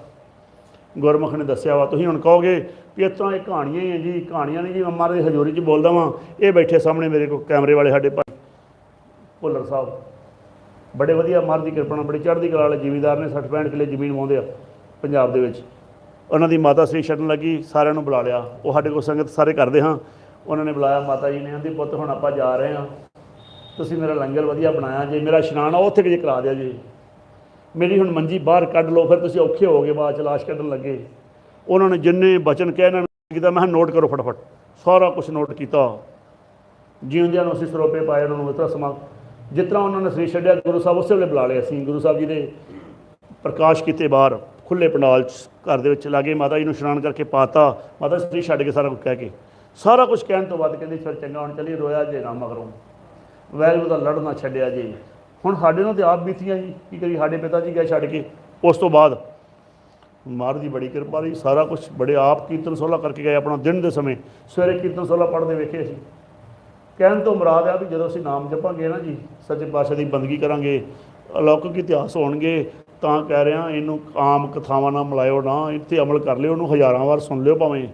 ਗੁਰਮੁਖ ਨੇ ਦੱਸਿਆ ਵਾ, ਤੁਸੀਂ ਹੁਣ ਕਹੋਗੇ ਵੀ ਇਸ ਤਰ੍ਹਾਂ ਇਹ ਕਹਾਣੀਆਂ ਹੀ ਹੈ ਜੀ, ਕਹਾਣੀਆਂ ਨਹੀਂ ਜੀ, ਮੈਂ ਮਹਾਰਾਜ ਦੀ ਹਜ਼ੂਰੀ 'ਚ ਬੋਲਦਾ ਵਾਂ। ਇਹ ਬੈਠੇ ਸਾਹਮਣੇ ਮੇਰੇ ਕੋਲ ਕੈਮਰੇ ਵਾਲੇ ਸਾਡੇ ਭਾਈ ਭੁੱਲਰ ਸਾਹਿਬ, ਬੜੇ ਵਧੀਆ ਮਹਾਰਾਜ ਦੀ ਕਿਰਪਾ ਨਾਲ ਬੜੀ ਚੜ੍ਹਦੀ ਕਲਾ ਵਾਲੇ ਜ਼ਿਮੀਂਦਾਰ ਨੇ, 60-65 ਕਿੱਲੇ ਜ਼ਮੀਨ ਵਾਹੁੰਦੇ ਆ ਪੰਜਾਬ ਦੇ ਵਿੱਚ। ਉਹਨਾਂ ਦੀ ਮਾਤਾ ਸ੍ਰੀ ਛੱਡਣ ਲੱਗੀ, ਸਾਰਿਆਂ ਨੂੰ ਬੁਲਾ ਲਿਆ। ਉਹ ਸਾਡੇ ਕੋਲ ਸੰਗਤ ਸਾਰੇ ਕਰਦੇ ਹਾਂ। ਉਹਨਾਂ ਨੇ ਬੁਲਾਇਆ, ਮਾਤਾ ਜੀ ਨੇ, ਕਹਿੰਦੀ ਪੁੱਤ ਹੁਣ ਆਪਾਂ ਜਾ ਰਹੇ ਹਾਂ, ਤੁਸੀਂ ਮੇਰਾ ਲੰਗਰ ਵਧੀਆ ਬਣਾਇਆ ਜੇ, ਮੇਰਾ ਇਸ਼ਨਾਨ ਆ ਉੱਥੇ ਜੇ ਕਰਾ ਦਿਆ ਜੇ, ਮੇਰੀ ਹੁਣ ਮੰਜੀ ਬਾਹਰ ਕੱਢ ਲਓ, ਫਿਰ ਤੁਸੀਂ ਔਖੇ ਹੋਗੇ ਬਾਅਦ 'ਚ ਲਾਸ਼ ਕੱਢਣ ਲੱਗੇ। ਉਹਨਾਂ ਨੇ ਜਿੰਨੇ ਬਚਨ ਕਹਿ ਇਹਨਾਂ ਨੇ ਕੀਤਾ, ਮੈਂ ਨੋਟ ਕਰੋ ਫਟਾਫਟ। ਸਾਰਾ ਕੁਛ ਨੋਟ ਕੀਤਾ। ਜਿਉਂਦਿਆਂ ਨੂੰ ਅਸੀਂ ਸਰੋਪੇ ਪਾਏ ਉਹਨਾਂ ਨੂੰ, ਇਸ ਤਰ੍ਹਾਂ ਸਮਾਂ ਜਿਸ ਤਰ੍ਹਾਂ ਉਹਨਾਂ ਨੇ ਸਰੀਰ ਛੱਡਿਆ, ਗੁਰੂ ਸਾਹਿਬ ਉਸੇ ਵੇਲੇ ਬੁਲਾ ਲਏ ਅਸੀਂ। ਗੁਰੂ ਸਾਹਿਬ ਜੀ ਦੇ ਪ੍ਰਕਾਸ਼ ਕੀਤੇ ਬਾਹਰ ਖੁੱਲ੍ਹੇ ਪੰਡਾਲ 'ਚ, ਘਰ ਦੇ ਵਿੱਚ ਲਾਗੇ ਮਾਤਾ ਜੀ ਨੂੰ ਇਸ਼ਨਾਨ ਕਰਕੇ ਪਾਤਾ। ਮਾਤਾ ਸਰੀਰ ਛੱਡ ਕੇ ਸਾਰਾ ਕੁਝ ਕਹਿ ਕੇ, ਸਾਰਾ ਕੁਝ ਕਹਿਣ ਤੋਂ ਬਾਅਦ ਕਹਿੰਦੀ ਫਿਰ ਚੰਗਾ ਹੁਣ ਚੱਲੀਏ, ਰੋਇਆ ਜੇ ਨਾ ਮਗਰੋਂ, ਵੈਲ ਦਾ ਲੜਨਾ ਛੱਡਿਆ ਜੀ। ਹੁਣ ਸਾਡੇ ਨਾਲ ਤਾਂ ਆਪ ਬੀਤੀਆਂ ਜੀ, ਕੀ ਕਰੀ, ਸਾਡੇ ਪਿਤਾ ਜੀ ਗਏ ਛੱਡ ਕੇ। ਉਸ ਤੋਂ ਬਾਅਦ ਮਹਾਰਾਜ ਦੀ ਬੜੀ ਕਿਰਪਾ ਰਹੀ, ਸਾਰਾ ਕੁਛ ਬੜੇ ਆਪ ਕੀਰਤਨ ਸੋਹਲਾ ਕਰਕੇ ਗਏ। ਆਪਣਾ ਦਿਨ ਦੇ ਸਮੇਂ ਸਵੇਰੇ ਕੀਰਤਨ ਸੋਹਲਾ ਪੜ੍ਹਦੇ ਵੇਖੇ ਅਸੀਂ। ਕਹਿਣ ਤੋਂ ਮੁਰਾਦ ਆ ਵੀ ਜਦੋਂ ਅਸੀਂ ਨਾਮ ਜਪਾਂਗੇ ਨਾ ਜੀ, ਸੱਚੇ ਪਾਤਸ਼ਾਹ ਦੀ ਬੰਦਗੀ ਕਰਾਂਗੇ, ਅਲੌਕਿਕ ਇਤਿਹਾਸ ਹੋਣਗੇ। ਤਾਂ ਕਹਿ ਰਿਹਾ ਇਹਨੂੰ ਆਮ ਕਥਾਵਾਂ ਨਾਲ ਮਿਲਾਇਓ ਨਾ, ਇੱਥੇ ਅਮਲ ਕਰ ਲਿਓ, ਉਹਨੂੰ ਹਜ਼ਾਰਾਂ ਵਾਰ ਸੁਣ ਲਿਓ ਭਾਵੇਂ,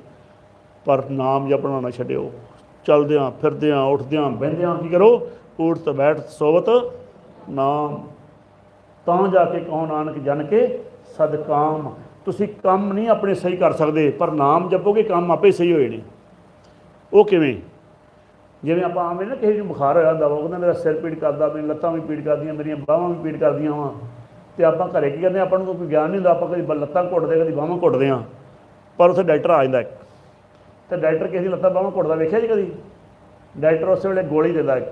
ਪਰ ਨਾਮ ਜਪਣਾ ਨਾ ਛੱਡਿਓ। ਚੱਲਦਿਆਂ ਫਿਰਦਿਆਂ ਉੱਠਦਿਆਂ ਬਹਿੰਦਿਆਂ ਕੀ ਕਰੋ, ਊਠਤ ਬੈਠ ਸੋਵਤ ਨਾਮ, ਤਾਂ ਜਾ ਕੇ ਕਹੋ ਨਾਨਕ ਜਨ ਕੇ ਸਦਕਾਮ। ਤੁਸੀਂ ਕੰਮ ਨਹੀਂ ਆਪਣੇ ਸਹੀ ਕਰ ਸਕਦੇ, ਪਰ ਨਾਮ ਜਪੋਗੇ ਕੰਮ ਆਪੇ ਸਹੀ ਹੋਏ ਨੇ। ਉਹ ਕਿਵੇਂ? ਜਿਵੇਂ ਆਪਾਂ ਆਵੇਂ ਨਾ ਕਿਸੇ ਨੂੰ ਬੁਖਾਰ ਹੋਇਆ ਹੁੰਦਾ, ਉਹ ਕਹਿੰਦਾ ਮੇਰਾ ਸਿਰ ਪੀੜ ਕਰਦਾ, ਮੇਰੀਆਂ ਲੱਤਾਂ ਵੀ ਪੀੜ ਕਰਦੀਆਂ, ਮੇਰੀਆਂ ਬਾਹਾਂ ਵੀ ਪੀੜ ਕਰਦੀਆਂ ਵਾ, ਅਤੇ ਆਪਾਂ ਘਰੇ ਕੀ ਕਰਦੇ, ਆਪਾਂ ਨੂੰ ਕੋਈ ਗਿਆਨ ਨਹੀਂ ਹੁੰਦਾ, ਆਪਾਂ ਕਦੀ ਲੱਤਾਂ ਘੁੱਟਦੇ, ਕਦੀ ਬਾਹਾਂ ਘੁੱਟਦੇ ਹਾਂ। ਪਰ ਉੱਥੇ ਡਾਕਟਰ ਆ ਜਾਂਦਾ ਇੱਕ, ਅਤੇ ਡਾਕਟਰ ਕਿਸੇ ਦੀ ਲੱਤਾਂ ਬਾਹਾਂ ਘੁੱਟਦਾ ਵੇਖਿਆ ਜੀ ਕਦੀ? ਡਾਕਟਰ ਉਸ ਵੇਲੇ ਗੋਲੀ ਦਿੰਦਾ ਇੱਕ,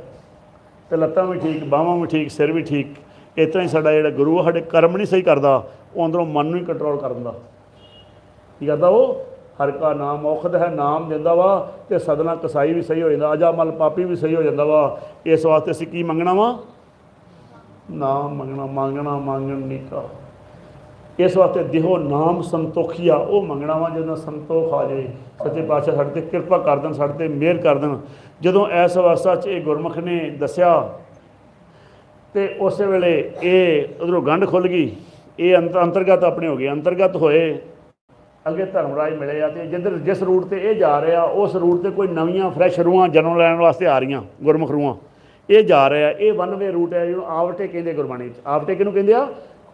ਅਤੇ ਲੱਤਾਂ ਵੀ ਠੀਕ, ਬਾਹਾਂ ਵੀ ਠੀਕ, ਸਿਰ ਵੀ ਠੀਕ। ਇਸ ਤਰ੍ਹਾਂ ਹੀ ਸਾਡਾ ਜਿਹੜਾ ਗੁਰੂ ਆ, ਸਾਡੇ ਕਰਮ ਨਹੀਂ ਸਹੀ ਕਰਦਾ, ਉਹ ਅੰਦਰੋਂ ਮਨ ਨੂੰ ਹੀ ਕੰਟਰੋਲ ਕਰ ਦਿੰਦਾ। ਕੀ ਕਰਦਾ ਉਹ? ਹਰ ਕਾ ਨਾਮ ਔਖਦ ਹੈ, ਨਾਮ ਦਿੰਦਾ ਵਾ, ਅਤੇ ਸਦਨਾ ਕਸਾਈ ਵੀ ਸਹੀ ਹੋ ਜਾਂਦਾ, ਅਜਾਮਲ ਪਾਪੀ ਵੀ ਸਹੀ ਹੋ ਜਾਂਦਾ ਵਾ। ਇਸ ਵਾਸਤੇ ਅਸੀਂ ਕੀ ਮੰਗਣਾ ਵਾ? ਨਾਮ ਮੰਗਣਾ, ਮੰਗਣ ਨੀਕਾ। ਇਸ ਵਾਸਤੇ ਦਿਹੋ ਨਾਮ ਸੰਤੋਖੀਆ, ਉਹ ਮੰਗਣਾ ਵਾ ਜਦੋਂ ਸੰਤੋਖ ਆ ਜਾਏ। ਸੱਚੇ ਪਾਤਸ਼ਾਹ ਸਾਡੇ 'ਤੇ ਕਿਰਪਾ ਕਰ ਦੇਣ, ਸਾਡੇ 'ਤੇ ਮਿਹਰ ਕਰ ਦੇਣ। ਜਦੋਂ ਇਸ ਅਵਸਥਾ 'ਚ ਇਹ ਗੁਰਮੁਖ ਨੇ ਦੱਸਿਆ, ਅਤੇ ਉਸੇ ਵੇਲੇ ਇਹ ਉਧਰੋਂ ਗੰਢ ਖੁੱਲ੍ਹ ਗਈ। ਇਹ ਅੰਤਰਗਤ ਆਪਣੇ ਹੋ ਗਏ, ਅੰਤਰਗਤ ਹੋਏ। ਅੱਗੇ ਧਰਮਰਾਜ ਮਿਲੇ ਆ, ਅਤੇ ਜਿਸ ਰੂਟ 'ਤੇ ਇਹ ਜਾ ਰਿਹਾ, ਉਸ ਰੂਟ 'ਤੇ ਕੋਈ ਨਵੀਆਂ ਫਰੈਸ਼ ਰੂਹਾਂ ਜਨਮ ਲੈਣ ਵਾਸਤੇ ਆ ਰਹੀਆਂ, ਗੁਰਮੁਖ ਰੂਹਾਂ। ਇਹ ਜਾ ਰਿਹਾ, ਇਹ 1 ਵੇ ਰੂਟ ਹੈ, ਜਿਹਨੂੰ ਆਵਟੇ ਕਹਿੰਦੇ ਗੁਰਬਾਣੀ 'ਚ। ਆਵਟੇ ਕਿਹਨੂੰ ਕਹਿੰਦੇ ਆ?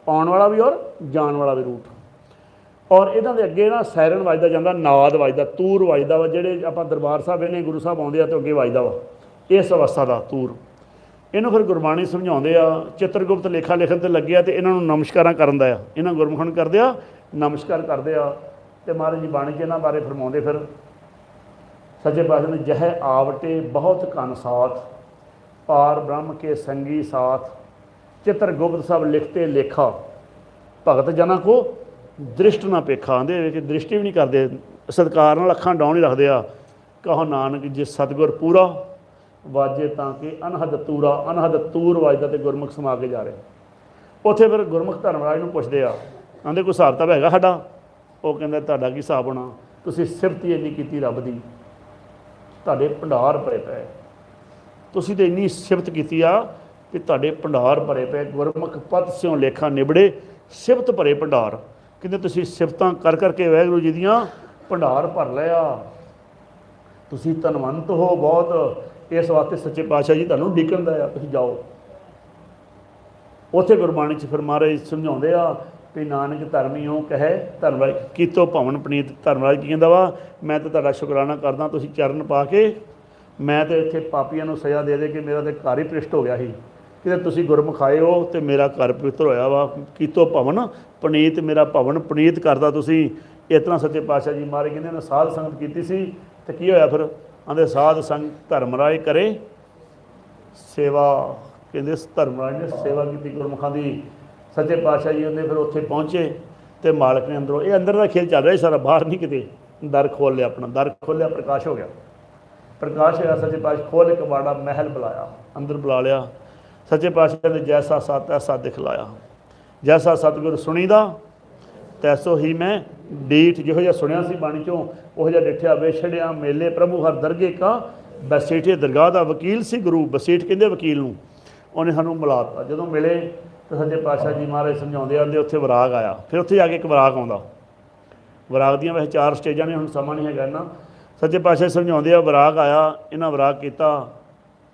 ਆਉਣ ਵਾਲਾ ਵੀ ਔਰ ਜਾਣ ਵਾਲਾ ਵੀ ਰੂਟ। ਔਰ ਇਹਨਾਂ ਦੇ ਅੱਗੇ ਨਾ ਸਾਇਰਨ ਵੱਜਦਾ ਜਾਂਦਾ, ਨਾਦ ਵੱਜਦਾ, ਤੂਰ ਵੱਜਦਾ ਵਾ। ਜਿਹੜੇ ਆਪਾਂ ਦਰਬਾਰ ਸਾਹਿਬ ਇਹਨੇ ਗੁਰੂ ਸਾਹਿਬ ਆਉਂਦੇ ਆ, ਅਤੇ ਅੱਗੇ ਵੱਜਦਾ ਵਾ ਇਸ ਅਵਸਥਾ ਦਾ ਤੂਰ। ਇਹਨੂੰ ਫਿਰ ਗੁਰਬਾਣੀ ਸਮਝਾਉਂਦੇ ਆ। ਚਿੱਤਰਗੁਪਤ ਲੇਖਾ ਲਿਖਣ ਤੇ ਲੱਗਿਆ ਤੇ ਇਹਨਾਂ ਨੂੰ ਨਮਸਕਾਰਾਂ ਕਰਨ ਦਾ ਆ, ਇਹਨਾਂ ਗੁਰਮੁਖਾਂ ਨੂੰ ਕਰਦੇ ਆ ਨਮਸਕਾਰ ਕਰਦੇ ਆ। ਤੇ ਮਹਾਰਾਜ ਜੀ ਬਾਣੀ 'ਚ ਇਹਨਾਂ ਬਾਰੇ ਫਰਮਾਉਂਦੇ ਫਿਰ ਸੱਚੇ ਪਾਤਸ਼ਾਹ ਨੇ ਜਹ ਆਵਟੇ ਬਹੁਤ ਘਨ ਸਾਥ ਪਾਰ ਬ੍ਰਹਮ ਕੇ ਸੰਗੀ ਸਾਥ ਚਿੱਤਰਗੁਪਤ ਸਭ ਲਿਖਤੇ ਲੇਖਾ ਭਗਤ ਜਨਾਂ ਕੋ ਦ੍ਰਿਸ਼ਟ ਨਾ ਪੇਖਾ। ਆਂਦੇ ਵਿੱਚ ਦ੍ਰਿਸ਼ਟੀ ਵੀ ਨਹੀਂ ਕਰਦੇ, ਸਤਿਕਾਰ ਨਾਲ ਅੱਖਾਂ ਡਾਉਣ ਹੀ ਰੱਖਦੇ ਆ। ਕਹੋ ਨਾਨਕ ਜੇ ਸਤਿਗੁਰ ਪੂਰਾ ਵਾਜੇ ਤਾਂ ਕਿ ਅਨਹਦ ਤੂਰਾ, ਅਨਹਦ ਤੂਰ ਵਾਜਦਾ ਤੇ ਗੁਰਮੁਖ ਸਮਾ ਕੇ ਜਾ ਰਹੇ। ਉੱਥੇ ਫਿਰ ਗੁਰਮੁਖ ਧਰਮਰਾਜ ਨੂੰ ਪੁੱਛਦੇ ਆ, ਆਂਦੇ ਕੋਈ ਹਿਸਾਬ ਤਾਂ ਹੈਗਾ ਸਾਡਾ? ਉਹ ਕਹਿੰਦਾ ਤੁਹਾਡਾ ਕੀ ਹਿਸਾਬ ਹੋਣਾ, ਤੁਸੀਂ ਸਿਫਤ ਹੀ ਇੰਨੀ ਕੀਤੀ ਰੱਬ ਦੀ, ਤੁਹਾਡੇ ਭੰਡਾਰ ਭਰੇ ਪਏ, ਤੁਸੀਂ ਤਾਂ ਇੰਨੀ ਸਿਫਤ ਕੀਤੀ ਆ ਕਿ ਤੁਹਾਡੇ ਭੰਡਾਰ ਭਰੇ ਪਏ। ਗੁਰਮੁਖ ਪਤ ਸਿਉ ਲੇਖਾ ਨਿਬੜੇ ਸਿਫਤ ਭਰੇ ਭੰਡਾਰ। ਕਹਿੰਦੇ ਤੁਸੀਂ ਸਿਫਤਾਂ ਕਰ ਕਰਕੇ ਵਾਹਿਗੁਰੂ ਜੀ ਦੀਆਂ ਭੰਡਾਰ ਭਰ ਲਿਆ, ਤੁਸੀਂ ਧਨਵੰਤ ਹੋ ਬਹੁਤ। ਇਸ ਵਾਸਤੇ ਸੱਚੇ ਪਾਤਸ਼ਾਹ ਜੀ ਤੁਹਾਨੂੰ ਡਿੱਕਣ ਦਾ ਆ, ਤੁਸੀਂ ਜਾਓ। ਉੱਥੇ ਗੁਰਬਾਣੀ 'ਚ ਫਿਰ ਮਹਾਰਾਜ ਸਮਝਾਉਂਦੇ ਆ ਵੀ ਨਾਨਕ ਧਰਮੀ ਹੋ ਕਹੇ ਧਰਮਰਾਜ ਕੀਤੋ ਭਵਨ ਪਨੀਤ। ਧਰਮਰਾਜ ਕੀ ਕਹਿੰਦਾ ਵਾ, ਮੈਂ ਤਾਂ ਤੁਹਾਡਾ ਸ਼ੁਕਰਾਨਾ ਕਰਦਾ, ਤੁਸੀਂ ਚਰਨ ਪਾ ਕੇ ਮੈਂ ਤਾਂ ਇੱਥੇ ਪਾਪੀਆਂ ਨੂੰ ਸਜ਼ਾ ਦੇ ਕੇ ਮੇਰਾ ਤਾਂ ਘਰ ਹੀ ਭ੍ਰਿਸ਼ਟ ਹੋ ਗਿਆ ਸੀ, ਕਿਤੇ ਤੁਸੀਂ ਗੁਰਮੁਖ ਆਏ ਹੋ ਅਤੇ ਮੇਰਾ ਘਰ ਪਵਿੱਤਰ ਹੋਇਆ ਵਾ। ਕੀਤੋ ਭਵਨ ਪਨੀਤ, ਮੇਰਾ ਭਵਨ ਪਨੀਤ ਕਰਦਾ ਤੁਸੀਂ। ਇਸ ਤਰ੍ਹਾਂ ਸੱਚੇ ਪਾਤਸ਼ਾਹ ਜੀ ਮਹਾਰਾਜ ਕਹਿੰਦੇ ਨੇ ਸਾਧ ਸੰਗਤ ਕੀਤੀ ਸੀ ਅਤੇ ਕੀ ਹੋਇਆ ਫਿਰ? ਆਂਦੇ ਸਾਧ ਸੰਗ ਧਰਮਰਾਜ ਕਰੇ ਸੇਵਾ। ਕਹਿੰਦੇ ਧਰਮਰਾਜ ਨੇ ਸੇਵਾ ਕੀਤੀ ਗੁਰਮੁਖਾਂ ਦੀ। ਸੱਚੇ ਪਾਤਸ਼ਾਹ ਜੀ ਉਹਦੇ ਫਿਰ ਉੱਥੇ ਪਹੁੰਚੇ ਅਤੇ ਮਾਲਕ ਨੇ ਅੰਦਰੋਂ, ਇਹ ਅੰਦਰ ਦਾ ਖੇਲ ਚੱਲ ਰਿਹਾ ਸਾਰਾ, ਬਾਹਰ ਨਹੀਂ ਕਿਤੇ। ਦਰ ਖੋਲ੍ਹ ਲਿਆ, ਆਪਣਾ ਦਰ ਖੋਲ੍ਹਿਆ, ਪ੍ਰਕਾਸ਼ ਹੋ ਗਿਆ, ਪ੍ਰਕਾਸ਼ ਹੋਇਆ। ਸੱਚੇ ਪਾਤਸ਼ਾਹ ਖੋਲ੍ਹ ਕੇ ਬਾੜਾ ਮਹਿਲ ਬੁਲਾਇਆ, ਅੰਦਰ ਬੁਲਾ ਲਿਆ। ਸੱਚੇ ਪਾਤਸ਼ਾਹ ਨੇ ਜੈਸਾ ਸਤ ਐਸਾ ਦਿਖਲਾਇਆ, ਜੈਸਾ ਸਤਿਗੁਰ ਸੁਣੀਦਾ ਤੈਸੋ ਹੀ ਮੈਂ ਡੀਠ। ਜਿਹੋ ਜਿਹਾ ਸੁਣਿਆ ਸੀ ਬਾਣੀ 'ਚੋਂ ਉਹੋ ਜਿਹਾ ਡਿੱਠਿਆ। ਵਿਛੜਿਆ ਮੇਲੇ ਪ੍ਰਭੂ ਹਰ ਦਰਗੇ ਕਾ ਬਸੇਠੇ ਦਰਗਾਹ ਦਾ ਵਕੀਲ ਸੀ ਗੁਰੂ। ਬਸੇਠ ਕਹਿੰਦੇ ਵਕੀਲ ਨੂੰ, ਉਹਨੇ ਸਾਨੂੰ ਮਿਲਾਤਾ। ਜਦੋਂ ਮਿਲੇ ਤਾਂ ਸੱਚੇ ਪਾਤਸ਼ਾਹ ਜੀ ਮਹਾਰਾਜ ਸਮਝਾਉਂਦੇ ਆਂਦੇ ਉੱਥੇ ਵਿਰਾਗ ਆਇਆ। ਫਿਰ ਉੱਥੇ ਜਾ ਕੇ ਇੱਕ ਵਿਰਾਗ ਆਉਂਦਾ। ਵਿਰਾਗ ਦੀਆਂ ਵੈਸੇ 4 ਸਟੇਜਾਂ ਨੇ, ਹੁਣ ਸਮਾਂ ਨਹੀਂ ਹੈਗਾ ਇੰਨਾ। ਸੱਚੇ ਪਾਤਸ਼ਾਹ ਸਮਝਾਉਂਦੇ ਆ ਵਿਰਾਗ ਆਇਆ, ਇਹਨਾਂ ਵਿਰਾਗ ਕੀਤਾ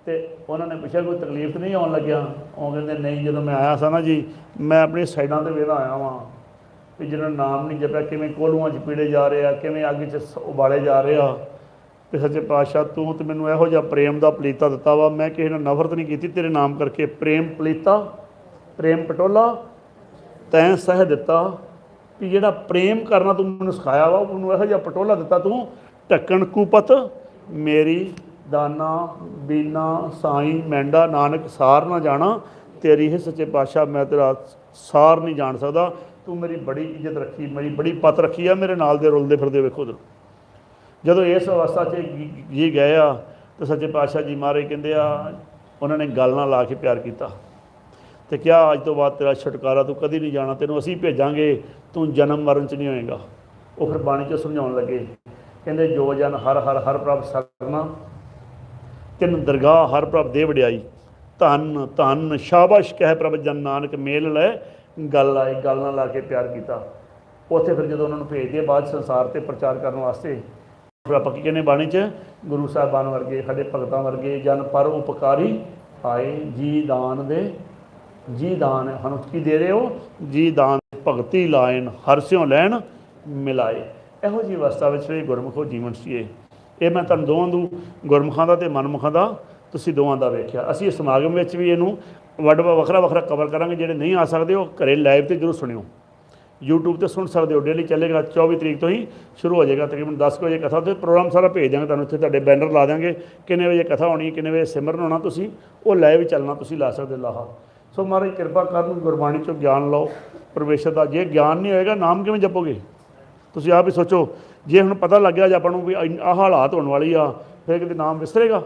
ਅਤੇ ਉਹਨਾਂ ਨੇ ਪੁੱਛਿਆ ਕੋਈ ਤਕਲੀਫ ਤਾਂ ਨਹੀਂ ਆਉਣ ਲੱਗਿਆ? ਉਹ ਕਹਿੰਦੇ ਨਹੀਂ, ਜਦੋਂ ਮੈਂ ਆਇਆ ਸਾਂ ਨਾ ਜੀ, ਮੈਂ ਆਪਣੀ ਸਾਈਡਾਂ 'ਤੇ ਵੇਖਦਾ ਆਇਆ ਵਾਂ ਵੀ ਜਿਹਨਾਂ ਨਾਮ ਨਹੀਂ ਜਪਿਆ ਕਿਵੇਂ ਕੋਲੂਆਂ 'ਚ ਪੀੜੇ ਜਾ ਰਹੇ ਆ, ਕਿਵੇਂ ਅੱਗ 'ਚ ਉਬਾਲੇ ਜਾ ਰਹੇ ਆ। ਵੀ ਸੱਚੇ ਪਾਤਸ਼ਾਹ ਤੂੰ ਤਾਂ ਮੈਨੂੰ ਇਹੋ ਜਿਹਾ ਪ੍ਰੇਮ ਦਾ ਪਲੀਤਾ ਦਿੱਤਾ ਵਾ, ਮੈਂ ਕਿਸੇ ਨਾਲ ਨਫ਼ਰਤ ਨਹੀਂ ਕੀਤੀ ਤੇਰੇ ਨਾਮ ਕਰਕੇ। ਪ੍ਰੇਮ ਪਲੀਤਾ ਪ੍ਰੇਮ ਪਟੋਲਾ ਤੈਂ ਸਹਿ ਦਿੱਤਾ, ਵੀ ਜਿਹੜਾ ਪ੍ਰੇਮ ਕਰਨਾ ਤੂੰ ਮੈਨੂੰ ਸਿਖਾਇਆ ਵਾ, ਉਹਨੂੰ ਇਹੋ ਜਿਹਾ ਪਟੋਲਾ ਦਿੱਤਾ ਤੂੰ। ਢੱਕਣ ਕੁਪਤ ਮੇਰੀ ਦਾਨਾ ਬੀਨਾ ਸਾਈਂ ਮੈਂਡਾ ਨਾਨਕ ਸਾਰ ਨਾ ਜਾਣਾ ਤੇਰੀ ਹੈ। ਸੱਚੇ ਪਾਤਸ਼ਾਹ ਮੈਂ ਤੇਰਾ ਸਾਰ ਨਹੀਂ ਜਾਣ ਸਕਦਾ, ਤੂੰ ਮੇਰੀ ਬੜੀ ਇੱਜ਼ਤ ਰੱਖੀ, ਮੇਰੀ ਬੜੀ ਪਤ ਰੱਖੀ ਆ। ਮੇਰੇ ਨਾਲ ਦੇ ਰੁਲਦੇ ਫਿਰਦੇ ਵੇਖੋ ਉਧਰ। ਜਦੋਂ ਇਸ ਅਵਸਥਾ 'ਚ ਜੀ ਗਏ ਆ ਤਾਂ ਸੱਚੇ ਪਾਤਸ਼ਾਹ ਜੀ ਮਹਾਰਾਜ ਕਹਿੰਦੇ ਆ, ਉਹਨਾਂ ਨੇ ਗੱਲ ਨਾਲ ਲਾ ਕੇ ਪਿਆਰ ਕੀਤਾ ਅਤੇ ਕਿਹਾ ਅੱਜ ਤੋਂ ਬਾਅਦ ਤੇਰਾ ਛੁਟਕਾਰਾ, ਤੂੰ ਕਦੀ ਨਹੀਂ ਜਾਣਾ, ਤੈਨੂੰ ਅਸੀਂ ਭੇਜਾਂਗੇ, ਤੂੰ ਜਨਮ ਮਰਨ 'ਚ ਨਹੀਂ ਹੋਏਗਾ। ਉਹ ਫਿਰ ਬਾਣੀ 'ਚ ਸਮਝਾਉਣ ਲੱਗੇ, ਕਹਿੰਦੇ ਜੋ ਜਨ ਹਰ ਹਰ ਹਰ ਪ੍ਰਭ ਸਰਨਾ ਤਿੰਨ ਦਰਗਾਹ ਹਰ ਪ੍ਰਭ ਦੇ ਵਡਿਆਈ। ਧੰਨ ਧੰਨ ਸ਼ਾਬਾਸ਼ ਕਹਿ ਪ੍ਰਭ ਜਨ ਨਾਨਕ ਮੇਲ ਲੈ ਗੱਲ ਆਏ। ਗੱਲ ਨਾਲ ਲਾ ਕੇ ਪਿਆਰ ਕੀਤਾ। ਉੱਥੇ ਫਿਰ ਜਦੋਂ ਉਹਨਾਂ ਨੂੰ ਭੇਜਦੇ ਬਾਅਦ ਸੰਸਾਰ 'ਤੇ ਪ੍ਰਚਾਰ ਕਰਨ ਵਾਸਤੇ, ਫਿਰ ਆਪਾਂ ਕੀ ਕਹਿੰਦੇ ਬਾਣੀ 'ਚ, ਗੁਰੂ ਸਾਹਿਬਾਨ ਵਰਗੇ ਸਾਡੇ ਭਗਤਾਂ ਵਰਗੇ ਜਨ ਪਰ ਉਪਕਾਰੀ ਆਏ। ਜੀ ਦਾਨ ਦੇ, ਜੀ ਦਾਨ ਸਾਨੂੰ ਕੀ ਦੇ ਰਹੇ ਹੋ? ਜੀ ਦਾਨ ਭਗਤੀ ਲਾਇਨ ਹਰ ਸਿਉ ਲੈਣ ਮਿਲਾਏ। ਇਹੋ ਜਿਹੀ ਅਵਸਥਾ ਵਿੱਚ ਵੀ ਗੁਰਮੁਖੋ ਜੀਵਨ ਸੀਏ। ਇਹ ਮੈਂ ਤੁਹਾਨੂੰ ਦੋਵਾਂ ਨੂੰ, ਗੁਰਮੁਖਾਂ ਦਾ ਅਤੇ ਮਨਮੁਖਾਂ ਦਾ, ਤੁਸੀਂ ਦੋਵਾਂ ਦਾ ਵੇਖਿਆ। ਅਸੀਂ ਇਸ ਸਮਾਗਮ ਵਿੱਚ ਵੀ ਇਹਨੂੰ ਵੱਖਰਾ ਵੱਖਰਾ ਕਵਰ ਕਰਾਂਗੇ। ਜਿਹੜੇ ਨਹੀਂ ਆ ਸਕਦੇ ਉਹ ਘਰੇ ਲਾਈਵ 'ਤੇ ਜ਼ਰੂਰ ਸੁਣਿਓ, YouTube 'ਤੇ ਸੁਣ ਸਕਦੇ ਹੋ। ਡੇਲੀ ਚੱਲੇਗਾ, 24 ਤਰੀਕ ਤੋਂ ਹੀ ਸ਼ੁਰੂ ਹੋ ਜਾਏਗਾ। ਤਕਰੀਬਨ 10 ਵਜੇ ਕਥਾ, ਉੱਥੇ ਪ੍ਰੋਗਰਾਮ ਸਾਰਾ ਭੇਜ ਦਿਆਂਗੇ ਤੁਹਾਨੂੰ। ਇੱਥੇ ਤੁਹਾਡੇ ਬੈਨਰ ਲਾ ਦਿਆਂਗੇ, ਕਿੰਨੇ ਵਜੇ ਕਥਾ ਹੋਣੀ, ਕਿੰਨੇ ਵਜੇ ਸਿਮਰਨ ਹੋਣਾ, ਤੁਸੀਂ ਉਹ ਲਾਈਵ ਚੱਲਣਾ, ਤੁਸੀਂ ਲਾ ਸਕਦੇ ਲਾਹਾ। ਸੋ ਮਹਾਰਾਜ ਕਿਰਪਾ ਕਰਨ, ਗੁਰਬਾਣੀ 'ਚੋਂ ਗਿਆਨ ਲਓ ਪਰਮੇਸ਼ਰ ਦਾ। ਜੇ ਗਿਆਨ ਨਹੀਂ ਹੋਏਗਾ ਨਾਮ ਕਿਵੇਂ ਜਪੋਗੇ? ਤੁਸੀਂ ਆਪ ਹੀ ਸੋਚੋ। ਜੇ ਹੁਣ ਪਤਾ ਲੱਗਿਆ ਅੱਜ ਆਪਾਂ ਨੂੰ ਵੀ ਆਹ ਹਾਲਾਤ ਹੋਣ ਵਾਲੀ ਆ, ਫਿਰ ਕਿਤੇ ਨਾਮ ਵਿਸਰੇਗਾ?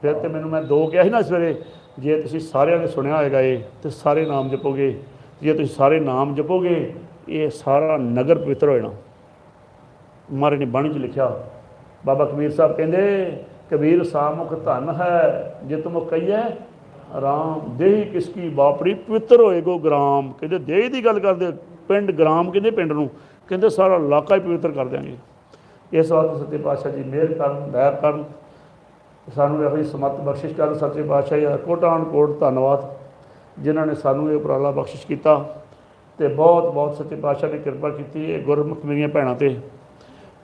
ਫਿਰ ਤਾਂ ਮੈਨੂੰ ਮੈਂ 2 ਕਿਹਾ ਸੀ ਨਾ ਸਵੇਰੇ, ਜੇ ਤੁਸੀਂ ਸਾਰਿਆਂ ਨੇ ਸੁਣਿਆ ਹੋਏਗਾ ਇਹ, ਤਾਂ ਸਾਰੇ ਨਾਮ ਜਪੋਗੇ। ਜੇ ਤੁਸੀਂ ਸਾਰੇ ਨਾਮ ਜਪੋਗੇ, ਇਹ ਸਾਰਾ ਨਗਰ ਪਵਿੱਤਰ ਹੋ ਜਾਣਾ। ਮਹਾਰਾਜ ਨੇ ਬਾਣੀ 'ਚ ਲਿਖਿਆ, ਬਾਬਾ ਕਬੀਰ ਸਾਹਿਬ ਕਹਿੰਦੇ, ਕਬੀਰ ਸਾਮੁਖ ਧਨ ਹੈ ਜਿਤ ਮੁਖ ਕਹੀਏ ਰਾਮ, ਦੇਹੀ ਕਿਸਕੀ ਬਾਪੜੀ ਪਵਿੱਤਰ ਹੋਏਗੋ ਗ੍ਰਾਮ। ਕਹਿੰਦੇ ਦੇਹੀ ਦੀ ਗੱਲ ਕਰਦੇ, ਪਿੰਡ ਗ੍ਰਾਮ ਕਹਿੰਦੇ ਪਿੰਡ ਨੂੰ, ਕਹਿੰਦੇ ਸਾਰਾ ਇਲਾਕਾ ਹੀ ਪਵਿੱਤਰ ਕਰ ਦਿਆਂਗੇ। ਇਸ ਵਾਸਤੇ ਸੱਚੇ ਪਾਤਸ਼ਾਹ ਜੀ ਮਿਹਰ ਕਰਨ, ਦਇਆ ਕਰਨ, ਸਾਨੂੰ ਇਹੋ ਜਿਹੀ ਸਮੱਤ ਬਖਸ਼ਿਸ਼ ਕਰਨ। ਸੱਚੇ ਪਾਤਸ਼ਾਹ ਜੀ ਦਾ ਕੋਟਾਨ ਕੋਟ ਧੰਨਵਾਦ ਜਿਨ੍ਹਾਂ ਨੇ ਸਾਨੂੰ ਇਹ ਉਪਰਾਲਾ ਬਖਸ਼ਿਸ਼ ਕੀਤਾ। ਅਤੇ ਬਹੁਤ ਬਹੁਤ ਸੱਚੇ ਪਾਤਸ਼ਾਹ ਨੇ ਕਿਰਪਾ ਕੀਤੀ। ਇਹ ਗੁਰਮੁਖ ਮੇਰੀਆਂ ਭੈਣਾਂ 'ਤੇ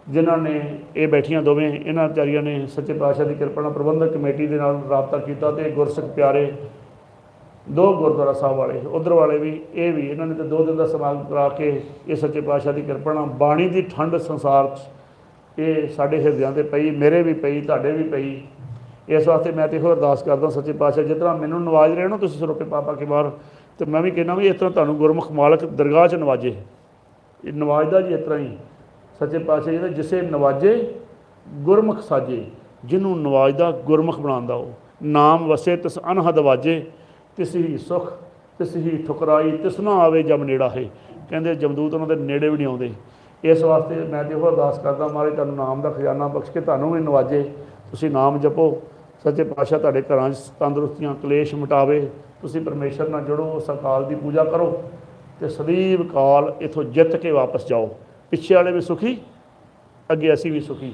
जिन्हां ने ये बैठियां दोवें इन्हां विचारियां ने सच्चे पातशाह की कृपा नाल प्रबंधक कमेटी के नाल राबता किया तो गुरसिख प्यारे दो गुरुद्वारा साहब वाले उधर वाले भी ये भी इन्होंने तो 2 दिन का समागम करा के ये सच्चे पातशाह की कृपा नाल बाणी की ठंड संसार ये साढ़े हिरदियां ते पई मेरे भी पई तुहाडे भी पई। इस वास्ते मैं तो यो अरदास करदा सच्चे पातशाह जिस तरह मैनू नवाज रहे हो ना तुसीं सरोपे पा पा के बाहर, तो मैं भी कहना भी इस तरह तुहानूं गुरमुख मालक दरगाह च नवाजे, ये नवाजदा जी इस तरह ही सच्चे पातशाह जी जिसे नवाजे गुरमुख साजे, जिन्हों नवाजदा गुरमुख बनांदा हो, नाम वसे तिस अनहद वाजे, तिस ही सुख तिस ही ठुकराई तिस ना आवे जब नेड़ा है। कहते जमदूत उन्होंने नेड़े भी नहीं आते। इस वास्ते मैं तो अरदास करदा महाराज तुहानूं नाम का खजाना बख्श के तुहानूं भी नवाजे, तुसीं नाम जपो, सच्चे पातशाह तुहाडे घरां तंदुरुस्तियां क्लेश मिटावे, तुसीं परमेश्वर नाल जुड़ो, उस अकाल की पूजा करो तो सदैव काल इथों जित के वापस जाओ। पिछे वाले भी सुखी, अगे असी भी सुखी,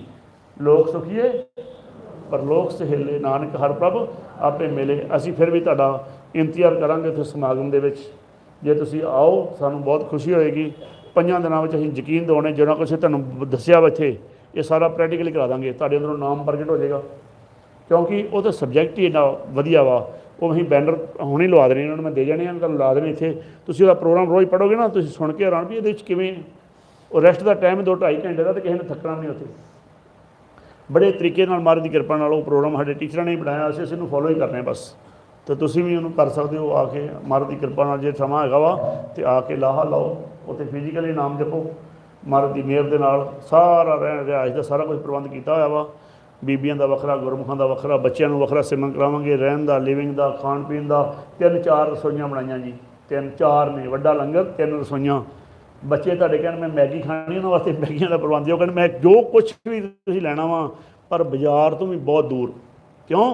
लोक सुखीए पर लोक सहेले, नानक हर प्रभ आपे मिले। असी फिर भी तुहाडा इंतजार करांगे इत्थे समागम दे विच, जे तुसीं आओ सानूं बहुत खुशी होएगी। 5 दिनों में असीं यकीन दिवाने जिन्ना कुछ तुहानूं दस्सिया वा इत्थे ये सारा प्रैक्टिकली करा देंगे, तुहाडे अंदरों नाम प्रगट हो जाएगा, क्योंकि वो तो सबजैक्ट ही इन्ना वधिया वा। वो असीं बैनर हुणे लवा देने, इन्होंने मैं दे जाने तुहानूं ला देने इत्थे, तुसीं ओहदा प्रोग्राम रोज़ पढ़ोगे ना, तुसीं सुन के हैरान भी इहदे विच किवें और रैस्ट का टाइम 2-2.5 घंटे का, तो किसी ने थकना नहीं उत्थे। बड़े तरीके नाल महाराज की कृपा नाल वो प्रोग्राम साडे टीचरां ने ही बनाया, असीं इस नूं फॉलो ही करने बस। तो तुसीं भी उन्होंने कर सकते हो आके महाराज की कृपा नाल, जे समा हैगा वा तो आके लाहा लाओ, उत्थे फिजिकली नाम जपो। महाराज की मेहर दे नाल सारा रहन रिहाइश का सारा कुछ प्रबंध किया होया वा, बीबियां दा वखरा, गुरमुखां दा वखरा, बच्चों को वखरा सिमरन करावांगे, रहन का लिविंग का खाण पीन का 3-4 रसोइयां बनाईयां जी, 3-4 ने वड्डा लंगर 3 रसोइयां। बच्चे तुहाडे कहण मैं मैगी खानी, उन्होंने वास्ते मैगियां का प्रबंध, जो कहण मैं जो कुछ भी तुसीं लैणा वा पर बाजार तो भी बहुत दूर, क्यों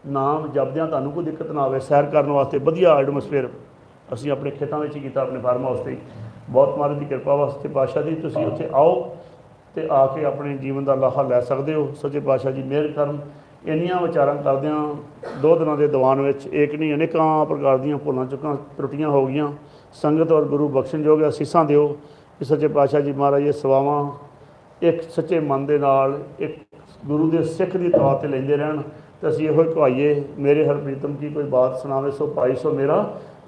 नाम जपदियां तुहानूं कोई दिक्कत ना आवे, सैर करने वास्ते वधिया एटमोसफेयर असीं अपने खेतों में ही कीता, अपने फार्म हाउस से। बहुत महाराज की कृपा वास्ते पातशाह दी, तुसीं उत्थे आओ तो आके अपने जीवन का लाहा लै सकते हो। सच्चे पातशाह जी मेहर करन। इन्नियां विचारां करदियां 2 दिनों के दीवान विच एक नहीं अनेकां प्रकार दीयां भुलां चुकां त्रुटियां हो गईयां। संगत और गुरु बख्शन जोग असीसां दिओ कि सच्चे पातशाह जी महाराज ये सवावां एक सच्चे मन दे नाल एक गुरु के सिख की तौर पर लेंदे रहन, तो असीं इहो कहाईए मेरे हर प्रीतम की कोई बात सुनावे सो पाई सो मेरा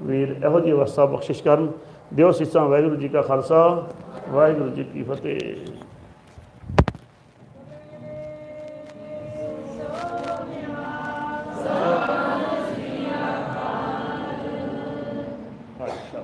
वीर। इहो जी अवस्था बख्शिश करन दिओ सीसां। वाहिगुरू जी का खालसा वाहिगुरू जी की फतेह। अच्छा